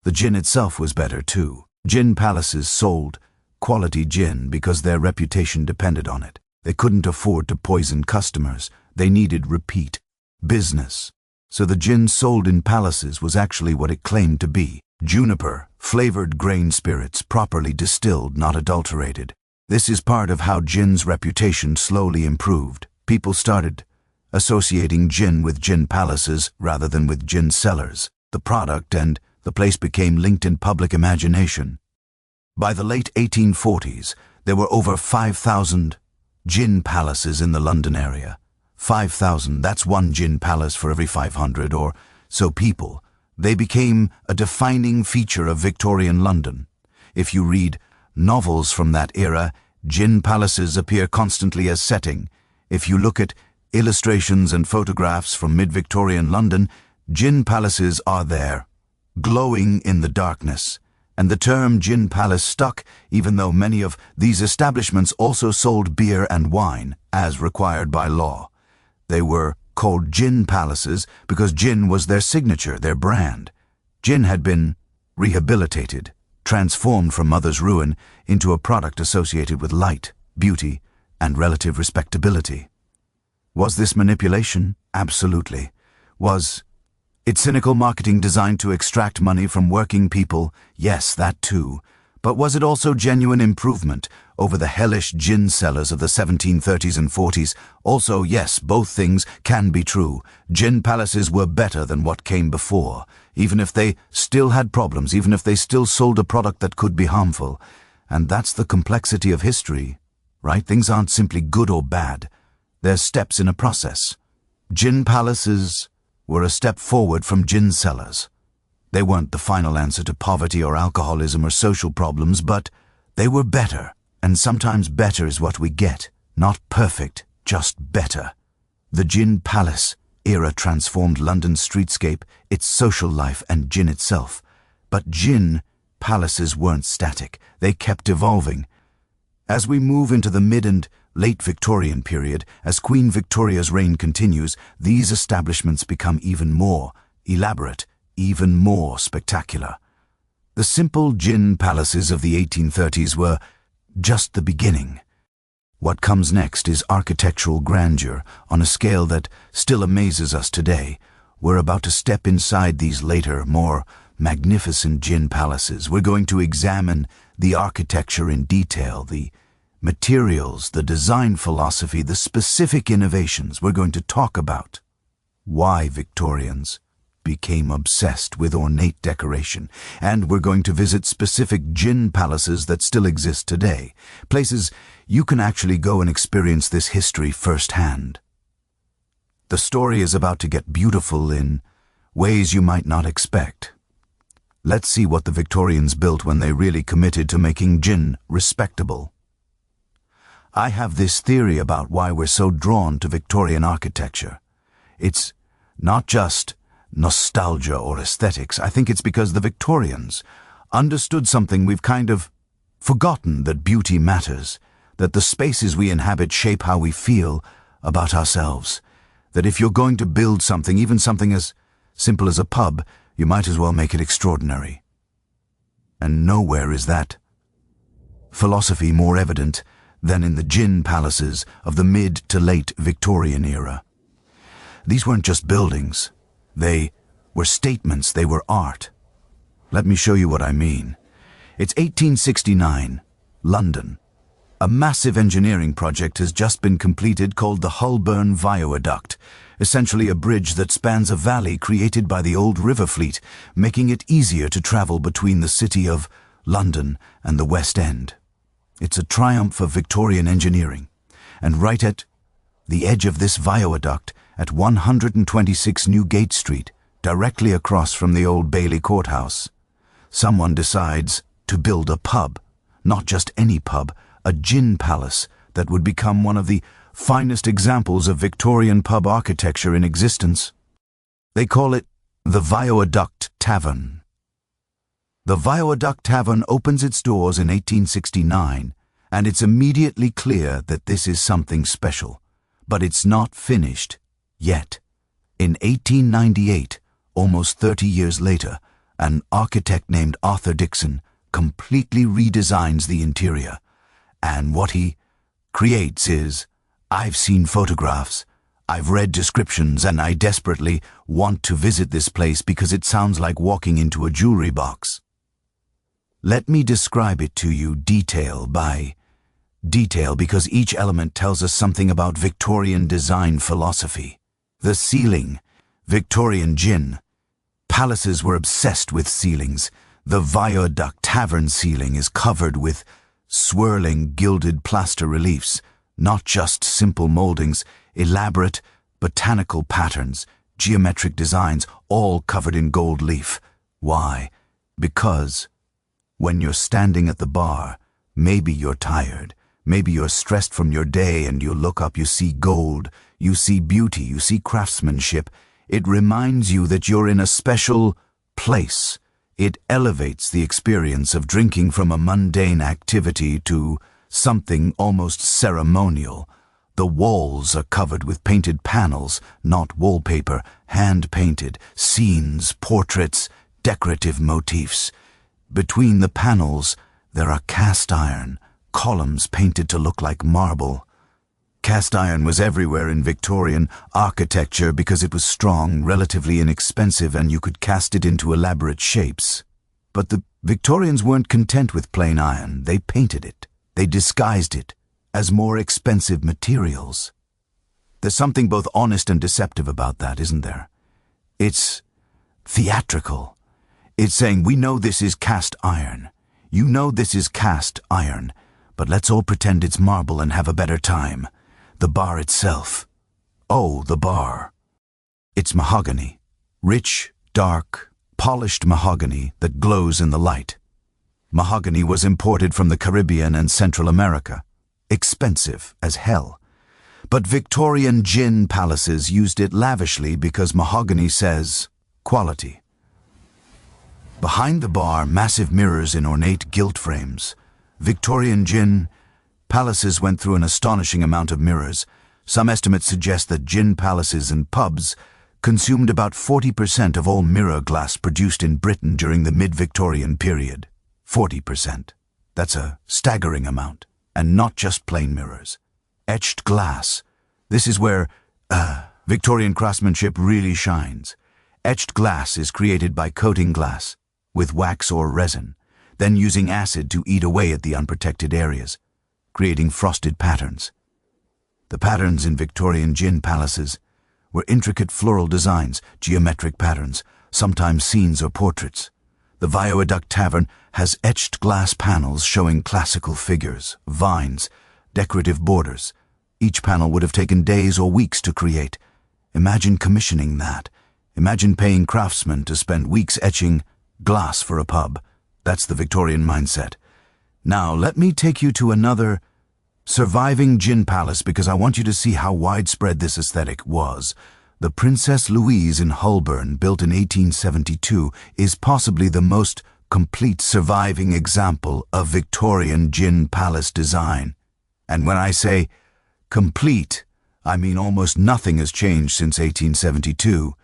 The gin itself was better too. Gin palaces sold quality gin because their reputation depended on it. They couldn't afford to poison customers. They needed repeat business. So the gin sold in palaces was actually what it claimed to be. Juniper, flavored grain spirits, properly distilled, not adulterated. This is part of how gin's reputation slowly improved. People started associating gin with gin palaces rather than with gin cellars. The product and the place became linked in public imagination. By the late 1840s, there were over 5,000 gin palaces in the London area. 5,000, that's one gin palace for every 500 or so people. They became a defining feature of Victorian London. If you read novels from that era, gin palaces appear constantly as setting. If you look at illustrations and photographs from mid-Victorian London, gin palaces are there, glowing in the darkness. And the term gin palace stuck, even though many of these establishments also sold beer and wine, as required by law. They were called gin palaces because gin was their signature, their brand. Gin had been rehabilitated, transformed from mother's ruin into a product associated with light, beauty, and relative respectability. Was this manipulation? Absolutely. Was it cynical marketing designed to extract money from working people? Yes, that too. But was it also genuine improvement over the hellish gin cellars of the 1730s and 40s? Also, yes, both things can be true. Gin palaces were better than what came before, even if they still had problems, even if they still sold a product that could be harmful. And that's the complexity of history, right? Things aren't simply good or bad. They're steps in a process. Gin palaces were a step forward from gin cellars. They weren't the final answer to poverty or alcoholism or social problems, but they were better. And sometimes better is what we get. Not perfect, just better. The gin palace era transformed London's streetscape, its social life, and gin itself. But gin palaces weren't static. They kept evolving. As we move into the mid and late Victorian period, as Queen Victoria's reign continues, these establishments become even more elaborate, even more spectacular. The simple gin palaces of the 1830s were just the beginning. What comes next is architectural grandeur on a scale that still amazes us today. We're about to step inside these later, more magnificent gin palaces. We're going to examine the architecture in detail, the materials, the design philosophy, the specific innovations. We're going to talk about why Victorians became obsessed with ornate decoration, and we're going to visit specific gin palaces that still exist today, places you can actually go and experience this history firsthand. The story is about to get beautiful in ways you might not expect. Let's see what the Victorians built when they really committed to making gin respectable. I have this theory about why we're so drawn to Victorian architecture. It's not just nostalgia or aesthetics. I think it's because the Victorians understood something we've kind of forgotten, that beauty matters, that the spaces we inhabit shape how we feel about ourselves, that if you're going to build something, even something as simple as a pub, you might as well make it extraordinary. And nowhere is that philosophy more evident than in the gin palaces of the mid to late Victorian era. These weren't just buildings. They were statements, they were art. Let me show you what I mean. It's 1869, London. A massive engineering project has just been completed called the Holborn Viaduct, essentially a bridge that spans a valley created by the old river fleet, making it easier to travel between the city of London and the West End. It's a triumph of Victorian engineering, and right at the edge of this viaduct, at 126 Newgate Street, directly across from the Old Bailey Courthouse, someone decides to build a pub. Not just any pub, a gin palace that would become one of the finest examples of Victorian pub architecture in existence. They call it the Viaduct Tavern. The Viaduct Tavern opens its doors in 1869, and it's immediately clear that this is something special. But it's not finished yet. In 1898, almost 30 years later, an architect named Arthur Dixon completely redesigns the interior. And what he creates is, I've seen photographs, I've read descriptions, and I desperately want to visit this place because it sounds like walking into a jewelry box. Let me describe it to you detail by detail because each element tells us something about Victorian design philosophy. The ceiling, Victorian gin. Palaces were obsessed with ceilings. The Viaduct Tavern ceiling is covered with swirling gilded plaster reliefs, not just simple moldings, elaborate botanical patterns, geometric designs, all covered in gold leaf. Why? Because when you're standing at the bar, maybe you're tired, maybe you're stressed from your day, and you look up, you see gold, you see beauty, you see craftsmanship. It reminds you that you're in a special place. It elevates the experience of drinking from a mundane activity to something almost ceremonial. The walls are covered with painted panels, not wallpaper, hand-painted, scenes, portraits, decorative motifs. Between the panels, there are cast iron, columns painted to look like marble. Cast iron was everywhere in Victorian architecture because it was strong, relatively inexpensive, and you could cast it into elaborate shapes. But the Victorians weren't content with plain iron. They painted it. They disguised it as more expensive materials. There's something both honest and deceptive about that, isn't there? It's theatrical. It's saying, we know this is cast iron. You know this is cast iron, but let's all pretend it's marble and have a better time. The bar itself. Oh, the bar. It's mahogany. Rich, dark, polished mahogany that glows in the light. Mahogany was imported from the Caribbean and Central America. Expensive as hell. But Victorian gin palaces used it lavishly because mahogany says quality. Behind the bar, massive mirrors in ornate gilt frames. Victorian gin palaces went through an astonishing amount of mirrors. Some estimates suggest that gin palaces and pubs consumed about 40% of all mirror glass produced in Britain during the mid-Victorian period. 40%. That's a staggering amount. And not just plain mirrors. Etched glass. This is where Victorian craftsmanship really shines. Etched glass is created by coating glass with wax or resin, then using acid to eat away at the unprotected areas, creating frosted patterns. The patterns in Victorian gin palaces were intricate floral designs, geometric patterns, sometimes scenes or portraits. The Viaduct Tavern has etched glass panels showing classical figures, vines, decorative borders. Each panel would have taken days or weeks to create. Imagine commissioning that. Imagine paying craftsmen to spend weeks etching glass for a pub. That's the Victorian mindset. Now, let me take you to another surviving gin palace because I want you to see how widespread this aesthetic was. The Princess Louise in Holborn, built in 1872, is possibly the most complete surviving example of Victorian gin palace design. And when I say complete, I mean almost nothing has changed since 1872.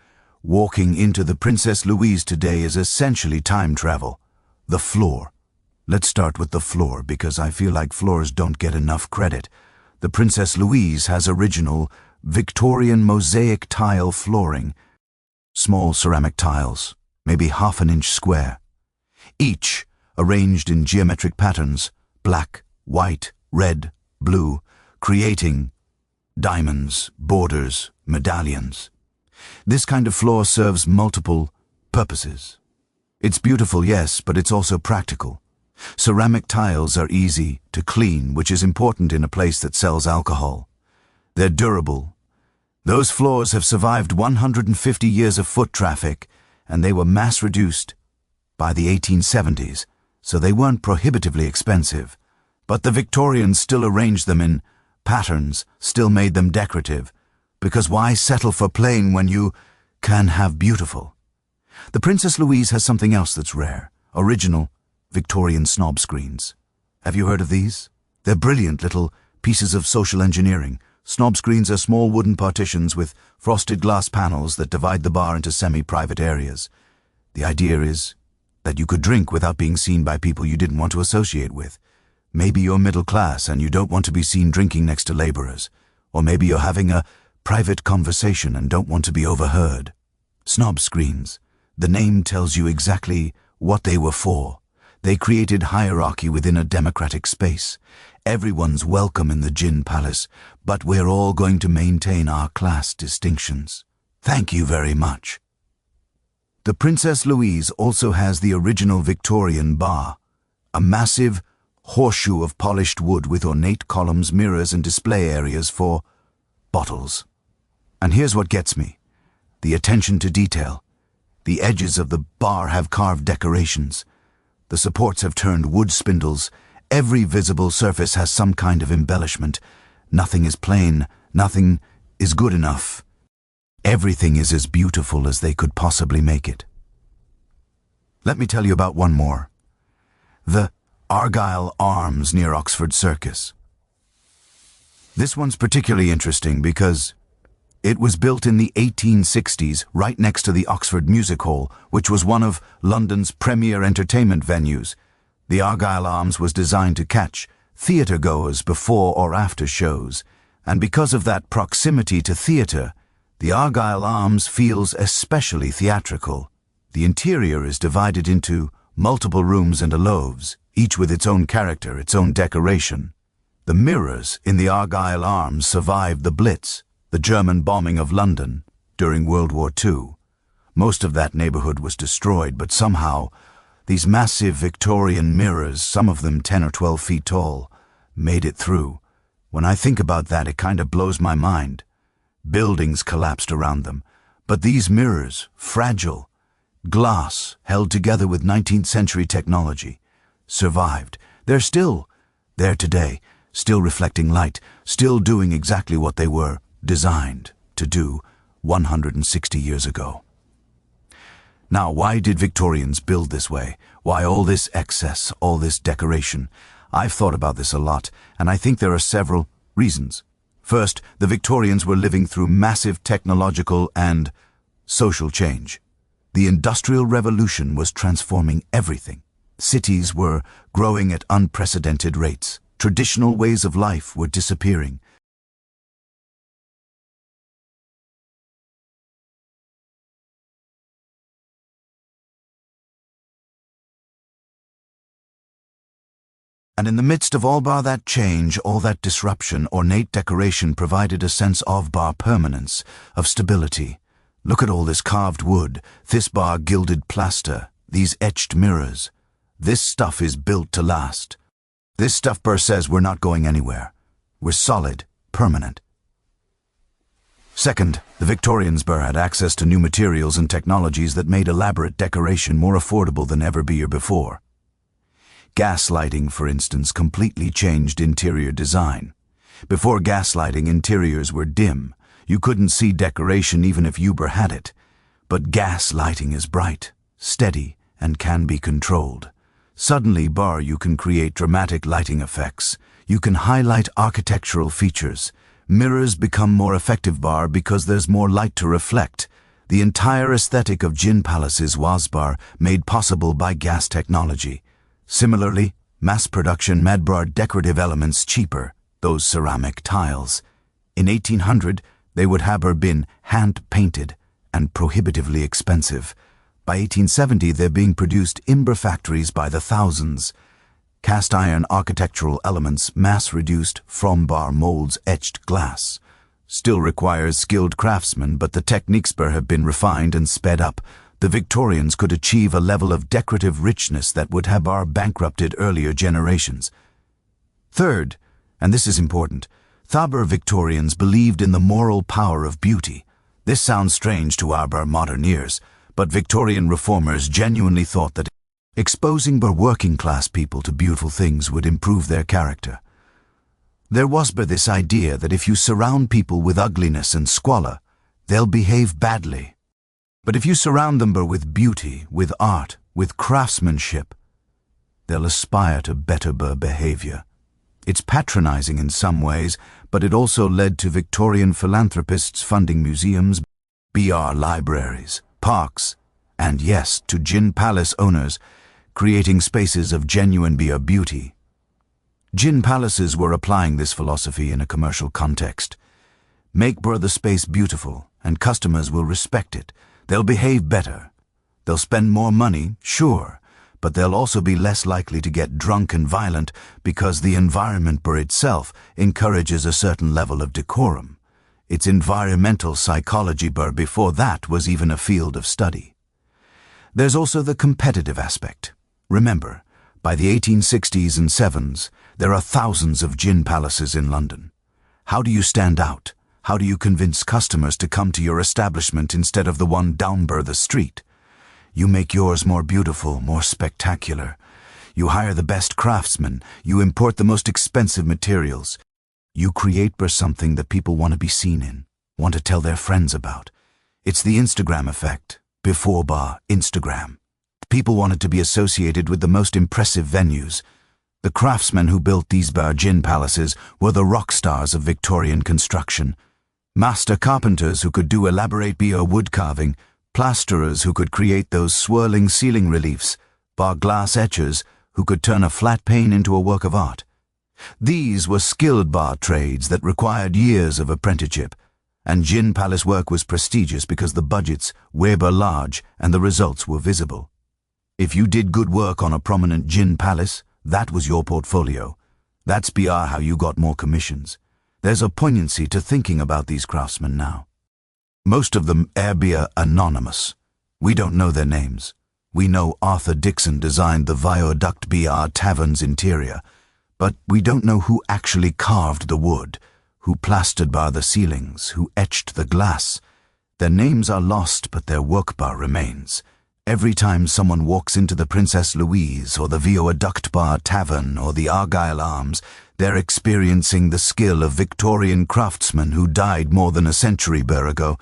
Walking into the Princess Louise today is essentially time travel. The floor. Let's start with the floor because I feel like floors don't get enough credit. The Princess Louise has original Victorian mosaic tile flooring. Small ceramic tiles, maybe half an inch square. Each arranged in geometric patterns, black, white, red, blue, creating diamonds, borders, medallions. This kind of floor serves multiple purposes. It's beautiful, yes, but it's also practical. Ceramic tiles are easy to clean, which is important in a place that sells alcohol. They're durable. Those floors have survived 150 years of foot traffic, and they were mass-reduced by the 1870s, so they weren't prohibitively expensive. But the Victorians still arranged them in patterns, still made them decorative, because why settle for plain when you can have beautiful? The Princess Louise has something else that's rare: original Victorian snob screens. Have you heard of these? They're brilliant little pieces of social engineering. Snob screens are small wooden partitions with frosted glass panels that divide the bar into semi-private areas. The idea is that you could drink without being seen by people you didn't want to associate with. Maybe you're middle class and you don't want to be seen drinking next to laborers. Or maybe you're having a private conversation and don't want to be overheard. Snob screens. The name tells you exactly what they were for. They created hierarchy within a democratic space. Everyone's welcome in the Gin Palace, but we're all going to maintain our class distinctions. Thank you very much. The Princess Louise also has the original Victorian bar, a massive horseshoe of polished wood with ornate columns, mirrors, and display areas for bottles. And here's what gets me: the attention to detail. The edges of the bar have carved decorations. The supports have turned wood spindles. Every visible surface has some kind of embellishment. Nothing is plain. Nothing is good enough. Everything is as beautiful as they could possibly make it. Let me tell you about one more. The Argyle Arms near Oxford Circus. This one's particularly interesting because it was built in the 1860s right next to the Oxford Music Hall, which was one of London's premier entertainment venues. The Argyle Arms was designed to catch theatre-goers before or after shows, and because of that proximity to theatre, the Argyle Arms feels especially theatrical. The interior is divided into multiple rooms and alcoves, each with its own character, its own decoration. The mirrors in the Argyle Arms survived the Blitz, the German bombing of London, during World War II. Most of that neighborhood was destroyed, but somehow these massive Victorian mirrors, some of them 10 or 12 feet tall, made it through. When I think about that, it kind of blows my mind. Buildings collapsed around them, but these mirrors, fragile, glass held together with 19th century technology, survived. They're still there today, still reflecting light, still doing exactly what they were designed to do 160 years ago. Now, why did Victorians build this way? Why all this excess, all this decoration? I've thought about this a lot, and I think there are several reasons. First, the Victorians were living through massive technological and social change. The Industrial Revolution was transforming everything. Cities were growing at unprecedented rates. Traditional ways of life were disappearing. And in the midst of all that change, all that disruption, ornate decoration provided a sense of permanence, of stability. Look at all this carved wood, this gilded plaster, these etched mirrors. This stuff is built to last. This stuff says we're not going anywhere. We're solid, permanent. Second, the Victorians had access to new materials and technologies that made elaborate decoration more affordable than ever before. Gaslighting, for instance, completely changed interior design. Before gaslighting, interiors were dim. You couldn't see decoration even if Uber had it. But gaslighting is bright, steady, and can be controlled. Suddenly, you can create dramatic lighting effects. You can highlight architectural features. Mirrors become more effective because there's more light to reflect. The entire aesthetic of Gin Palaces was made possible by gas technology. Similarly, mass production made decorative elements cheaper, those ceramic tiles. In 1800, they would have been hand-painted and prohibitively expensive. By 1870, they're being produced in factories by the thousands. Cast-iron architectural elements, mass-reduced from molds etched glass. Still requires skilled craftsmen, but the techniques have been refined and sped up. The Victorians could achieve a level of decorative richness that would have bankrupted earlier generations. Third, and this is important, Victorians believed in the moral power of beauty. This sounds strange to our modern ears, but Victorian reformers genuinely thought that Exposing working class people to beautiful things would improve their character. There was this idea that if you surround people with ugliness and squalor, they'll behave badly. But if you surround them with beauty, with art, with craftsmanship, they'll aspire to better behavior. It's patronizing in some ways, but it also led to Victorian philanthropists funding museums, libraries, parks, and yes, to gin palace owners, creating spaces of genuine beauty. Gin palaces were applying this philosophy in a commercial context. Make the space beautiful, and customers will respect it. They'll behave better. They'll spend more money, sure, but they'll also be less likely to get drunk and violent because the environment itself encourages a certain level of decorum. It's environmental psychology before that was even a field of study. There's also the competitive aspect. Remember, by the 1860s and 7s, there are thousands of gin palaces in London. How do you stand out? How do you convince customers to come to your establishment instead of the one down the street? You make yours more beautiful, more spectacular. You hire the best craftsmen. You import the most expensive materials. You create something that people want to be seen in, want to tell their friends about. It's the Instagram effect. Before Instagram. People wanted to be associated with the most impressive venues. The craftsmen who built these gin palaces were the rock stars of Victorian construction. Master carpenters who could do elaborate wood carving, plasterers who could create those swirling ceiling reliefs, glass etchers who could turn a flat pane into a work of art. These were skilled trades that required years of apprenticeship, and gin palace work was prestigious because the budgets were large and the results were visible. If you did good work on a prominent gin palace, that was your portfolio. That's how you got more commissions. There's a poignancy to thinking about these craftsmen now. Most of them are anonymous. We don't know their names. We know Arthur Dixon designed the Viaduct Tavern's interior, but we don't know who actually carved the wood, who plastered the ceilings, who etched the glass. Their names are lost, but their work remains. Every time someone walks into the Princess Louise or the Viaduct Tavern or the Argyle Arms, they're experiencing the skill of Victorian craftsmen who died more than a century ago.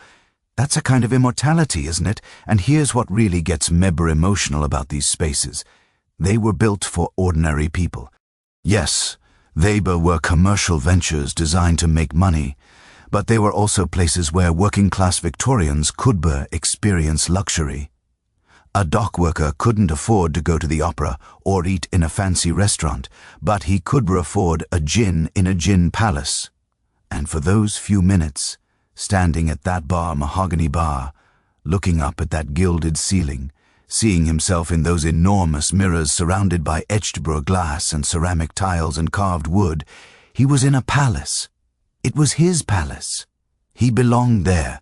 That's a kind of immortality, isn't it? And here's what really gets emotional about these spaces. They were built for ordinary people. Yes, they were commercial ventures designed to make money, but they were also places where working-class Victorians could experience luxury. A dock worker couldn't afford to go to the opera or eat in a fancy restaurant, but he could afford a gin in a gin palace. And for those few minutes, standing at that mahogany bar, looking up at that gilded ceiling, seeing himself in those enormous mirrors surrounded by etched glass and ceramic tiles and carved wood, he was in a palace. It was his palace. He belonged there.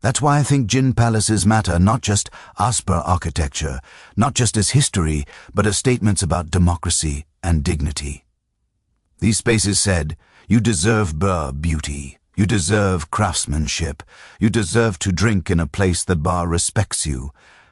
That's why I think gin palaces matter, not just as architecture, not just as history, but as statements about democracy and dignity. These spaces said, you deserve beauty, you deserve craftsmanship, you deserve to drink in a place that respects you.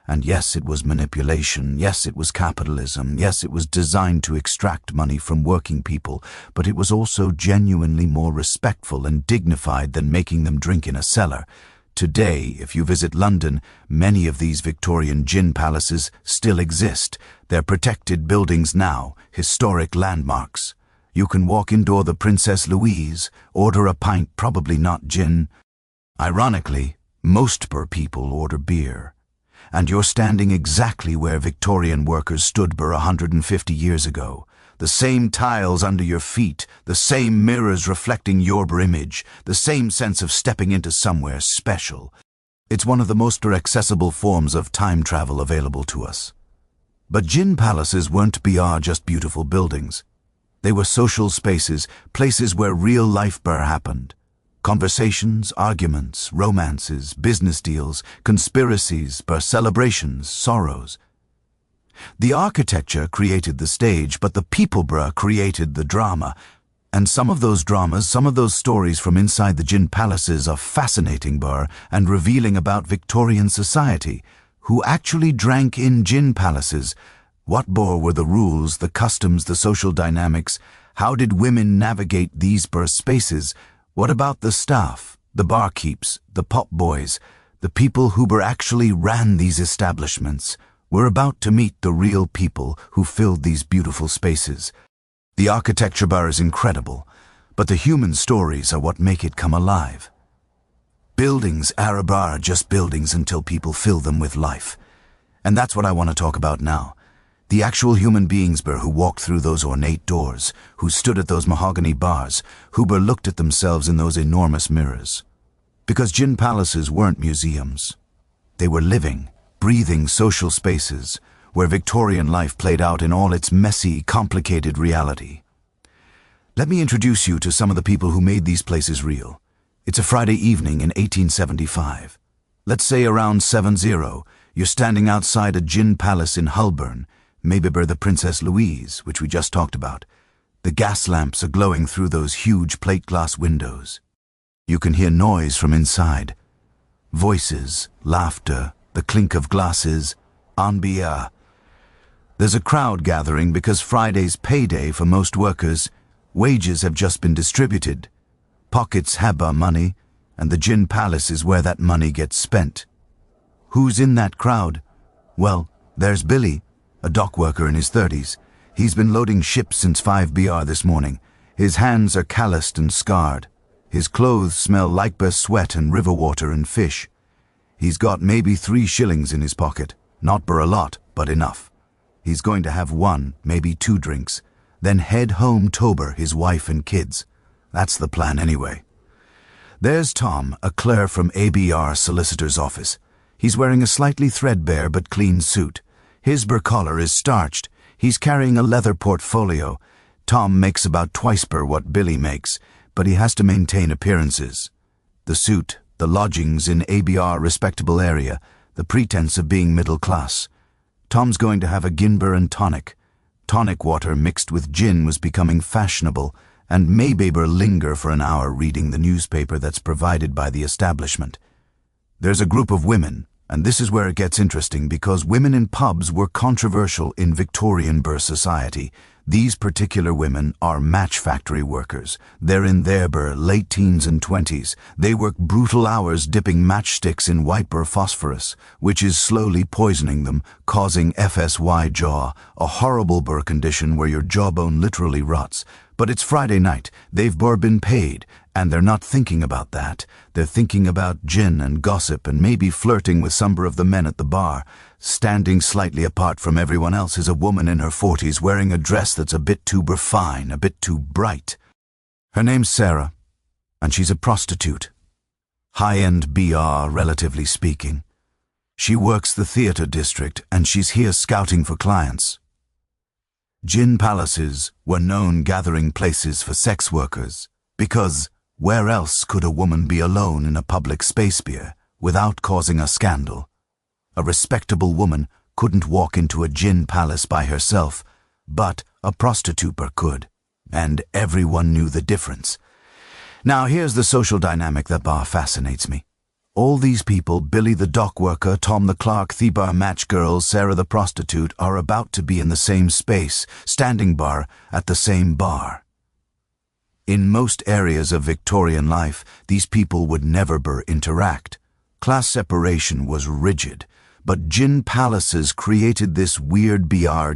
And yes, it was manipulation, yes, it was capitalism, yes, it was designed to extract money from working people, but it was also genuinely more respectful and dignified than making them drink in a cellar. Today, if you visit London, many of these Victorian gin palaces still exist. They're protected buildings now, historic landmarks. You can walk indoor the Princess Louise, order a pint, probably not gin. Ironically, most people order beer. And you're standing exactly where Victorian workers stood 150 years ago. The same tiles under your feet, the same mirrors reflecting your image, the same sense of stepping into somewhere special. It's one of the most accessible forms of time travel available to us. But gin palaces weren't just beautiful buildings. They were social spaces, places where real life happened. Conversations, arguments, romances, business deals, conspiracies, celebrations, sorrows. The architecture created the stage, but the people created the drama. And some of those dramas, some of those stories from inside the gin palaces are fascinating and revealing about Victorian society, who actually drank in gin palaces, What were the rules, the customs, the social dynamics? How did women navigate these burst spaces? What about the staff, the barkeeps, the pop boys, the people who actually ran these establishments? We're about to meet the real people who filled these beautiful spaces. The architecture bar is incredible, but the human stories are what make it come alive. Buildings are just buildings until people fill them with life. And that's what I want to talk about now. The actual human beings who walked through those ornate doors, who stood at those mahogany bars, who looked at themselves in those enormous mirrors. Because gin palaces weren't museums. They were living, breathing social spaces where Victorian life played out in all its messy, complicated reality. Let me introduce you to some of the people who made these places real. It's a Friday evening in 1875. Let's say around 7:0, you're standing outside a gin palace in Holborn, maybe the Princess Louise, which we just talked about. The gas lamps are glowing through those huge plate glass windows. You can hear noise from inside. Voices, laughter, the clink of glasses, ambient. There's a crowd gathering because Friday's payday for most workers. Wages have just been distributed. Pockets have money, and the gin palace is where that money gets spent. Who's in that crowd? Well, there's Billy, a dock worker in his 30s. He's been loading ships since 5 BR this morning. His hands are calloused and scarred. His clothes smell like sweat and river water and fish. He's got maybe 3 shillings in his pocket. Not a lot, but enough. He's going to have 1, maybe 2 drinks, then head home to his wife and kids. That's the plan anyway. There's Tom, a clerk from ABR solicitor's office. He's wearing a slightly threadbare but clean suit. His collar is starched. He's carrying a leather portfolio. Tom makes about twice what Billy makes, but he has to maintain appearances. The suit, the lodgings in ABR respectable area, the pretense of being middle class. Tom's going to have a gimber and tonic. Tonic water mixed with gin was becoming fashionable, and maybe linger for an hour reading the newspaper that's provided by the establishment. There's a group of women, and this is where it gets interesting because women in pubs were controversial in Victorian society. These particular women are match factory workers. They're in their late teens and 20s. They work brutal hours dipping matchsticks in white phosphorus, which is slowly poisoning them, causing FSY jaw, a horrible condition where your jawbone literally rots. But it's Friday night, they've been paid, and they're not thinking about that. They're thinking about gin and gossip and maybe flirting with some of the men at the bar. Standing slightly apart from everyone else is a woman in her 40s wearing a dress that's a bit too fine, a bit too bright. Her name's Sarah, and she's a prostitute. High-end BR, relatively speaking. She works the theater district, and she's here scouting for clients. Gin palaces were known gathering places for sex workers, because where else could a woman be alone in a public space without causing a scandal? A respectable woman couldn't walk into a gin palace by herself, but a prostitute could, and everyone knew the difference. Now here's the social dynamic that fascinates me. All these people, Billy the dock worker, Tom the clerk, the bar match girl, Sarah the prostitute, are about to be in the same space, standing at the same bar. In most areas of Victorian life, these people would never interact. Class separation was rigid, but gin palaces created this weird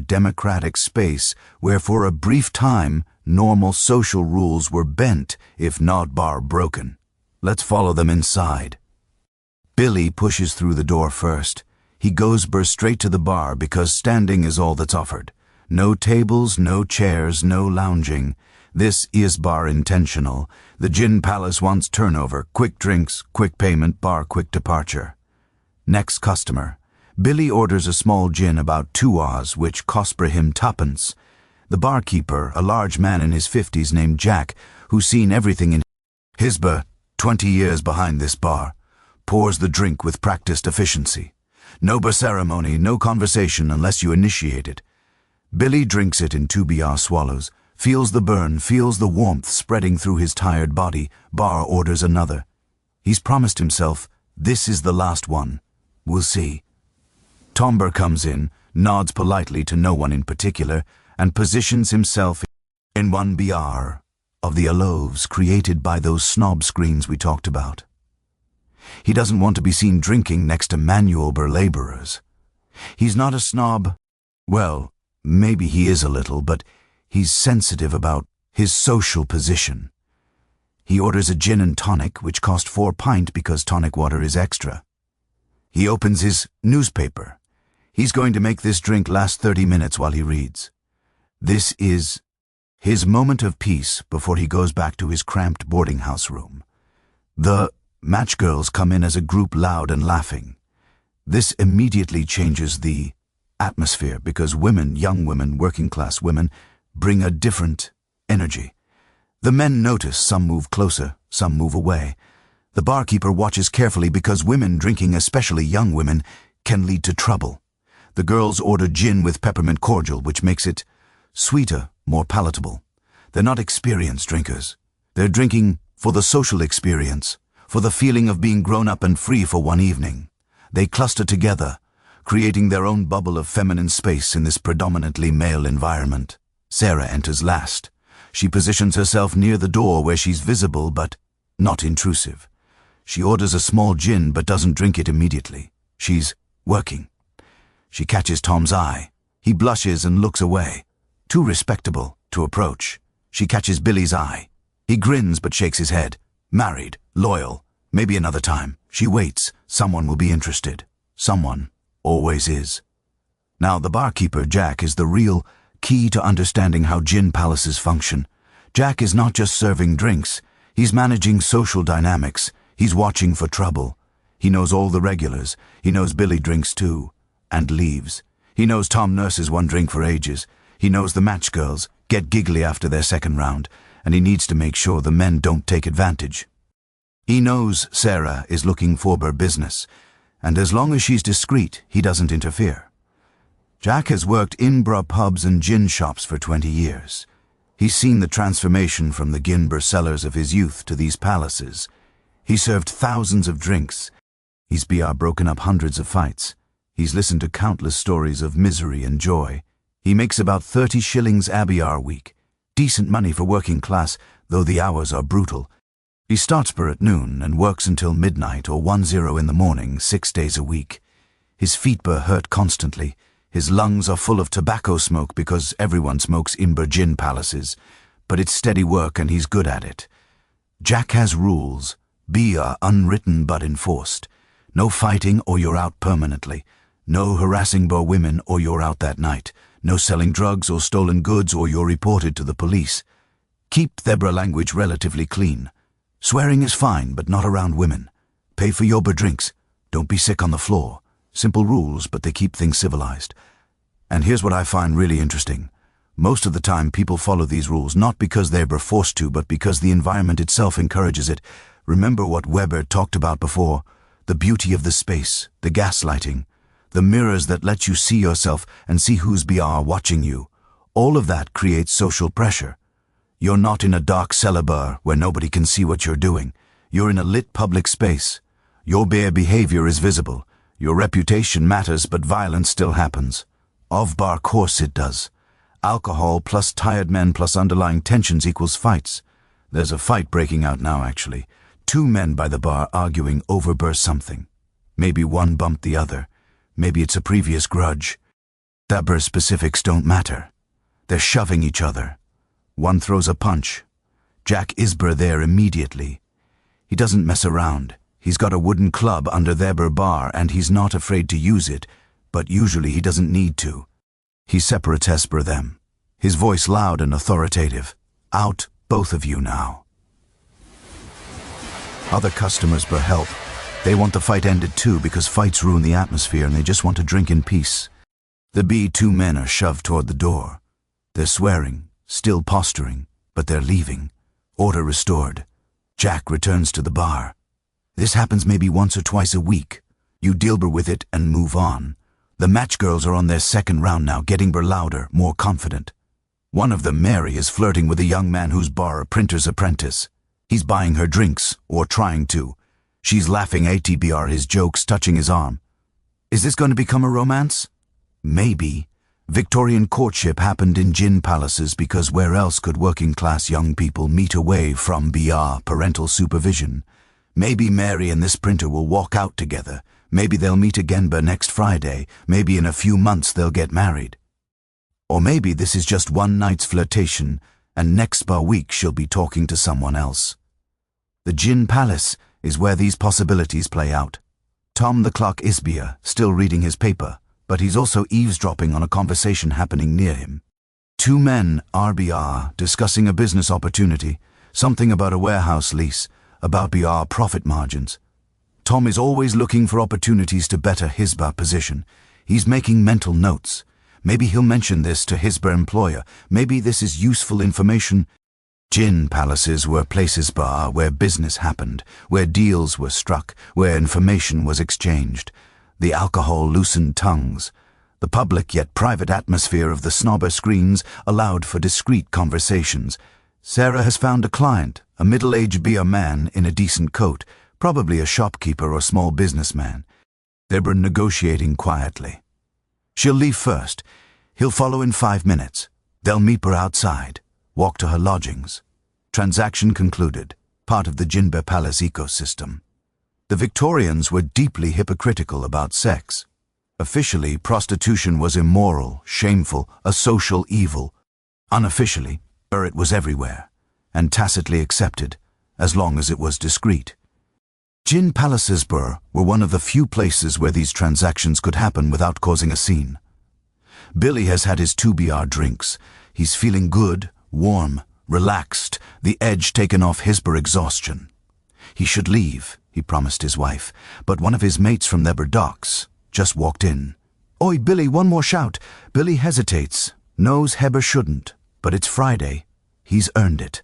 democratic space where for a brief time normal social rules were bent, if not broken. Let's follow them inside. Billy pushes through the door first. He goes straight to the bar because standing is all that's offered. No tables, no chairs, no lounging. This is intentional. The gin palace wants turnover, quick drinks, quick payment, quick departure. Next customer. Billy orders a small gin about 2 Rs, which cost him 2pence. The barkeeper, a large man in his 50s named Jack, who's seen everything in his 20 years behind this bar, pours the drink with practiced efficiency. No ceremony, no conversation unless you initiate it. Billy drinks it in 2 BR swallows, feels the burn, feels the warmth spreading through his tired body. Bar orders another. He's promised himself, this is the last one. We'll see. Tomber comes in, nods politely to no one in particular, and positions himself in one BR of the alleyways created by those snob screens we talked about. He doesn't want to be seen drinking next to manual laborers. He's not a snob. Well, maybe he is a little, but he's sensitive about his social position. He orders a gin and tonic, which cost 4 pints because tonic water is extra. He opens his newspaper. He's going to make this drink last 30 minutes while he reads. This is his moment of peace before he goes back to his cramped boarding house room. The match girls come in as a group, loud and laughing. This immediately changes the atmosphere because women, young women, working class women, bring a different energy. The men notice, some move closer, some move away. The barkeeper watches carefully because women drinking, especially young women, can lead to trouble. The girls order gin with peppermint cordial, which makes it sweeter, more palatable. They're not experienced drinkers. They're drinking for the social experience, for the feeling of being grown up and free for one evening. They cluster together, creating their own bubble of feminine space in this predominantly male environment. Sarah enters last. She positions herself near the door where she's visible but not intrusive. She orders a small gin but doesn't drink it immediately. She's working. She catches Tom's eye. He blushes and looks away. Too respectable to approach. She catches Billy's eye. He grins but shakes his head. Married, loyal, maybe another time. She waits. Someone will be interested. Someone always is. Now the barkeeper, Jack, is the real key to understanding how gin palaces function. Jack is not just serving drinks. He's managing social dynamics. He's watching for trouble. He knows all the regulars. He knows Billy drinks too, and leaves. He knows Tom nurses one drink for ages. He knows the match girls get giggly after their second round, and he needs to make sure the men don't take advantage. He knows Sarah is looking for her business, and as long as she's discreet, he doesn't interfere. Jack has worked in pubs and gin shops for 20 years. He's seen the transformation from the gin sellers of his youth to these palaces. He served thousands of drinks. He's broken up hundreds of fights. He's listened to countless stories of misery and joy. He makes about 30 shillings a week. Decent money for working class, though the hours are brutal. He starts at noon and works until midnight or 1:00 in the morning, 6 days a week. His feet hurt constantly. His lungs are full of tobacco smoke because everyone smokes in gin palaces. But it's steady work and he's good at it. Jack has rules. Are unwritten but enforced. No fighting or you're out permanently. No harassing women or you're out that night. No selling drugs or stolen goods or you're reported to the police. Keep their language relatively clean. Swearing is fine, but not around women. Pay for your drinks. Don't be sick on the floor. Simple rules, but they keep things civilized. And here's what I find really interesting. Most of the time people follow these rules not because they're forced to, but because the environment itself encourages it. Remember what Weber talked about before, the beauty of the space, the gaslighting, the mirrors that let you see yourself and see who's watching you. All of that creates social pressure. You're not in a dark cellar bar where nobody can see what you're doing. You're in a lit public space. Your bare behavior is visible. Your reputation matters, but violence still happens. Of course it does. Alcohol plus tired men plus underlying tensions equals fights. There's a fight breaking out now, actually. 2 men by the bar arguing over something. Maybe one bumped the other. Maybe it's a previous grudge. That specifics don't matter. They're shoving each other. One throws a punch. Jack is there immediately. He doesn't mess around. He's got a wooden club under their bar and he's not afraid to use it, but usually he doesn't need to. He separates them. His voice loud and authoritative. Out, both of you now. Other customers help. They want the fight ended too because fights ruin the atmosphere and they just want to drink in peace. The 2 men are shoved toward the door. They're swearing, still posturing, but they're leaving. Order restored. Jack returns to the bar. This happens maybe once or twice a week. You deal with it and move on. The match girls are on their second round now, getting louder, more confident. One of them, Mary, is flirting with a young man whose bar a printer's apprentice. He's buying her drinks, or trying to. She's laughing his jokes, touching his arm. Is this going to become a romance? Maybe Victorian courtship happened in gin palaces because where else could working-class young people meet away from parental supervision? Maybe Mary and this printer will walk out together. Maybe they'll meet again by next Friday. Maybe in a few months they'll get married. Or maybe this is just one night's flirtation, and next week she'll be talking to someone else. The gin palace is where these possibilities play out. Tom the clock Isbier, still reading his paper, but he's also eavesdropping on a conversation happening near him. Two men, RBR, discussing a business opportunity, something about a warehouse lease, about BR profit margins. Tom is always looking for opportunities to better his position. He's making mental notes. Maybe he'll mention this to his employer. Maybe this is useful information. Gin palaces were places where business happened, where deals were struck, where information was exchanged. The alcohol loosened tongues. The public yet private atmosphere of the snobber screens allowed for discreet conversations. Sarah has found a client, a middle-aged beer man in a decent coat, probably a shopkeeper or small businessman. They were negotiating quietly. She'll leave first. He'll follow in 5 minutes. They'll meet her outside, walk to her lodgings. Transaction concluded, part of the Jinbe Palace ecosystem. The Victorians were deeply hypocritical about sex. Officially, prostitution was immoral, shameful, a social evil. Unofficially, it was everywhere, and tacitly accepted, as long as it was discreet. Gin palaces were one of the few places where these transactions could happen without causing a scene. Billy has had his 2 BR drinks. He's feeling good, warm, relaxed, the edge taken off his exhaustion. He should leave, he promised his wife, but one of his mates from the docks just walked in. "Oi, Billy, one more shout." Billy hesitates, knows Heber shouldn't, but it's Friday. He's earned it.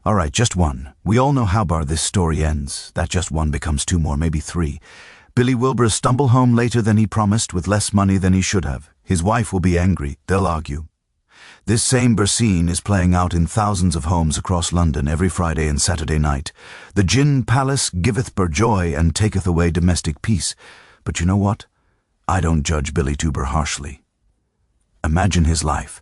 All right, just one. We all know how this story ends. That just one becomes 2 more, maybe 3. Billy Wilbur stumble home later than he promised with less money than he should have. His wife will be angry. They'll argue. This same scene is playing out in thousands of homes across London every Friday and Saturday night. The gin palace giveth joy and taketh away domestic peace. But you know what? I don't judge Billy Tuber harshly. Imagine his life.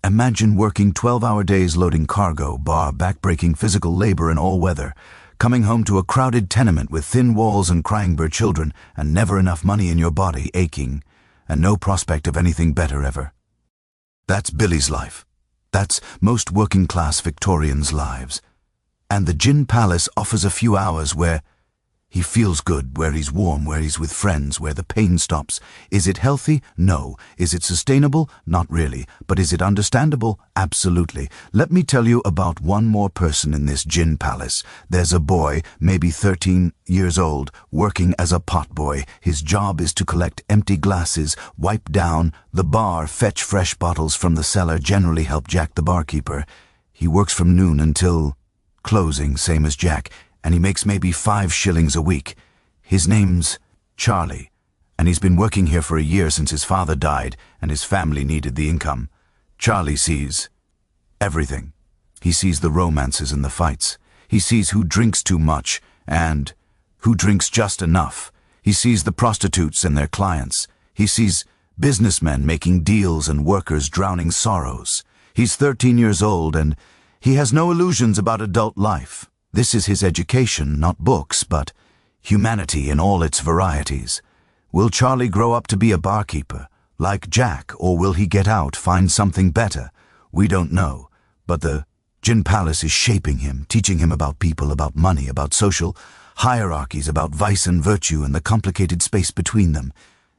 Imagine working 12-hour days loading cargo, back-breaking physical labor in all weather, coming home to a crowded tenement with thin walls and crying children, and never enough money in your body aching, and no prospect of anything better ever. That's Billy's life. That's most working-class Victorians' lives. And the gin palace offers a few hours where he feels good, where he's warm, where he's with friends, where the pain stops. Is it healthy? No. Is it sustainable? Not really. But is it understandable? Absolutely. Let me tell you about one more person in this gin palace. There's a boy, maybe 13 years old, working as a potboy. His job is to collect empty glasses, wipe down the bar, fetch fresh bottles from the cellar, generally help Jack the barkeeper. He works from noon until closing, same as Jack, and he makes maybe 5 shillings a week. His name's Charlie, and he's been working here for a year since his father died and his family needed the income. Charlie sees everything. He sees the romances and the fights. He sees who drinks too much and who drinks just enough. He sees the prostitutes and their clients. He sees businessmen making deals and workers drowning sorrows. He's 13 years old and he has no illusions about adult life. This is his education, not books, but humanity in all its varieties. Will Charlie grow up to be a barkeeper, like Jack, or will he get out, find something better? We don't know, but the gin palace is shaping him, teaching him about people, about money, about social hierarchies, about vice and virtue and the complicated space between them.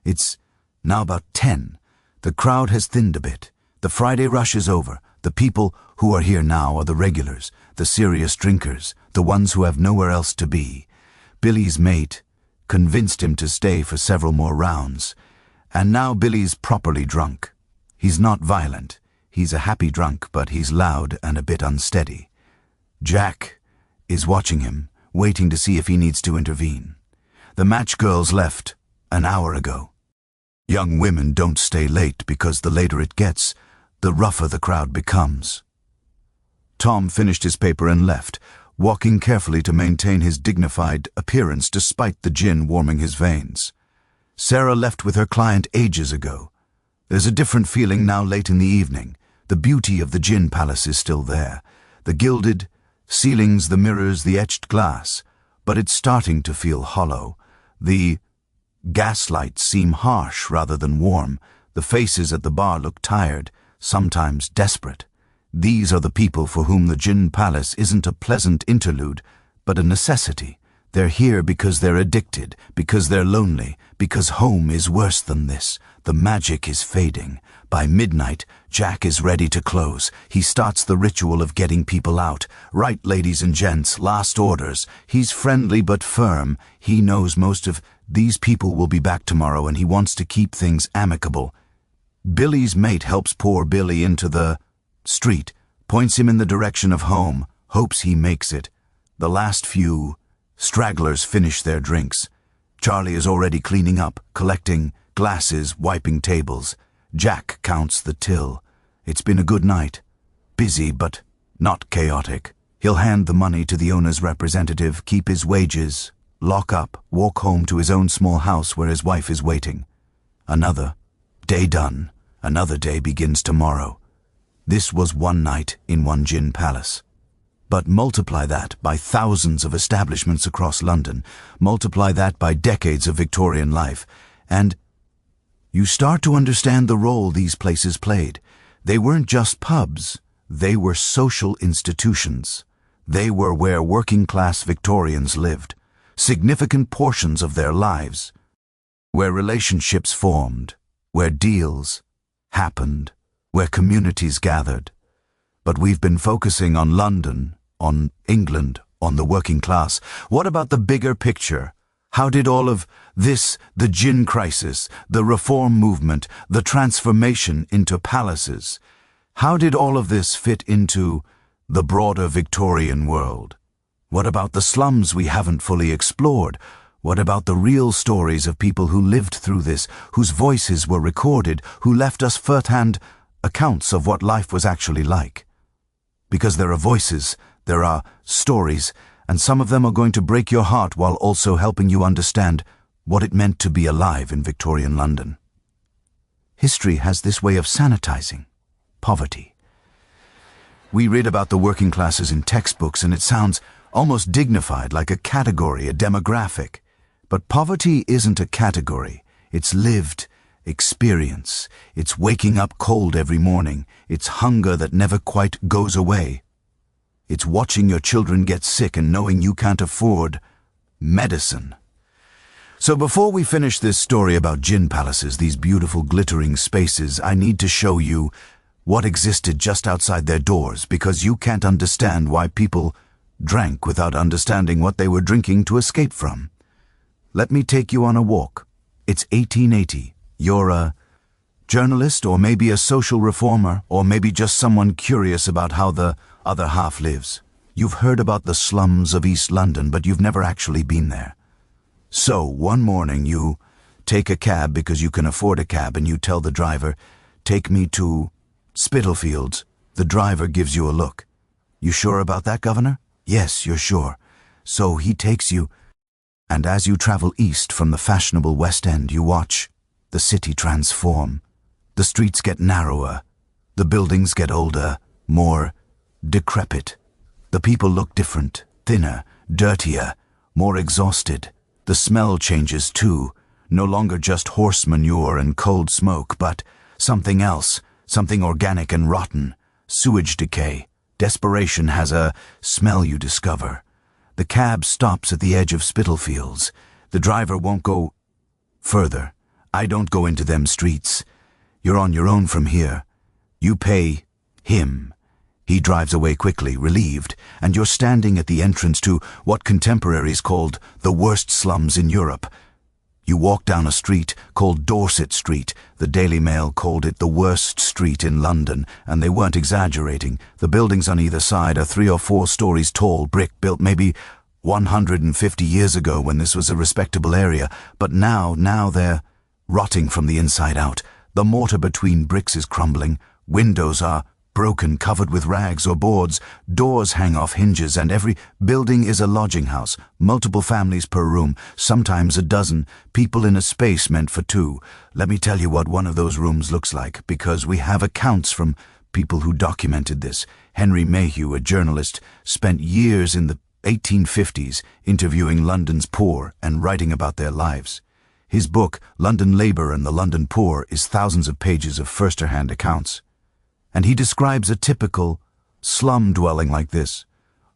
It's now about 10. The crowd has thinned a bit. The Friday rush is over. The people who are here now are the regulars, the serious drinkers, the ones who have nowhere else to be. Billy's mate convinced him to stay for several more rounds, and now Billy's properly drunk. He's not violent. He's a happy drunk, but he's loud and a bit unsteady. Jack is watching him, waiting to see if he needs to intervene. The match girls left an hour ago. Young women don't stay late because the later it gets, the rougher the crowd becomes. Tom finished his paper and left, walking carefully to maintain his dignified appearance despite the gin warming his veins. Sarah left with her client ages ago. There's a different feeling now late in the evening. The beauty of the gin palace is still there. The gilded ceilings, the mirrors, the etched glass. But it's starting to feel hollow. The gaslights seem harsh rather than warm. The faces at the bar look tired, sometimes desperate. These are the people for whom the gin palace isn't a pleasant interlude, but a necessity. They're here because they're addicted, because they're lonely, because home is worse than this. The magic is fading. By midnight, Jack is ready to close. He starts the ritual of getting people out. Right, ladies and gents, last orders. He's friendly but firm. He knows most of these people will be back tomorrow and he wants to keep things amicable. Billy's mate helps poor Billy into the street, points him in the direction of home, hopes he makes it. The last few stragglers finish their drinks. Charlie is already cleaning up, collecting glasses, wiping tables. Jack counts the till. It's been a good night. Busy, but not chaotic. He'll hand the money to the owner's representative, keep his wages, lock up, walk home to his own small house where his wife is waiting. Another day done. Another day begins tomorrow. This was one night in one gin palace. But multiply that by thousands of establishments across London, multiply that by decades of Victorian life, and you start to understand the role these places played. They weren't just pubs, they were social institutions. They were where working-class Victorians lived, significant portions of their lives, where relationships formed, where deals happened, where communities gathered. But we've been focusing on London, on England, on the working class. What about the bigger picture? How did all of this, the gin crisis, the reform movement, the transformation into palaces, how did all of this fit into the broader Victorian world? What about the slums we haven't fully explored? What about the real stories of people who lived through this, whose voices were recorded, who left us first-hand accounts of what life was actually like? Because there are voices, there are stories, and some of them are going to break your heart while also helping you understand what it meant to be alive in Victorian London. History has this way of sanitizing poverty. We read about the working classes in textbooks and it sounds almost dignified, like a category, a demographic. But poverty isn't a category, it's lived experience. It's waking up cold every morning. It's hunger that never quite goes away. It's watching your children get sick and knowing you can't afford medicine. So before we finish this story about gin palaces, these beautiful glittering spaces, I need to show you what existed just outside their doors, because you can't understand why people drank without understanding what they were drinking to escape from. Let me take you on a walk. It's 1880. You're a journalist, or maybe a social reformer, or maybe just someone curious about how the other half lives. You've heard about the slums of East London, but you've never actually been there. So, one morning you take a cab because you can afford a cab and you tell the driver, "Take me to Spitalfields." The driver gives you a look. "You sure about that, Governor?" "Yes, you're sure." So he takes you, and as you travel east from the fashionable West End, you watch the city transform. The streets get narrower, the buildings get older, more decrepit. The people look different, thinner, dirtier, more exhausted. The smell changes too, no longer just horse manure and cold smoke, but something else, something organic and rotten. Sewage decay. Desperation has a smell you discover. The cab stops at the edge of Spitalfields. The driver won't go further. I don't go into them streets. You're on your own from here. You pay him. He drives away quickly, relieved, and you're standing at the entrance to what contemporaries called the worst slums in Europe. You walk down a street called Dorset Street. The Daily Mail called it the worst street in London, and they weren't exaggerating. The buildings on either side are 3 or 4 stories tall, brick built maybe 150 years ago when this was a respectable area, but now they're rotting from the inside out. The mortar between bricks is crumbling. Windows are broken, covered with rags or boards, doors hang off hinges, and every building is a lodging house, multiple families per room, sometimes a dozen, people in a space meant for two. Let me tell you what one of those rooms looks like, because we have accounts from people who documented this. Henry Mayhew, a journalist, spent years in the 1850s interviewing London's poor and writing about their lives. His book, London Labour and the London Poor, is thousands of pages of first-hand accounts. And he describes a typical slum dwelling like this.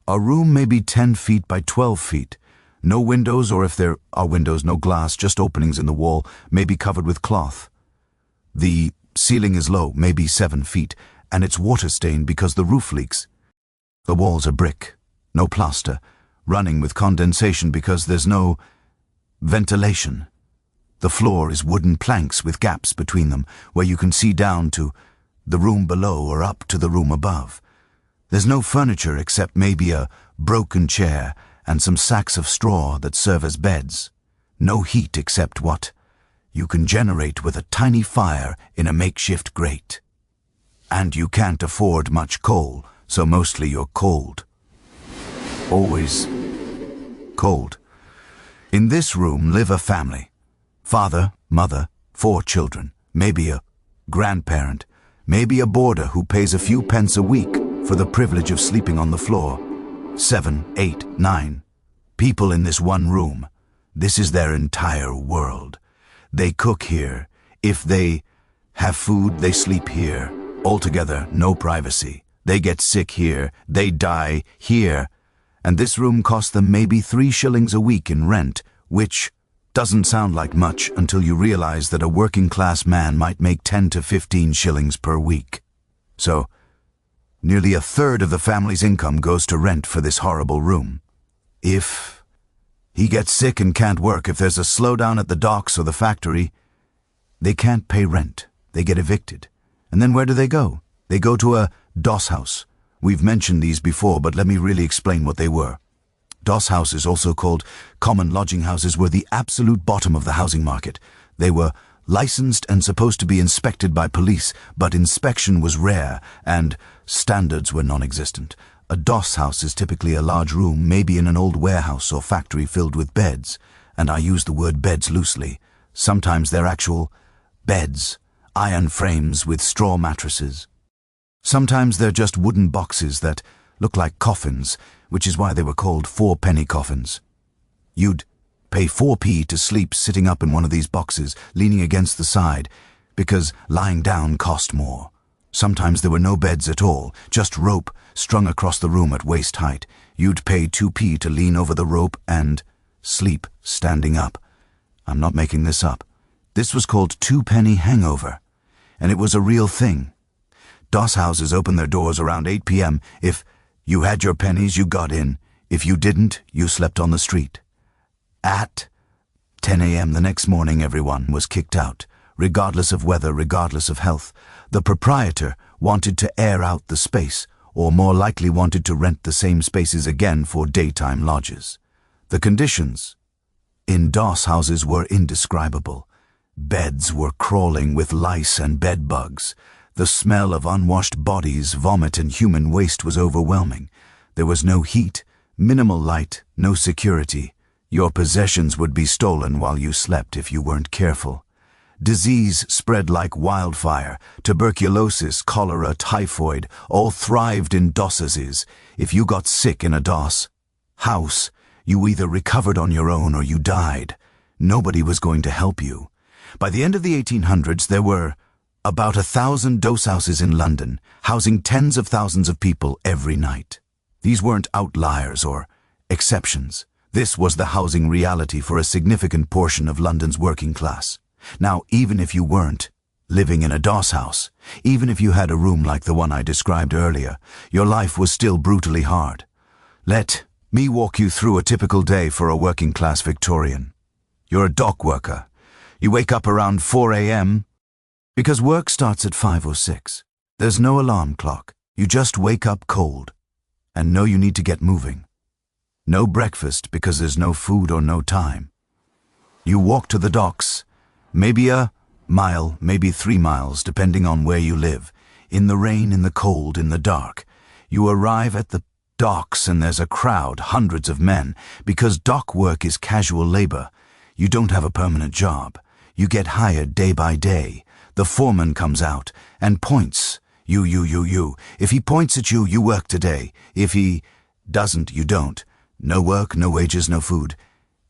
A room may be 10 feet by 12 feet. No windows, or if there are windows, no glass, just openings in the wall, may be covered with cloth. The ceiling is low, maybe 7 feet, and it's water-stained because the roof leaks. The walls are brick, no plaster, running with condensation because there's no ventilation. The floor is wooden planks with gaps between them where you can see down to the room below or up to the room above. There's no furniture except maybe a broken chair and some sacks of straw that serve as beds. No heat except what you can generate with a tiny fire in a makeshift grate. And you can't afford much coal, so mostly you're cold. Always cold. In this room live a family. Father, mother, 4 children, maybe a grandparent, maybe a boarder who pays a few pence a week for the privilege of sleeping on the floor. 7, 8, 9 people in this one room. This is their entire world. They cook here. If they have food, they sleep here. Altogether, no privacy. They get sick here. They die here. And this room costs them maybe 3 shillings a week in rent, which doesn't sound like much until you realize that a working-class man might make 10 to 15 shillings per week. So, nearly a third of the family's income goes to rent for this horrible room. If he gets sick and can't work, if there's a slowdown at the docks or the factory, they can't pay rent. They get evicted. And then where do they go? They go to a doss house. We've mentioned these before, but let me really explain what they were. Doss houses, also called common lodging houses, were the absolute bottom of the housing market. They were licensed and supposed to be inspected by police, but inspection was rare and standards were non-existent. A doss house is typically a large room, maybe in an old warehouse or factory filled with beds, and I use the word beds loosely. Sometimes they're actual beds, iron frames with straw mattresses. Sometimes they're just wooden boxes that look like coffins, which is why they were called 4-penny coffins. You'd pay 4p to sleep sitting up in one of these boxes, leaning against the side, because lying down cost more. Sometimes there were no beds at all, just rope strung across the room at waist height. You'd pay 2p to lean over the rope and sleep standing up. I'm not making this up. This was called 2-penny hangover, and it was a real thing. Doss houses opened their doors around 8 p.m. If you had your pennies, you got in. If you didn't, you slept on the street. At 10 a.m. the next morning, everyone was kicked out, regardless of weather, regardless of health. The proprietor wanted to air out the space, or more likely wanted to rent the same spaces again for daytime lodges. The conditions in doss houses were indescribable. Beds were crawling with lice and bed bugs. The smell of unwashed bodies, vomit, and human waste was overwhelming. There was no heat, minimal light, no security. Your possessions would be stolen while you slept if you weren't careful. Disease spread like wildfire. Tuberculosis, cholera, typhoid, all thrived in dosses. If you got sick in a doss house, you either recovered on your own or you died. Nobody was going to help you. By the end of the 1800s, there were about 1,000 doss houses in London, housing tens of thousands of people every night. These weren't outliers or exceptions. This was the housing reality for a significant portion of London's working class. Now, even if you weren't living in a doss house, even if you had a room like the one I described earlier, your life was still brutally hard. Let me walk you through a typical day for a working class Victorian. You're a dock worker. You wake up around 4 a.m. because work starts at 5 or 6. There's no alarm clock. You just wake up cold and know you need to get moving. No breakfast because there's no food or no time. You walk to the docks, maybe a mile, maybe 3 miles, depending on where you live. in the rain, in the cold, in the dark. You arrive at the docks and there's a crowd, hundreds of men, because dock work is casual labor. You don't have a permanent job. You get hired day by day. The foreman comes out and points. You. If he points at you, you work today. If he doesn't, you don't. No work, no wages, no food.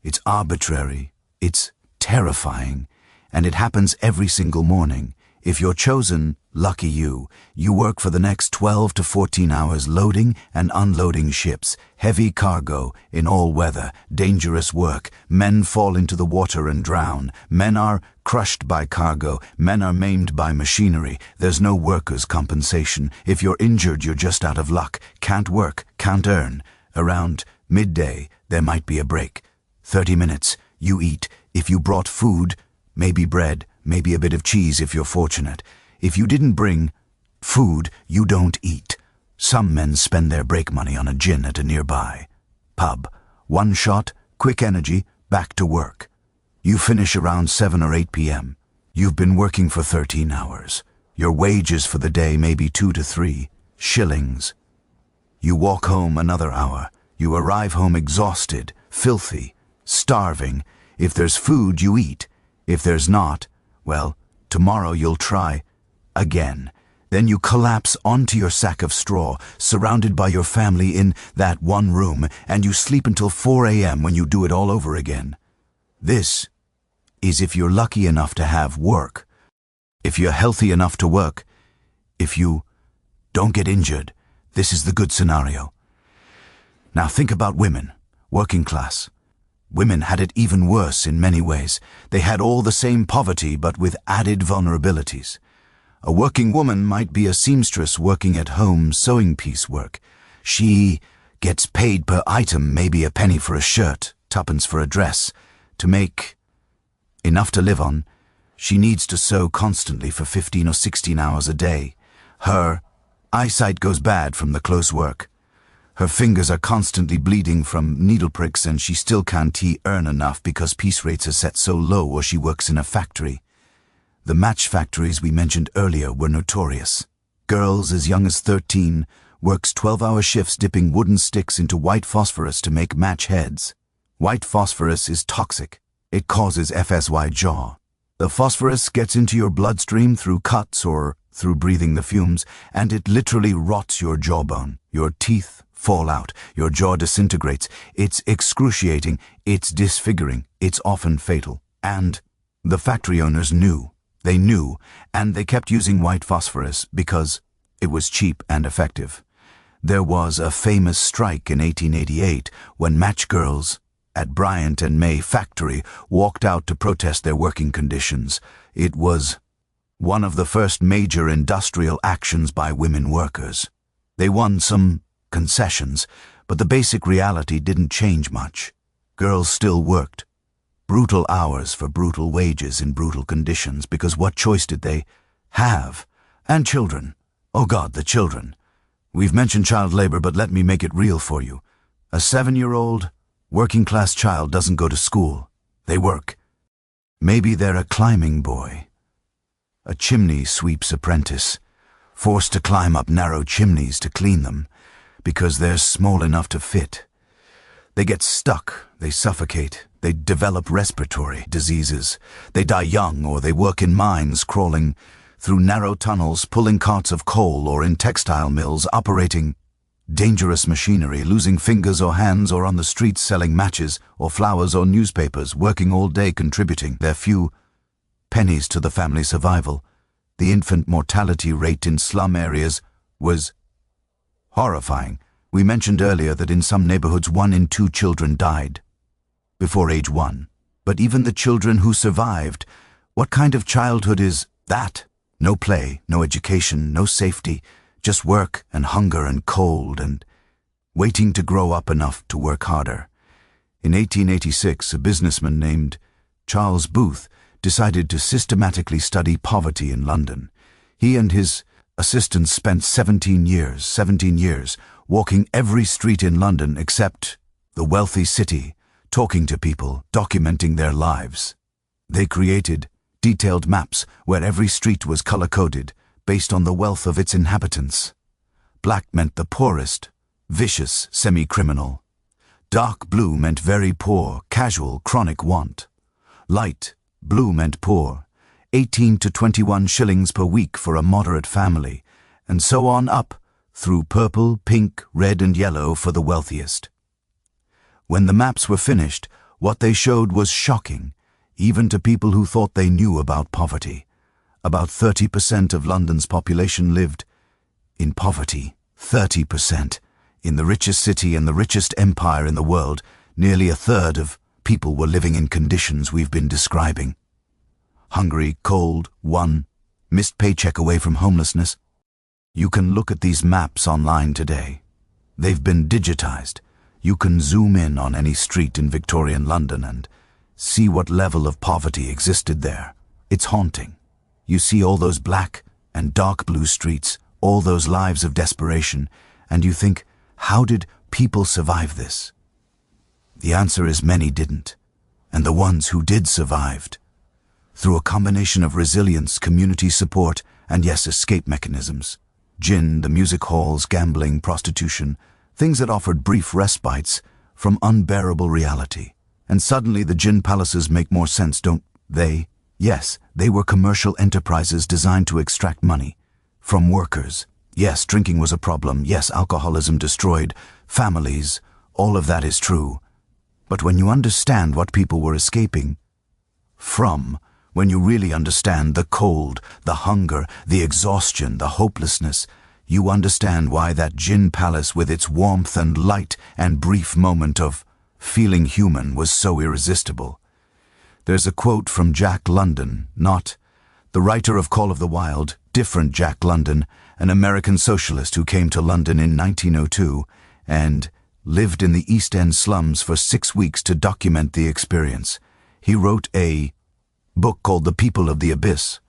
It's arbitrary. It's terrifying. And it happens every single morning. If you're chosen, lucky you. You work for the next 12 to 14 hours loading and unloading ships, heavy cargo, in all weather, dangerous work. Men fall into the water and drown. Men are crushed by cargo. Men are maimed by machinery. There's no workers' compensation. If you're injured, you're just out of luck. Can't work, can't earn. Around midday, there might be a break. 30 minutes, you eat. If you brought food, maybe bread, maybe a bit of cheese if you're fortunate. If you didn't bring food, you don't eat. Some men spend their break money on a gin at a nearby pub. One shot, quick energy, back to work. You finish around 7 or 8 p.m. You've been working for 13 hours. Your wages for the day may be 2 to 3 shillings. You walk home another hour. You arrive home exhausted, filthy, starving. If there's food, you eat. If there's not, well, tomorrow you'll try again. Then you collapse onto your sack of straw, surrounded by your family in that one room, and you sleep until 4 a.m. when you do it all over again. This is if you're lucky enough to have work. If you're healthy enough to work, if you don't get injured, this is the good scenario. Now think about women, working class. Women had it even worse in many ways. They had all the same poverty, but with added vulnerabilities. A working woman might be a seamstress working at home sewing piecework. She gets paid per item, maybe a penny for a shirt, tuppence for a dress. To make enough to live on, she needs to sew constantly for 15 or 16 hours a day. Her eyesight goes bad from the close work. Her fingers are constantly bleeding from needle pricks, and she still can't earn enough because piece rates are set so low, or she works in a factory. The match factories we mentioned earlier were notorious. Girls as young as 13 works 12-hour shifts dipping wooden sticks into white phosphorus to make match heads. White phosphorus is toxic. It causes FSY jaw. The phosphorus gets into your bloodstream through cuts or through breathing the fumes, and it literally rots your jawbone. Your teeth fall out, your jaw disintegrates. It's excruciating, it's disfiguring, it's often fatal. And the factory owners knew. They knew, and they kept using white phosphorus because it was cheap and effective. There was a famous strike in 1888 when match girls at Bryant and May factory walked out to protest their working conditions. It was one of the first major industrial actions by women workers. They won some concessions, but the basic reality didn't change much. Girls still worked. Brutal hours for brutal wages in brutal conditions, because what choice did they have? And children. Oh God, the children. We've mentioned child labor, but let me make it real for you. A 7-year-old working-class child doesn't go to school. They work. Maybe they're a climbing boy, a chimney sweep's apprentice, forced to climb up narrow chimneys to clean them, because they're small enough to fit. They get stuck, they suffocate, they develop respiratory diseases, they die young, or they work in mines crawling through narrow tunnels, pulling carts of coal, or in textile mills operating dangerous machinery, losing fingers or hands, or on the streets selling matches or flowers or newspapers, working all day contributing their few pennies to the family survival. The infant mortality rate in slum areas was horrifying. We mentioned earlier that in some neighborhoods 1 in 2 children died before age 1. But even the children who survived, what kind of childhood is that? No play, no education, no safety, just work and hunger and cold and waiting to grow up enough to work harder. In 1886, a businessman named Charles Booth decided to systematically study poverty in London. He and his assistants spent 17 years, walking every street in London except the wealthy city, talking to people, documenting their lives. They created detailed maps where every street was color-coded, based on the wealth of its inhabitants. Black meant the poorest, vicious, semi-criminal. Dark blue meant very poor, casual, chronic want. Light blue meant poor, 18 to 21 shillings per week for a moderate family, and so on up, through purple, pink, red and yellow for the wealthiest. When the maps were finished, what they showed was shocking, even to people who thought they knew about poverty. About 30% of London's population lived in poverty. 30%. In the richest city and the richest empire in the world, nearly a third of people were living in conditions we've been describing. Hungry, cold, one missed paycheck away from homelessness. You can look at these maps online today. They've been digitized. You can zoom in on any street in Victorian London and see what level of poverty existed there. It's haunting. You see all those black and dark blue streets, all those lives of desperation, and you think, how did people survive this? The answer is many didn't, and the ones who did survived. Through a combination of resilience, community support, and yes, escape mechanisms. Gin, the music halls, gambling, prostitution, things that offered brief respites from unbearable reality. And suddenly the gin palaces make more sense, don't they? Yes, they were commercial enterprises designed to extract money from workers. Yes, drinking was a problem. Yes, alcoholism destroyed families. All of that is true. But when you understand what people were escaping from, when you really understand the cold, the hunger, the exhaustion, the hopelessness, you understand why that gin palace with its warmth and light and brief moment of feeling human was so irresistible. There's a quote from Jack London, not the writer of Call of the Wild, different Jack London, an American socialist who came to London in 1902 and lived in the East End slums for 6 weeks to document the experience. He wrote a book called The People of the Abyss,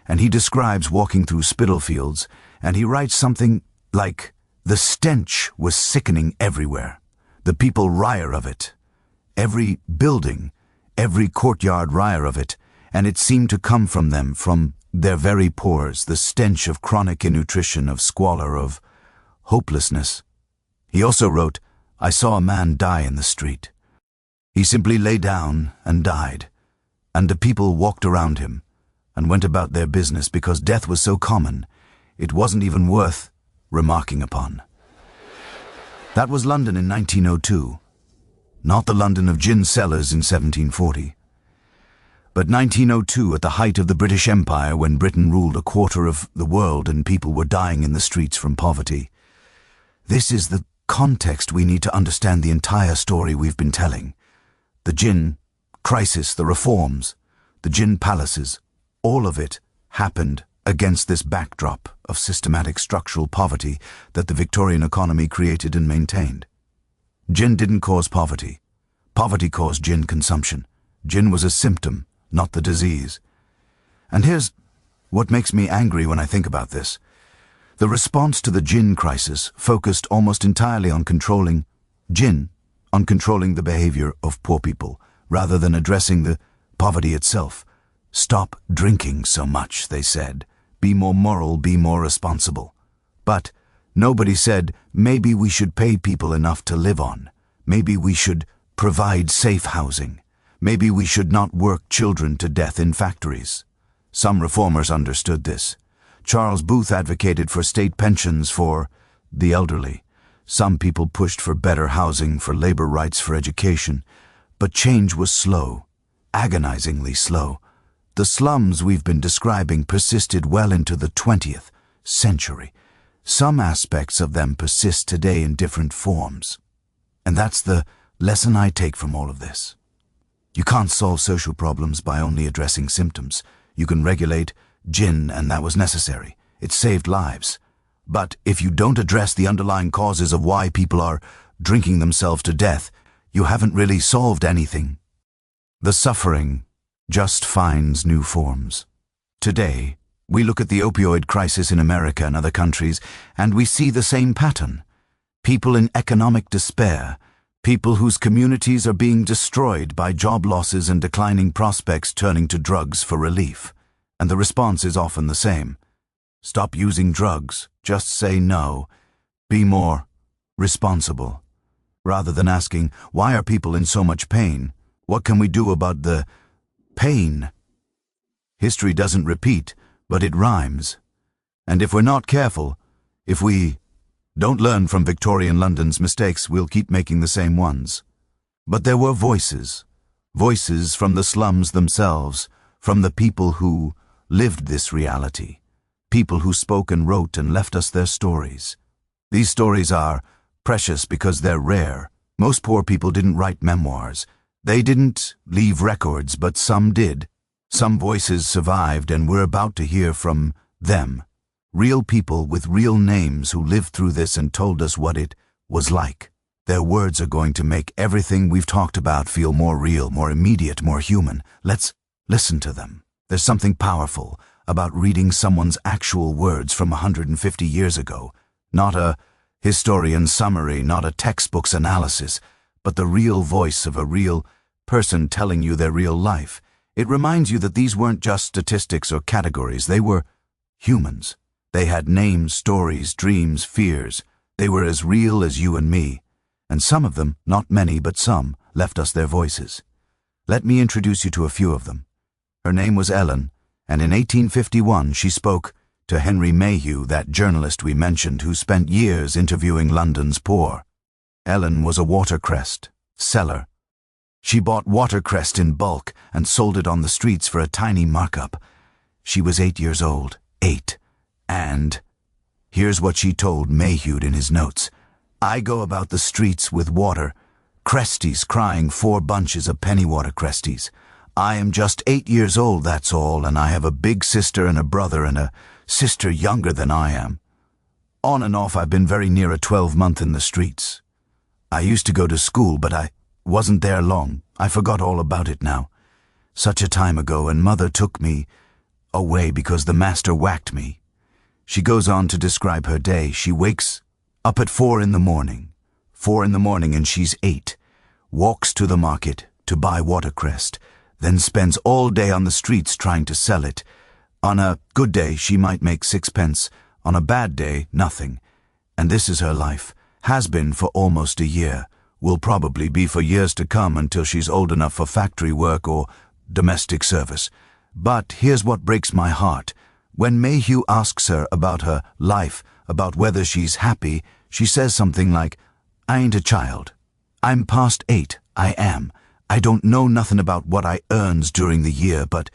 and he describes walking through Spitalfields, and he writes something like, the stench was sickening everywhere. The people rire of it. Every building, every courtyard rire of it, and it seemed to come from them, from their very pores, the stench of chronic innutrition, of squalor, of hopelessness. He also wrote, I saw a man die in the street. He simply lay down and died, and the people walked around him and went about their business because death was so common, it wasn't even worth remarking upon. That was London in 1902, not the London of gin cellars in 1740. But 1902, at the height of the British Empire, when Britain ruled a quarter of the world and people were dying in the streets from poverty. This is the context we need to understand the entire story we've been telling. The gin crisis, the reforms, the gin palaces, all of it happened against this backdrop of systematic structural poverty that the Victorian economy created and maintained. Gin didn't cause poverty. Poverty caused gin consumption. Gin was a symptom, not the disease. And here's what makes me angry when I think about this. The response to the gin crisis focused almost entirely on controlling the behavior of poor people, rather than addressing the poverty itself. Stop drinking so much, they said. Be more moral, be more responsible. But nobody said, maybe we should pay people enough to live on. Maybe we should provide safe housing. Maybe we should not work children to death in factories. Some reformers understood this. Charles Booth advocated for state pensions for the elderly. Some people pushed for better housing, for labor rights, for education. But change was slow, agonizingly slow. The slums we've been describing persisted well into the 20th century. Some aspects of them persist today in different forms. And that's the lesson I take from all of this. You can't solve social problems by only addressing symptoms. You can regulate gin, and that was necessary. It saved lives. But if you don't address the underlying causes of why people are drinking themselves to death, you haven't really solved anything. The suffering just finds new forms. Today, we look at the opioid crisis in America and other countries, and we see the same pattern. People in economic despair, people whose communities are being destroyed by job losses and declining prospects, turning to drugs for relief. And the response is often the same. Stop using drugs. Just say no. Be more responsible. Rather than asking, why are people in so much pain? What can we do about the pain? History doesn't repeat, but it rhymes. And if we're not careful, if we don't learn from Victorian London's mistakes, we'll keep making the same ones. But there were voices. Voices from the slums themselves, from the people who lived this reality. People who spoke and wrote and left us their stories. These stories are precious because they're rare. Most poor people didn't write memoirs. They didn't leave records, but some did. Some voices survived, and we're about to hear from them. Real people with real names who lived through this and told us what it was like. Their words are going to make everything we've talked about feel more real, more immediate, more human. Let's listen to them. There's something powerful about reading someone's actual words from 150 years ago. Not a historian's summary, not a textbook's analysis, but the real voice of a real person telling you their real life. It reminds you that these weren't just statistics or categories. They were humans. They had names, stories, dreams, fears. They were as real as you and me. And some of them, not many, but some, left us their voices. Let me introduce you to a few of them. Her name was Ellen, and in 1851 she spoke to Henry Mayhew, that journalist we mentioned who spent years interviewing London's poor. Ellen was a watercress seller. She bought watercress in bulk and sold it on the streets for a tiny markup. She was 8 years old. 8. And here's what she told Mayhew in his notes. I go about the streets with water, cresties crying 4 bunches of penny watercresties. I am just 8 years old, that's all, and I have a big sister and a brother and a sister younger than I am. On and off I've been very near a 12-month in the streets. I used to go to school, but I wasn't there long. I forgot all about it now. Such a time ago, and Mother took me away because the master whacked me. She goes on to describe her day. She wakes up at 4 in the morning. 4 in the morning and she's 8. Walks to the market to buy watercress, then spends all day on the streets trying to sell it. On a good day, she might make 6 pence. On a bad day, nothing. And this is her life. Has been for almost a year. Will probably be for years to come until she's old enough for factory work or domestic service. But here's what breaks my heart. When Mayhew asks her about her life, about whether she's happy, she says something like, I ain't a child. I'm past 8. I am. I don't know nothing about what I earns during the year, but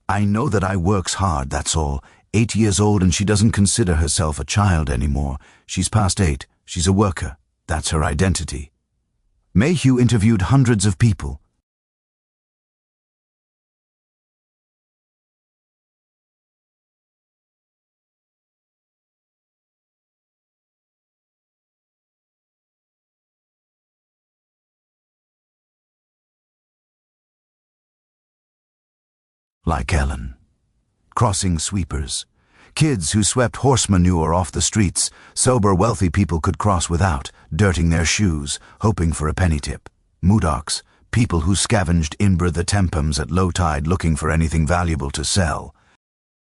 I know that I works hard, that's all. 8 years old, and she doesn't consider herself a child anymore. She's past 8. She's a worker. That's her identity. Mayhew interviewed hundreds of people. Like Ellen. Crossing sweepers. Kids who swept horse manure off the streets. Sober, wealthy people could cross without, dirting their shoes, hoping for a penny tip. Moodocks. People who scavenged Inver the Tempums at low tide looking for anything valuable to sell.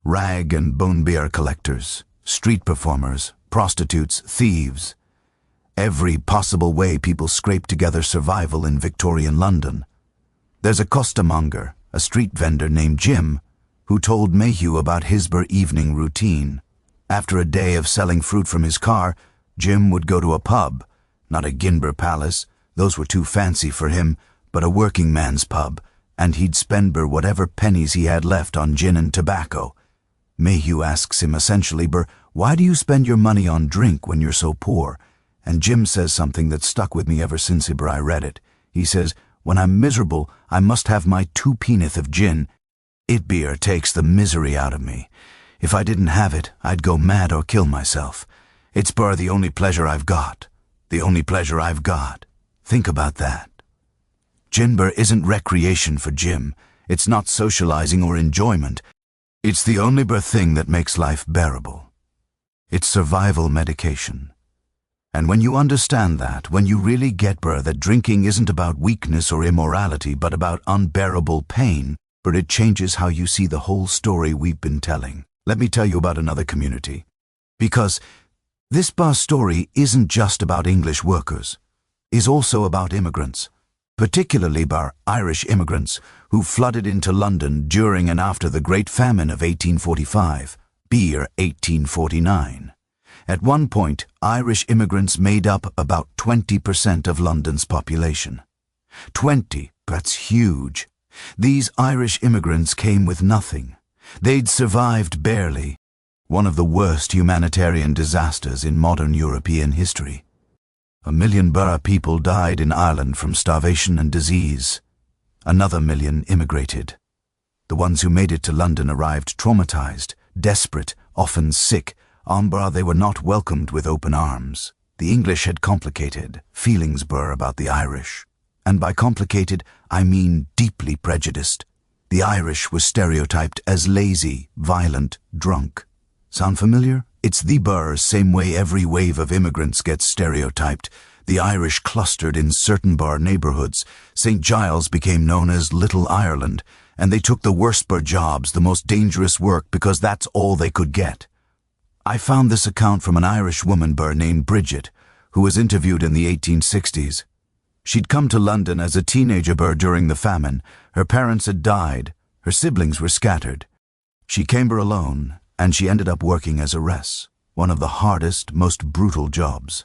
Rag and bone beer collectors. Street performers. Prostitutes. Thieves. Every possible way people scraped together survival in Victorian London. There's a costermonger, a street vendor named Jim, who told Mayhew about his evening routine. After a day of selling fruit from his car, Jim would go to a pub, not a Ginber Palace, those were too fancy for him, but a working man's pub, and he'd spend whatever pennies he had left on gin and tobacco. Mayhew asks him essentially, why do you spend your money on drink when you're so poor? And Jim says something that stuck with me ever since I read it. He says, when I'm miserable, I must have my 2 penn'orth of gin. It beer takes the misery out of me. If I didn't have it, I'd go mad or kill myself. It's the only pleasure I've got. The only pleasure I've got. Think about that. Ginber isn't recreation for Jim. It's not socializing or enjoyment. It's the only thing that makes life bearable. It's survival medication. And when you understand that, when you really get that drinking isn't about weakness or immorality, but about unbearable pain, it changes how you see the whole story we've been telling. Let me tell you about another community. Because this bar story isn't just about English workers, it's also about immigrants, particularly Irish immigrants who flooded into London during and after the Great Famine of 1845, beer 1849. At one point, Irish immigrants made up about 20% of London's population. 20, that's huge. These Irish immigrants came with nothing. They'd survived barely. One of the worst humanitarian disasters in modern European history. 1 million people died in Ireland from starvation and disease. Another 1 million immigrated. The ones who made it to London arrived traumatized, desperate, often sick. They were not welcomed with open arms. The English had complicated feelings about the Irish. And by complicated, I mean deeply prejudiced. The Irish was stereotyped as lazy, violent, drunk. Sound familiar? It's the same way every wave of immigrants gets stereotyped. The Irish clustered in certain neighborhoods. St. Giles became known as Little Ireland, and they took the worst jobs, the most dangerous work, because that's all they could get. I found this account from an Irish woman named Bridget, who was interviewed in the 1860s. She'd come to London as a teenager during the famine. Her parents had died. Her siblings were scattered. She came alone, and she ended up working as a ress, one of the hardest, most brutal jobs.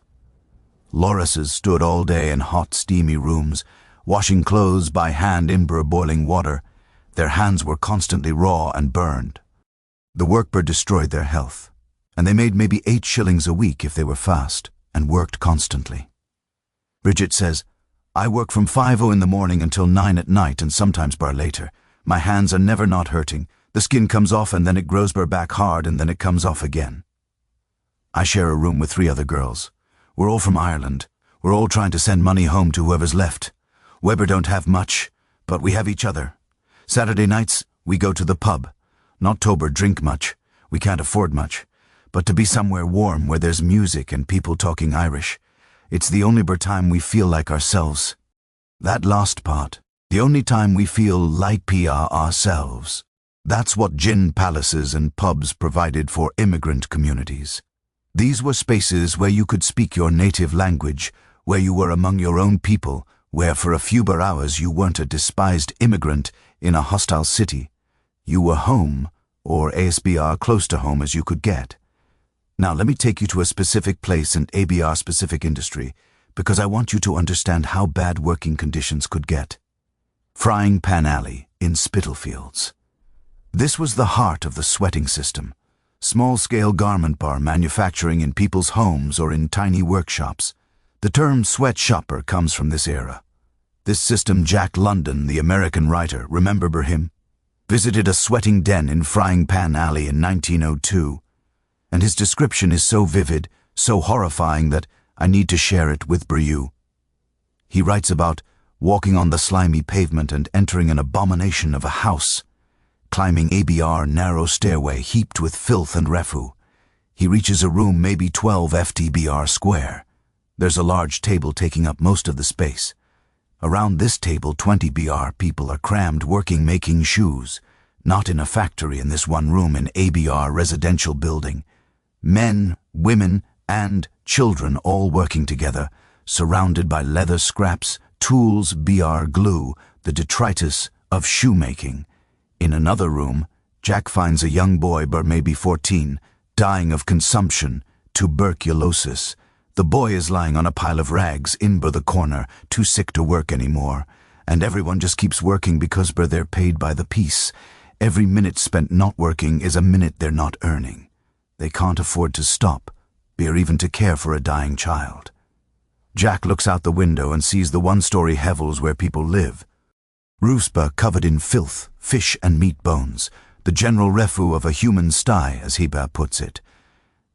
Loruses stood all day in hot, steamy rooms, washing clothes by hand in boiling water. Their hands were constantly raw and burned. The work destroyed their health, and they made maybe 8 shillings a week if they were fast and worked constantly. Bridget says, I work from 5:00 in the morning until 9 at night and sometimes later. My hands are never not hurting. The skin comes off and then it grows back hard and then it comes off again. I share a room with 3 other girls. We're all from Ireland. We're all trying to send money home to whoever's left. Weber don't have much, but we have each other. Saturday nights, we go to the pub. Not drink much. We can't afford much. But to be somewhere warm where there's music and people talking Irish. It's the only time we feel like ourselves. That last part, the only time we feel like ourselves. That's what gin palaces and pubs provided for immigrant communities. These were spaces where you could speak your native language, where you were among your own people, where for a few hours you weren't a despised immigrant in a hostile city. You were home, or ASBR close to home as you could get. Now let me take you to a specific place and ABR specific industry, because I want you to understand how bad working conditions could get. Frying Pan Alley in Spitalfields. This was the heart of the sweating system. Small-scale garment manufacturing in people's homes or in tiny workshops. The term sweatshopper comes from this era. This system Jack London, the American writer, remember him? Visited a sweating den in Frying Pan Alley in 1902. And his description is so vivid, so horrifying that I need to share it with you. He writes about walking on the slimy pavement and entering an abomination of a house, climbing ABR narrow stairway heaped with filth and refuse. He reaches a room maybe 12 FTBR square. There's a large table taking up most of the space. Around this table 20 BR people are crammed working making shoes, not in a factory in this one room in ABR residential building. Men, women, and children all working together, surrounded by leather scraps, tools, BR glue, the detritus of shoemaking. In another room, Jack finds a young boy, maybe 14, dying of consumption, tuberculosis. The boy is lying on a pile of rags in the corner, too sick to work anymore. And everyone just keeps working because they're paid by the piece. Every minute spent not working is a minute they're not earning. They can't afford to stop, or even to care for a dying child. Jack looks out the window and sees the one-story hovels where people live. Roofs covered in filth, fish and meat bones, the general refuse of a human sty, as he puts it.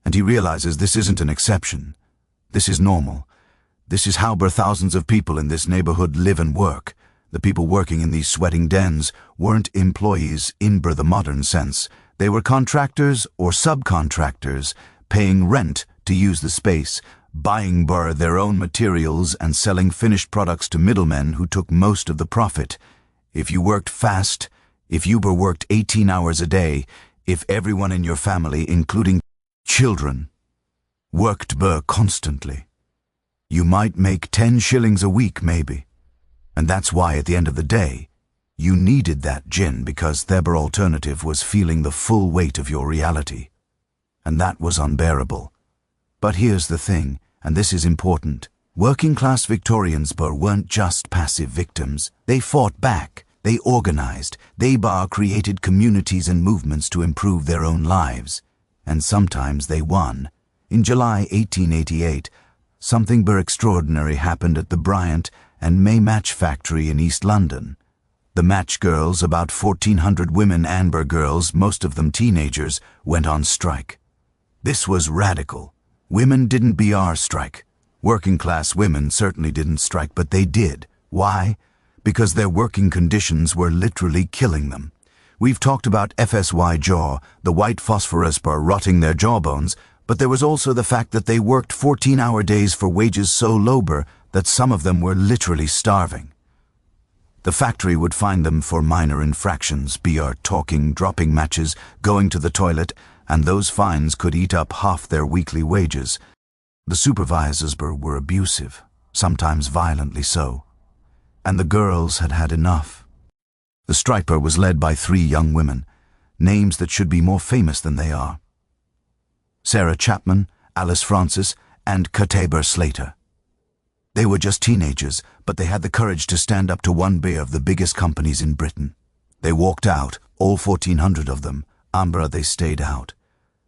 And he realizes this isn't an exception. This is normal. This is how thousands of people in this neighborhood live and work. The people working in these sweating dens weren't employees in the modern sense. They were contractors or subcontractors, paying rent to use the space, buying their own materials and selling finished products to middlemen who took most of the profit. If you worked fast, if you worked 18 hours a day, If everyone in your family, including children, worked constantly, you might make 10 shillings a week maybe. And that's why at the end of the day, you needed that gin, because their alternative was feeling the full weight of your reality. And that was unbearable. But here's the thing, and this is important. Working-class Victorians weren't just passive victims. They fought back, they organized, they created communities and movements to improve their own lives. And sometimes they won. In July 1888, something extraordinary happened at the Bryant and May Match Factory in East London. The match girls, about 1,400 women Amber girls, most of them teenagers, went on strike. This was radical. Women didn't strike. Working-class women certainly didn't strike, but they did. Why? Because their working conditions were literally killing them. We've talked about FSY jaw, the white phosphorus rotting their jawbones, but there was also the fact that they worked 14-hour days for wages so low that some of them were literally starving. The factory would fine them for minor infractions, talking, dropping matches, going to the toilet, and those fines could eat up half their weekly wages. The supervisors were abusive, sometimes violently so. And the girls had had enough. The strike was led by 3 young women, names that should be more famous than they are. Sarah Chapman, Alice Francis, and Kate Slater. They were just teenagers, but they had the courage to stand up to one of the biggest companies in Britain. They walked out, all 1,400 of them. They stayed out.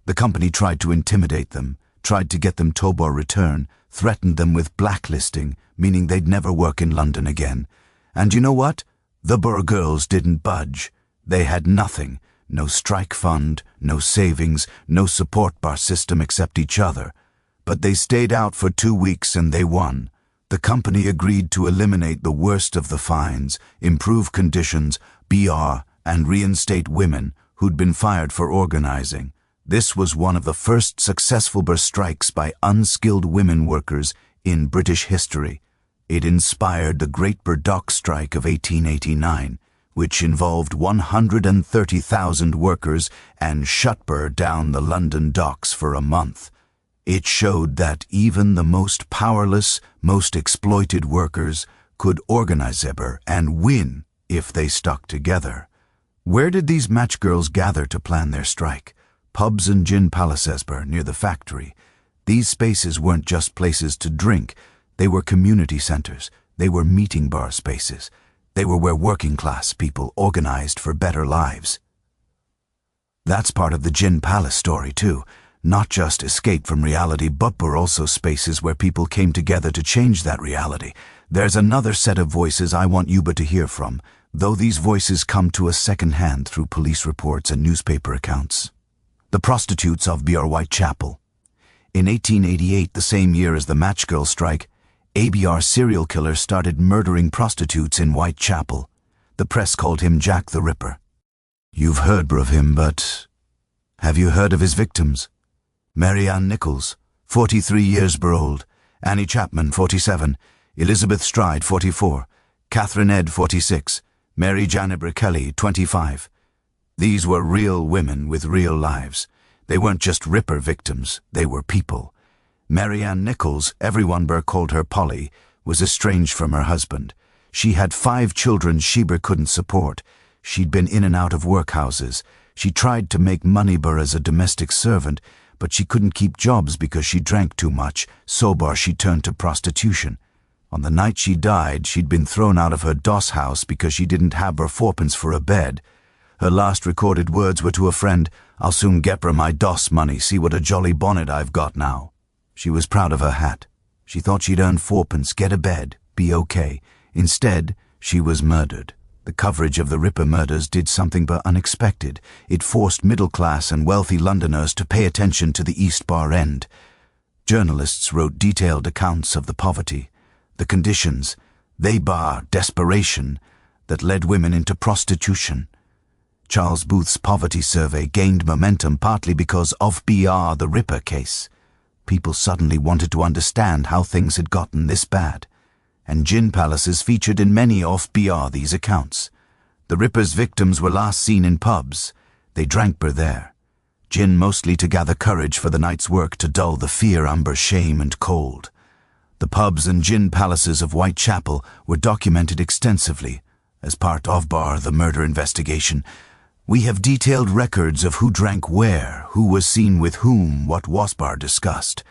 The company tried to intimidate them, tried to get them to return, threatened them with blacklisting, meaning they'd never work in London again. And you know what? The girls didn't budge. They had nothing. No strike fund, no savings, no support system except each other. But they stayed out for 2 weeks and they won. The company agreed to eliminate the worst of the fines, improve conditions, and reinstate women who'd been fired for organizing. This was one of the first successful strikes by unskilled women workers in British history. It inspired the Great Dock Strike of 1889, which involved 130,000 workers and shut down the London docks for a month. It showed that even the most powerless, most exploited workers could organize and win if they stuck together. Where did these match girls gather to plan their strike? Pubs and gin palaces near the factory. These spaces weren't just places to drink. They were community centers. They were meeting spaces. They were where working-class people organized for better lives. That's part of the Gin Palace story, too. Not just escape from reality, but were also spaces where people came together to change that reality. There's another set of voices I want you to hear from, though these voices come to us second-hand through police reports and newspaper accounts. The prostitutes of Whitechapel. In 1888, the same year as the Match Girl strike, ABR serial killer started murdering prostitutes in Whitechapel. The press called him Jack the Ripper. You've heard of him, but have you heard of his victims? Mary Ann Nichols, 43 years old, Annie Chapman, 47, Elizabeth Stride, 44, Catherine Ed, 46, Mary Janibra Kelly, 25. These were real women with real lives. They weren't just Ripper victims, they were people. Mary Ann Nichols, everyone called her Polly, was estranged from her husband. She had 5 children she couldn't support. She'd been in and out of workhouses. She tried to make money as a domestic servant, but she couldn't keep jobs because she drank too much, so she turned to prostitution. On the night she died, she'd been thrown out of her doss house because she didn't have her 4pence for a bed. Her last recorded words were to a friend, "I'll soon get her my doss money, see what a jolly bonnet I've got now." She was proud of her hat. She thought she'd earn 4pence, get a bed, be okay. Instead, she was murdered. The coverage of the Ripper murders did something unexpected. It forced middle-class and wealthy Londoners to pay attention to the East Bar End. Journalists wrote detailed accounts of the poverty, the conditions, desperation that led women into prostitution. Charles Booth's poverty survey gained momentum partly because of the Ripper case. People suddenly wanted to understand how things had gotten this bad, and gin palaces featured in many of these accounts. The Ripper's victims were last seen in pubs. They drank ber there. Gin mostly to gather courage for the night's work, to dull the fear umber shame and cold. The pubs and gin palaces of Whitechapel were documented extensively as part of the murder investigation. We have detailed records of who drank where, who was seen with whom, what was discussed.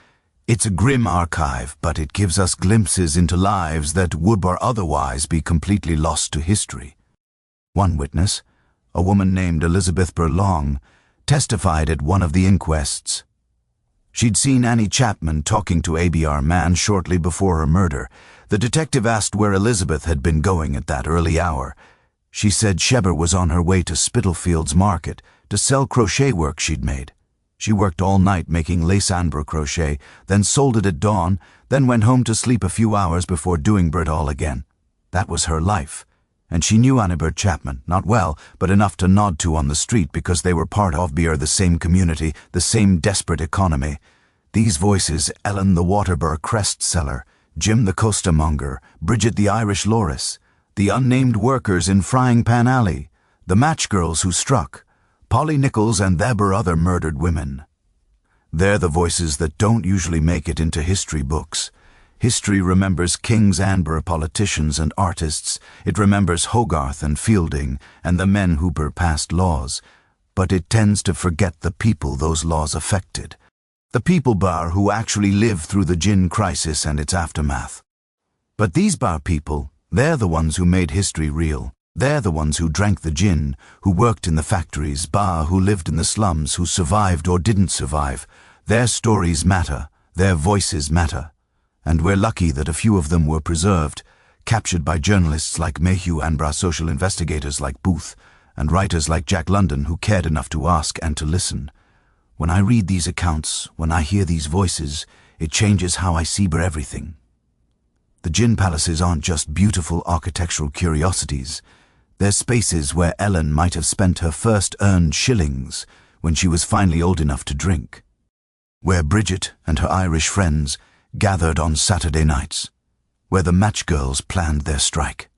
It's a grim archive, but it gives us glimpses into lives that would otherwise be completely lost to history. One witness, a woman named Elizabeth Long, testified at one of the inquests. She'd seen Annie Chapman talking to ABR Man shortly before her murder. The detective asked where Elizabeth had been going at that early hour. She said Sheber was on her way to Spitalfields Market to sell crochet work she'd made. She worked all night making lace amber crochet, then sold it at dawn, then went home to sleep a few hours before doing it all again. That was her life. And she knew Annabert Chapman, not well, but enough to nod to on the street because they were part of the same community, the same desperate economy. These voices, Ellen the Waterbury crest seller, Jim the costermonger, Bridget the Irish Loris, the unnamed workers in Frying Pan Alley, the match girls who struck, Polly Nichols and there were other murdered women. They're the voices that don't usually make it into history books. History remembers kings and politicians and artists. It remembers Hogarth and Fielding and the men who passed laws. But it tends to forget the people those laws affected. The people who actually lived through the gin crisis and its aftermath. But these people, they're the ones who made history real. They're the ones who drank the gin, who worked in the factories, who lived in the slums, who survived or didn't survive. Their stories matter. Their voices matter. And we're lucky that a few of them were preserved, captured by journalists like Mayhew and social investigators like Booth, and writers like Jack London who cared enough to ask and to listen. When I read these accounts, when I hear these voices, it changes how I see everything. The gin palaces aren't just beautiful architectural curiosities. They're spaces where Ellen might have spent her first earned shillings when she was finally old enough to drink. Where Bridget and her Irish friends gathered on Saturday nights, where the match girls planned their strike,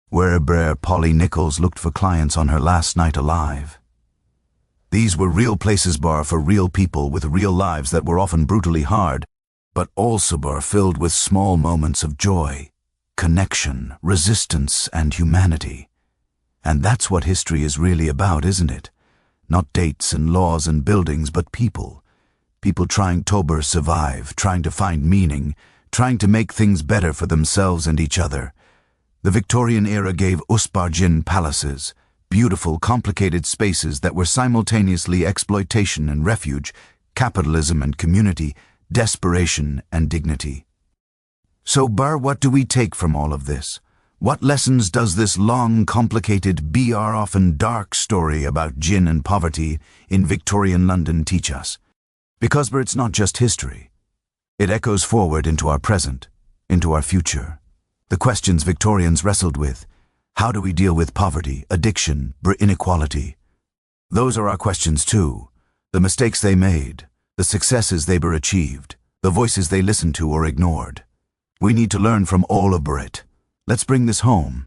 where Polly Nichols looked for clients on her last night alive. These were real places for real people with real lives that were often brutally hard, but also filled with small moments of joy, connection, resistance, and humanity. And that's what history is really about, isn't it? Not dates and laws and buildings, but people. People trying to survive, trying to find meaning, trying to make things better for themselves and each other. The Victorian era gave us gin palaces, beautiful, complicated spaces that were simultaneously exploitation and refuge, capitalism and community, desperation and dignity. So, what do we take from all of this? What lessons does this long, complicated, often dark story about gin and poverty in Victorian London teach us? Because it's not just history. It echoes forward into our present, into our future. The questions Victorians wrestled with. How do we deal with poverty, addiction, inequality? Those are our questions too. The mistakes they made, the successes they achieved, the voices they listened to or ignored. We need to learn from all of it. Let's bring this home.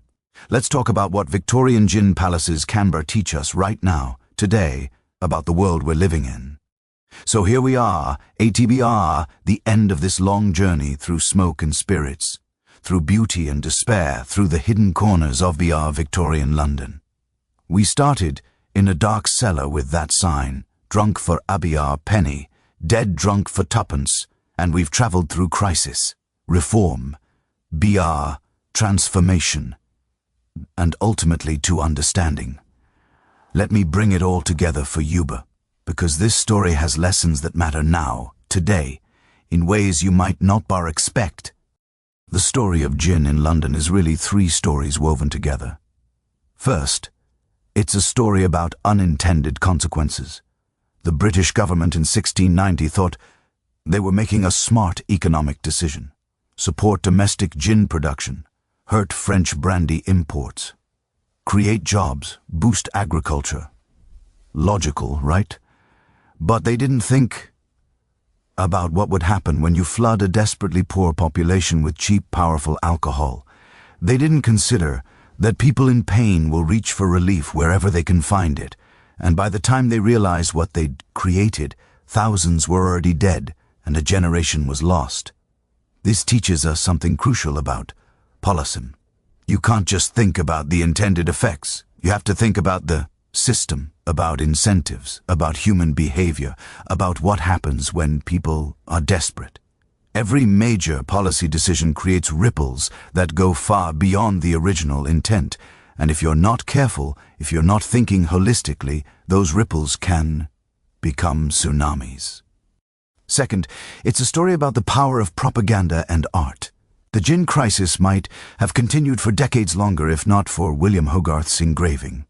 Let's talk about what Victorian gin palaces can teach us right now, today, about the world we're living in. So here we are, ATBR, the end of this long journey through smoke and spirits, through beauty and despair, through the hidden corners of Victorian London. We started in a dark cellar with that sign, drunk for ABR penny, dead drunk for tuppence, and we've travelled through crisis, reform, BR, transformation, and ultimately to understanding. Let me bring it all together for Yuba, because this story has lessons that matter now, today, in ways you might not expect. The story of gin in London is really 3 stories woven together. First, it's a story about unintended consequences. The British government in 1690 thought they were making a smart economic decision. Support domestic gin production, hurt French brandy imports, create jobs, boost agriculture. Logical, right? But they didn't think about what would happen when you flood a desperately poor population with cheap, powerful alcohol. They didn't consider that people in pain will reach for relief wherever they can find it, And by the time they realized what they'd created, thousands were already dead and a generation was lost. This teaches us something crucial about policy. You can't just think about the intended effects. You have to think about the system, about incentives, about human behavior, about what happens when people are desperate. Every major policy decision creates ripples that go far beyond the original intent, and if you're not careful, if you're not thinking holistically, those ripples can become tsunamis. Second, it's a story about the power of propaganda and art. The gin crisis might have continued for decades longer if not for William Hogarth's engraving.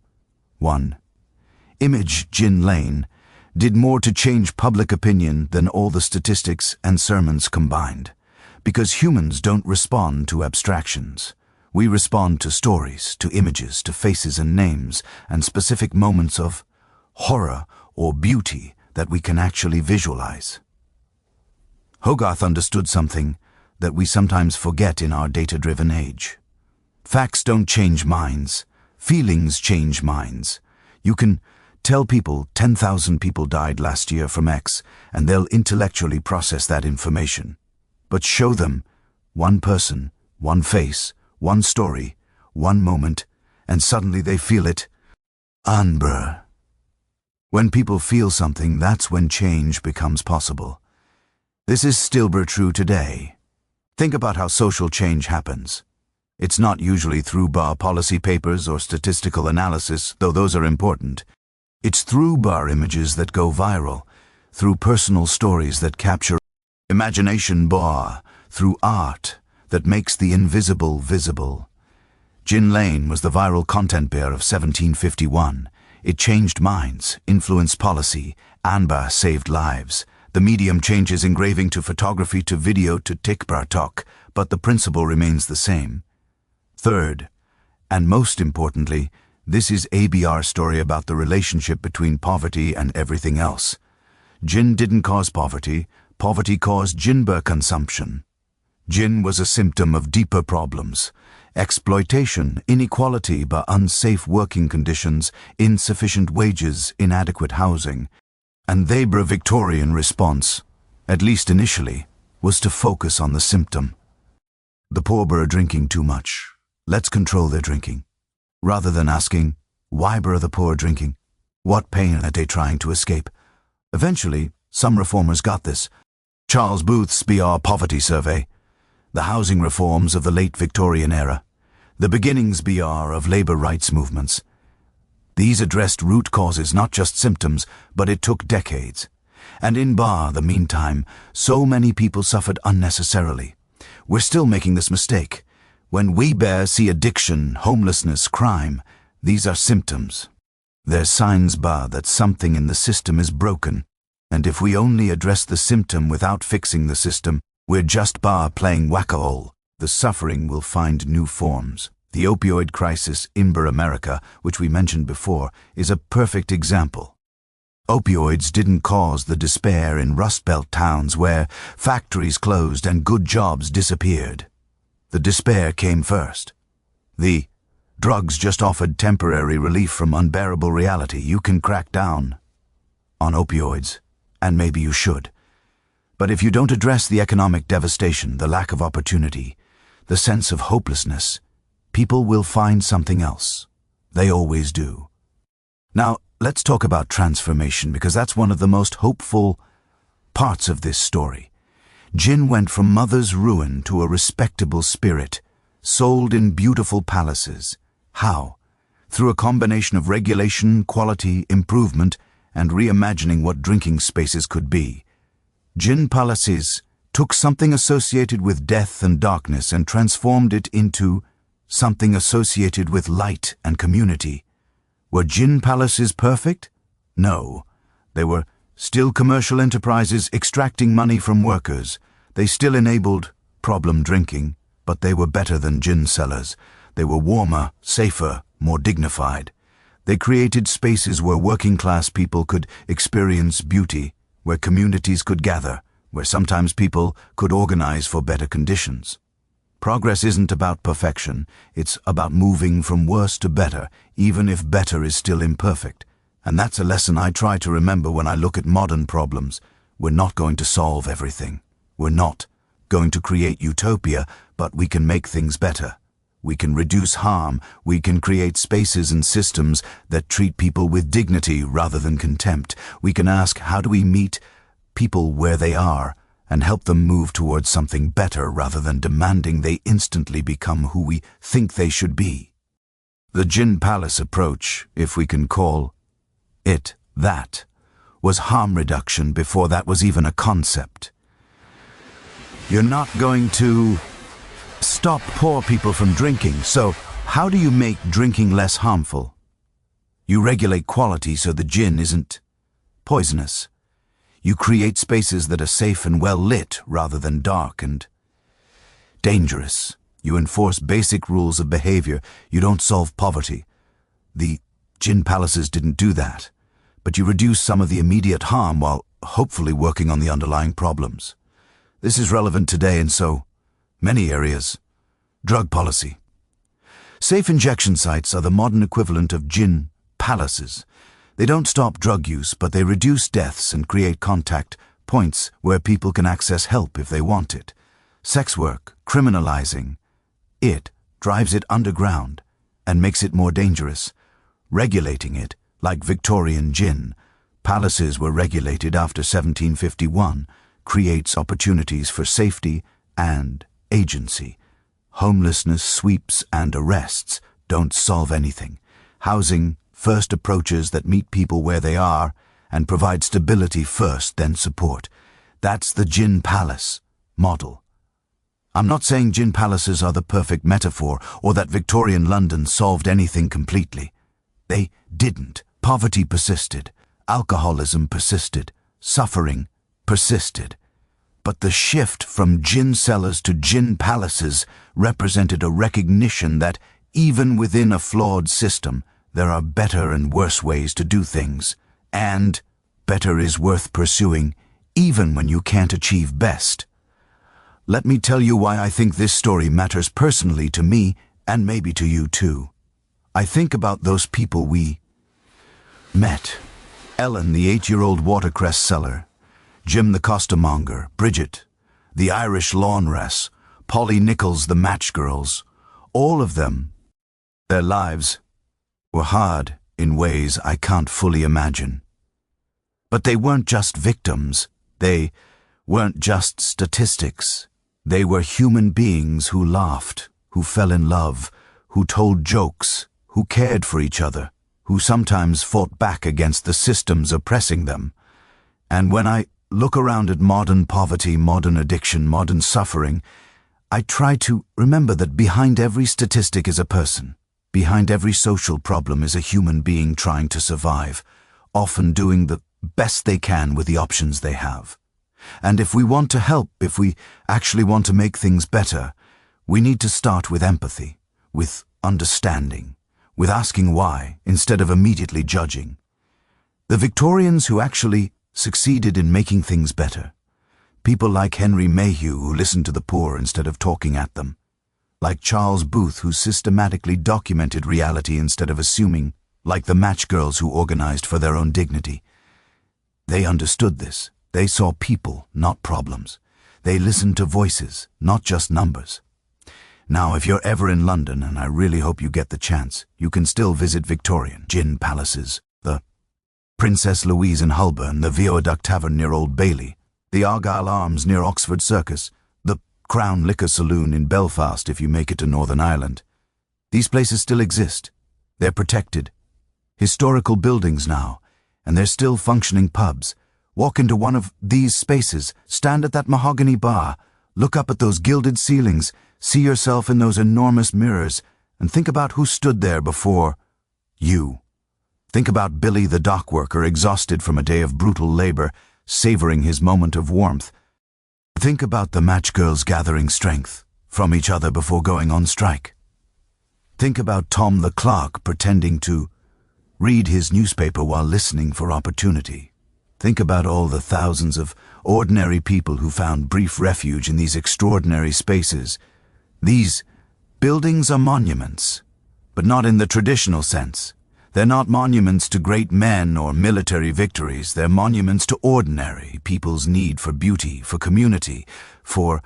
1. Image Gin Lane did more to change public opinion than all the statistics and sermons combined. Because humans don't respond to abstractions. We respond to stories, to images, to faces and names, and specific moments of horror or beauty that we can actually visualize. Hogarth understood something that we sometimes forget in our data-driven age. Facts don't change minds. Feelings change minds. You can tell people 10,000 people died last year from X, and they'll intellectually process that information. But show them one person, one face, one story, one moment, and suddenly they feel it. Amber. When people feel something, that's when change becomes possible. This is still true today. Think about how social change happens. It's not usually through policy papers or statistical analysis, though those are important. It's through images that go viral, through personal stories that capture imagination, through art that makes the invisible visible. Gin Lane was the viral content bear of 1751. It changed minds, influenced policy, Amber saved lives. The medium changes engraving to photography to video to TikTok, but the principle remains the same. Third, and most importantly, this is ABR's story about the relationship between poverty and everything else. Gin didn't cause poverty, poverty caused ginber consumption. Gin was a symptom of deeper problems: exploitation, inequality by unsafe working conditions, insufficient wages, inadequate housing. And the Victorian response, at least initially, was to focus on the symptom. The poor are drinking too much. Let's control their drinking. Rather than asking, why are the poor drinking? What pain are they trying to escape? Eventually, some reformers got this. Charles Booth's poverty survey, the housing reforms of the late Victorian era, the beginnings of labor rights movements. These addressed root causes, not just symptoms, but it took decades. And in the meantime, so many people suffered unnecessarily. We're still making this mistake. When we see addiction, homelessness, crime, these are symptoms. They're signs that something in the system is broken. And if we only address the symptom without fixing the system, we're just playing whack-a-mole. The suffering will find new forms. The opioid crisis in America, which we mentioned before, is a perfect example. Opioids didn't cause the despair in Rust Belt towns where factories closed and good jobs disappeared. The despair came first. The drugs just offered temporary relief from unbearable reality. You can crack down on opioids, and maybe you should. But if you don't address the economic devastation, the lack of opportunity, the sense of hopelessness, people will find something else. They always do. Now, let's talk about transformation, because that's one of the most hopeful parts of this story. Gin went from mother's ruin to a respectable spirit, sold in beautiful palaces. How? Through a combination of regulation, quality, improvement, and reimagining what drinking spaces could be. Gin palaces took something associated with death and darkness and transformed it into something associated with light and community. Were gin palaces perfect? No. They were still commercial enterprises extracting money from workers. They still enabled problem drinking, but they were better than gin cellars. They were warmer, safer, more dignified. They created spaces where working-class people could experience beauty, where communities could gather, where sometimes people could organize for better conditions. Progress isn't about perfection, it's about moving from worse to better, even if better is still imperfect. And that's a lesson I try to remember when I look at modern problems. We're not going to solve everything. We're not going to create utopia, but we can make things better. We can reduce harm. We can create spaces and systems that treat people with dignity rather than contempt. We can ask, how do we meet people where they are and help them move towards something better rather than demanding they instantly become who we think they should be? The Gin Palace approach, if we can call it that, was harm reduction before that was even a concept. You're not going to stop poor people from drinking, so how do you make drinking less harmful? You regulate quality so the gin isn't poisonous. You create spaces that are safe and well lit rather than dark and dangerous. You enforce basic rules of behavior. You don't solve poverty. The gin palaces didn't do that, but you reduce some of the immediate harm while hopefully working on the underlying problems. This is relevant today in so many areas. Drug policy. Safe injection sites are the modern equivalent of gin palaces. They don't stop drug use, but they reduce deaths and create contact points where people can access help if they want it. Sex work, criminalizing it, drives it underground and makes it more dangerous. Regulating it, like Victorian gin, palaces were regulated after 1751, creates opportunities for safety and agency. Homelessness, sweeps, and arrests don't solve anything. Housing first approaches that meet people where they are and provide stability first, then support. That's the gin palace model. I'm not saying gin palaces are the perfect metaphor or that Victorian London solved anything completely. They didn't. Poverty persisted. Alcoholism persisted. Suffering persisted. But the shift from gin cellars to gin palaces represented a recognition that even within a flawed system, there are better and worse ways to do things, and better is worth pursuing even when you can't achieve best. Let me tell you why I think this story matters personally to me and maybe to you too. I think about those people we met. Ellen, the 8-year-old watercress seller, Jim the costermonger, Bridget, the Irish laundress, Polly Nichols, the match girls. All of them, their lives were hard in ways I can't fully imagine. But they weren't just victims. They weren't just statistics. They were human beings who laughed, who fell in love, who told jokes, who cared for each other, who sometimes fought back against the systems oppressing them. And when I look around at modern poverty, modern addiction, modern suffering, I try to remember that behind every statistic is a person. Behind every social problem is a human being trying to survive, often doing the best they can with the options they have. And if we want to help, if we actually want to make things better, we need to start with empathy, with understanding, with asking why instead of immediately judging. The Victorians who actually succeeded in making things better. People like Henry Mayhew who listened to the poor instead of talking at them. Like Charles Booth who systematically documented reality instead of assuming, like the match girls who organized for their own dignity. They understood this. They saw people, not problems. They listened to voices, not just numbers. Now, if you're ever in London, and I really hope you get the chance, you can still visit Victorian gin palaces, the Princess Louise in Holborn, the Viaduct Tavern near Old Bailey, the Argyle Arms near Oxford Circus, the Crown Liquor Saloon in Belfast if you make it to Northern Ireland. These places still exist. They're protected. Historical buildings now, and they're still functioning pubs. Walk into one of these spaces, stand at that mahogany bar, look up at those gilded ceilings, see yourself in those enormous mirrors, and think about who stood there before you. Think about Billy the dock worker, exhausted from a day of brutal labor, savoring his moment of warmth. Think about the match girls gathering strength from each other before going on strike. Think about Tom the clerk pretending to read his newspaper while listening for opportunity. Think about all the thousands of ordinary people who found brief refuge in these extraordinary spaces. These buildings are monuments, but not in the traditional sense. They're not monuments to great men or military victories. They're monuments to ordinary people's need for beauty, for community, for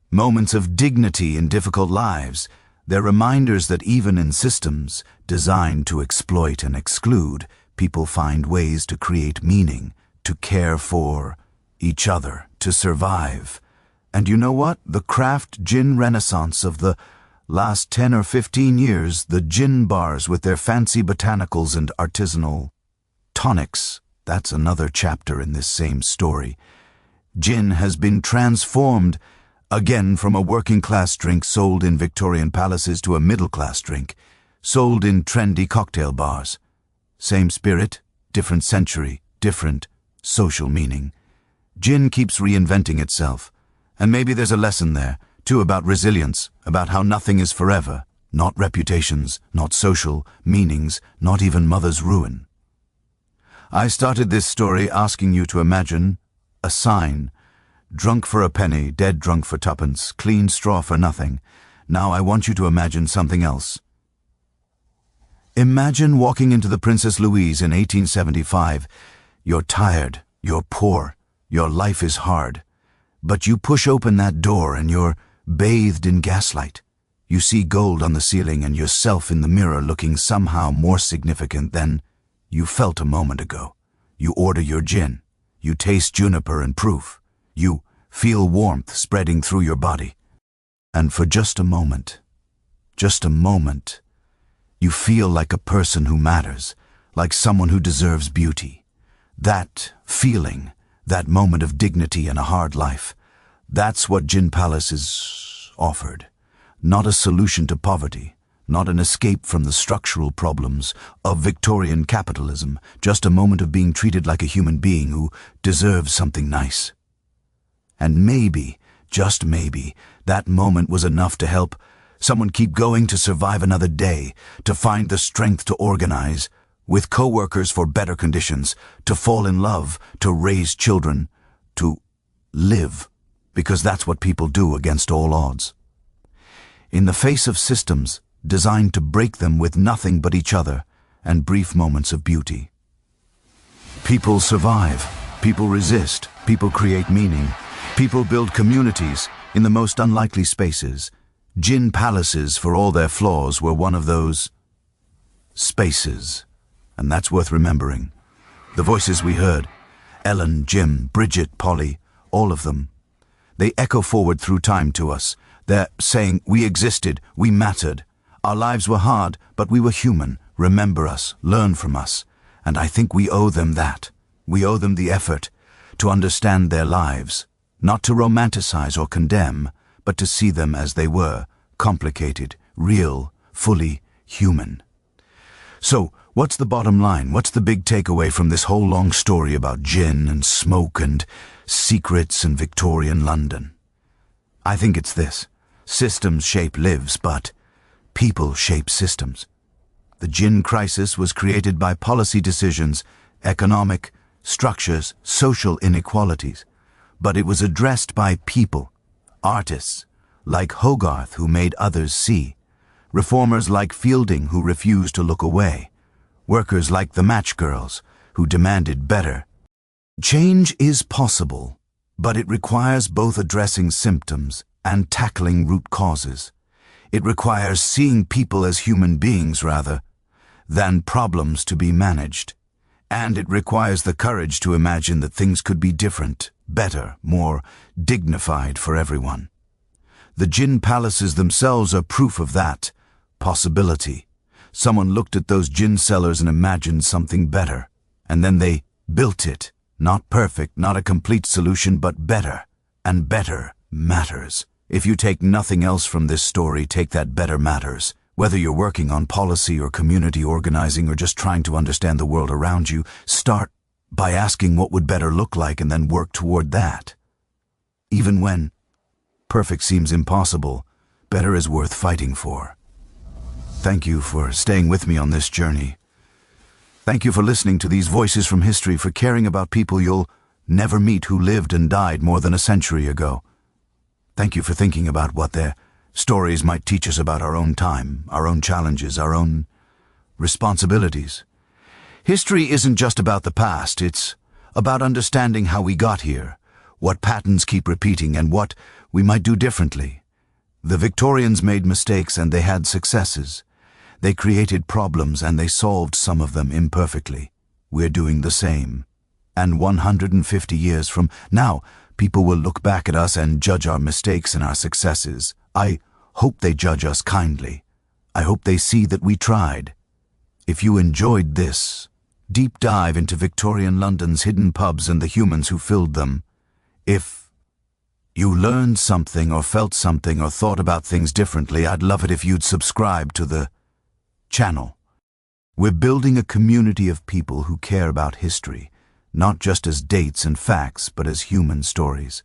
moments of dignity in difficult lives. They're reminders that even in systems designed to exploit and exclude, people find ways to create meaning, to care for each other, to survive. And you know what? The craft gin renaissance of the last 10 or 15 years, the gin bars with their fancy botanicals and artisanal tonics, that's another chapter in this same story. Gin has been transformed again from a working-class drink sold in Victorian palaces to a middle-class drink, sold in trendy cocktail bars. Same spirit, different century, different social meaning. Gin keeps reinventing itself. And maybe there's a lesson there, too, about resilience, about how nothing is forever, not reputations, not social meanings, not even mother's ruin. I started this story asking you to imagine a sign: drunk for a penny, dead drunk for tuppence, clean straw for nothing. Now I want you to imagine something else. Imagine walking into the Princess Louise in 1875. You're tired, you're poor, your life is hard. But you push open that door and you're bathed in gaslight. You see gold on the ceiling and yourself in the mirror looking somehow more significant than you felt a moment ago. You order your gin. You taste juniper and proof. You feel warmth spreading through your body. And for just a moment, you feel like a person who matters, like someone who deserves beauty. That feeling, that moment of dignity in a hard life, that's what Gin Palace is offered. Not a solution to poverty, not an escape from the structural problems of Victorian capitalism, just a moment of being treated like a human being who deserves something nice. And maybe, just maybe, that moment was enough to help someone keep going, to survive another day, to find the strength to organize with co-workers for better conditions, to fall in love, to raise children, to live, because that's what people do against all odds. In the face of systems designed to break them with nothing but each other and brief moments of beauty. People survive, people resist, people create meaning, people build communities in the most unlikely spaces. Gin palaces, for all their flaws, were one of those spaces. And that's worth remembering. The voices we heard, Ellen, Jim, Bridget, Polly, all of them, they echo forward through time to us. They're saying we existed, we mattered. Our lives were hard, but we were human. Remember us, learn from us. And I think we owe them that. We owe them the effort to understand their lives, not to romanticize or condemn, but to see them as they were, complicated, real, fully human. So, what's the bottom line? What's the big takeaway from this whole long story about gin and smoke and secrets and Victorian London? I think it's this. Systems shape lives, but people shape systems. The gin crisis was created by policy decisions, economic structures, social inequalities. But it was addressed by people, artists like Hogarth who made others see, reformers like Fielding who refused to look away, workers like the match girls who demanded better. Change is possible, but it requires both addressing symptoms and tackling root causes. It requires seeing people as human beings rather than problems to be managed. And it requires the courage to imagine that things could be different, better, more dignified for everyone. The gin palaces themselves are proof of that possibility. Someone looked at those gin cellars and imagined something better, and then they built it. Not perfect, not a complete solution, but better. And better matters. If you take nothing else from this story, take that better matters. Whether you're working on policy or community organizing or just trying to understand the world around you, start by asking what would better look like and then work toward that. Even when perfect seems impossible, better is worth fighting for. Thank you for staying with me on this journey. Thank you for listening to these voices from history, for caring about people you'll never meet who lived and died more than a century ago. Thank you for thinking about what their stories might teach us about our own time, our own challenges, our own responsibilities. History isn't just about the past, it's about understanding how we got here, what patterns keep repeating, and what we might do differently. The Victorians made mistakes and they had successes. They created problems and they solved some of them imperfectly. We're doing the same. And 150 years from now, people will look back at us and judge our mistakes and our successes. I hope they judge us kindly. I hope they see that we tried. If you enjoyed this deep dive into Victorian London's hidden pubs and the humans who filled them, if you learned something or felt something or thought about things differently, I'd love it if you'd subscribe to the channel. We're building a community of people who care about history, not just as dates and facts, but as human stories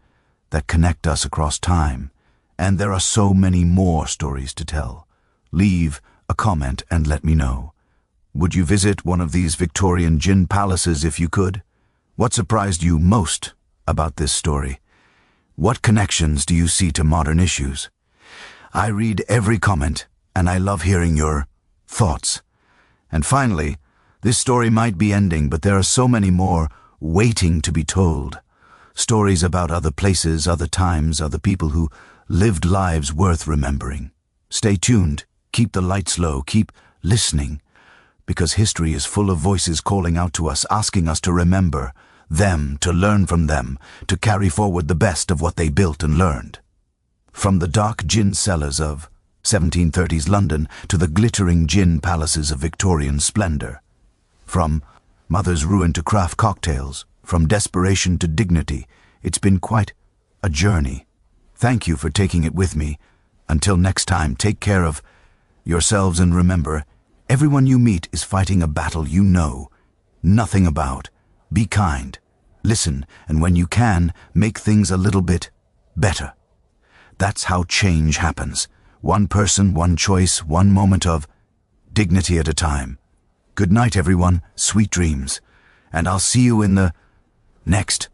that connect us across time. And there are so many more stories to tell. Leave a comment and let me know. Would you visit one of these Victorian gin palaces if you could? What surprised you most about this story? What connections do you see to modern issues? I read every comment, and I love hearing your thoughts. And finally, this story might be ending, but there are so many more waiting to be told. Stories about other places, other times, other people who lived lives worth remembering. Stay tuned, keep the lights low, keep listening, because history is full of voices calling out to us, asking us to remember them, to learn from them, to carry forward the best of what they built and learned. From the dark gin cellars of 1730s London to the glittering gin palaces of Victorian splendor. From mother's ruin to craft cocktails, from desperation to dignity, it's been quite a journey. Thank you for taking it with me. Until next time, take care of yourselves and remember, everyone you meet is fighting a battle you know nothing about. Be kind, listen, and when you can, make things a little bit better. That's how change happens. One person, one choice, one moment of dignity at a time. Good night, everyone. Sweet dreams. And I'll see you in the next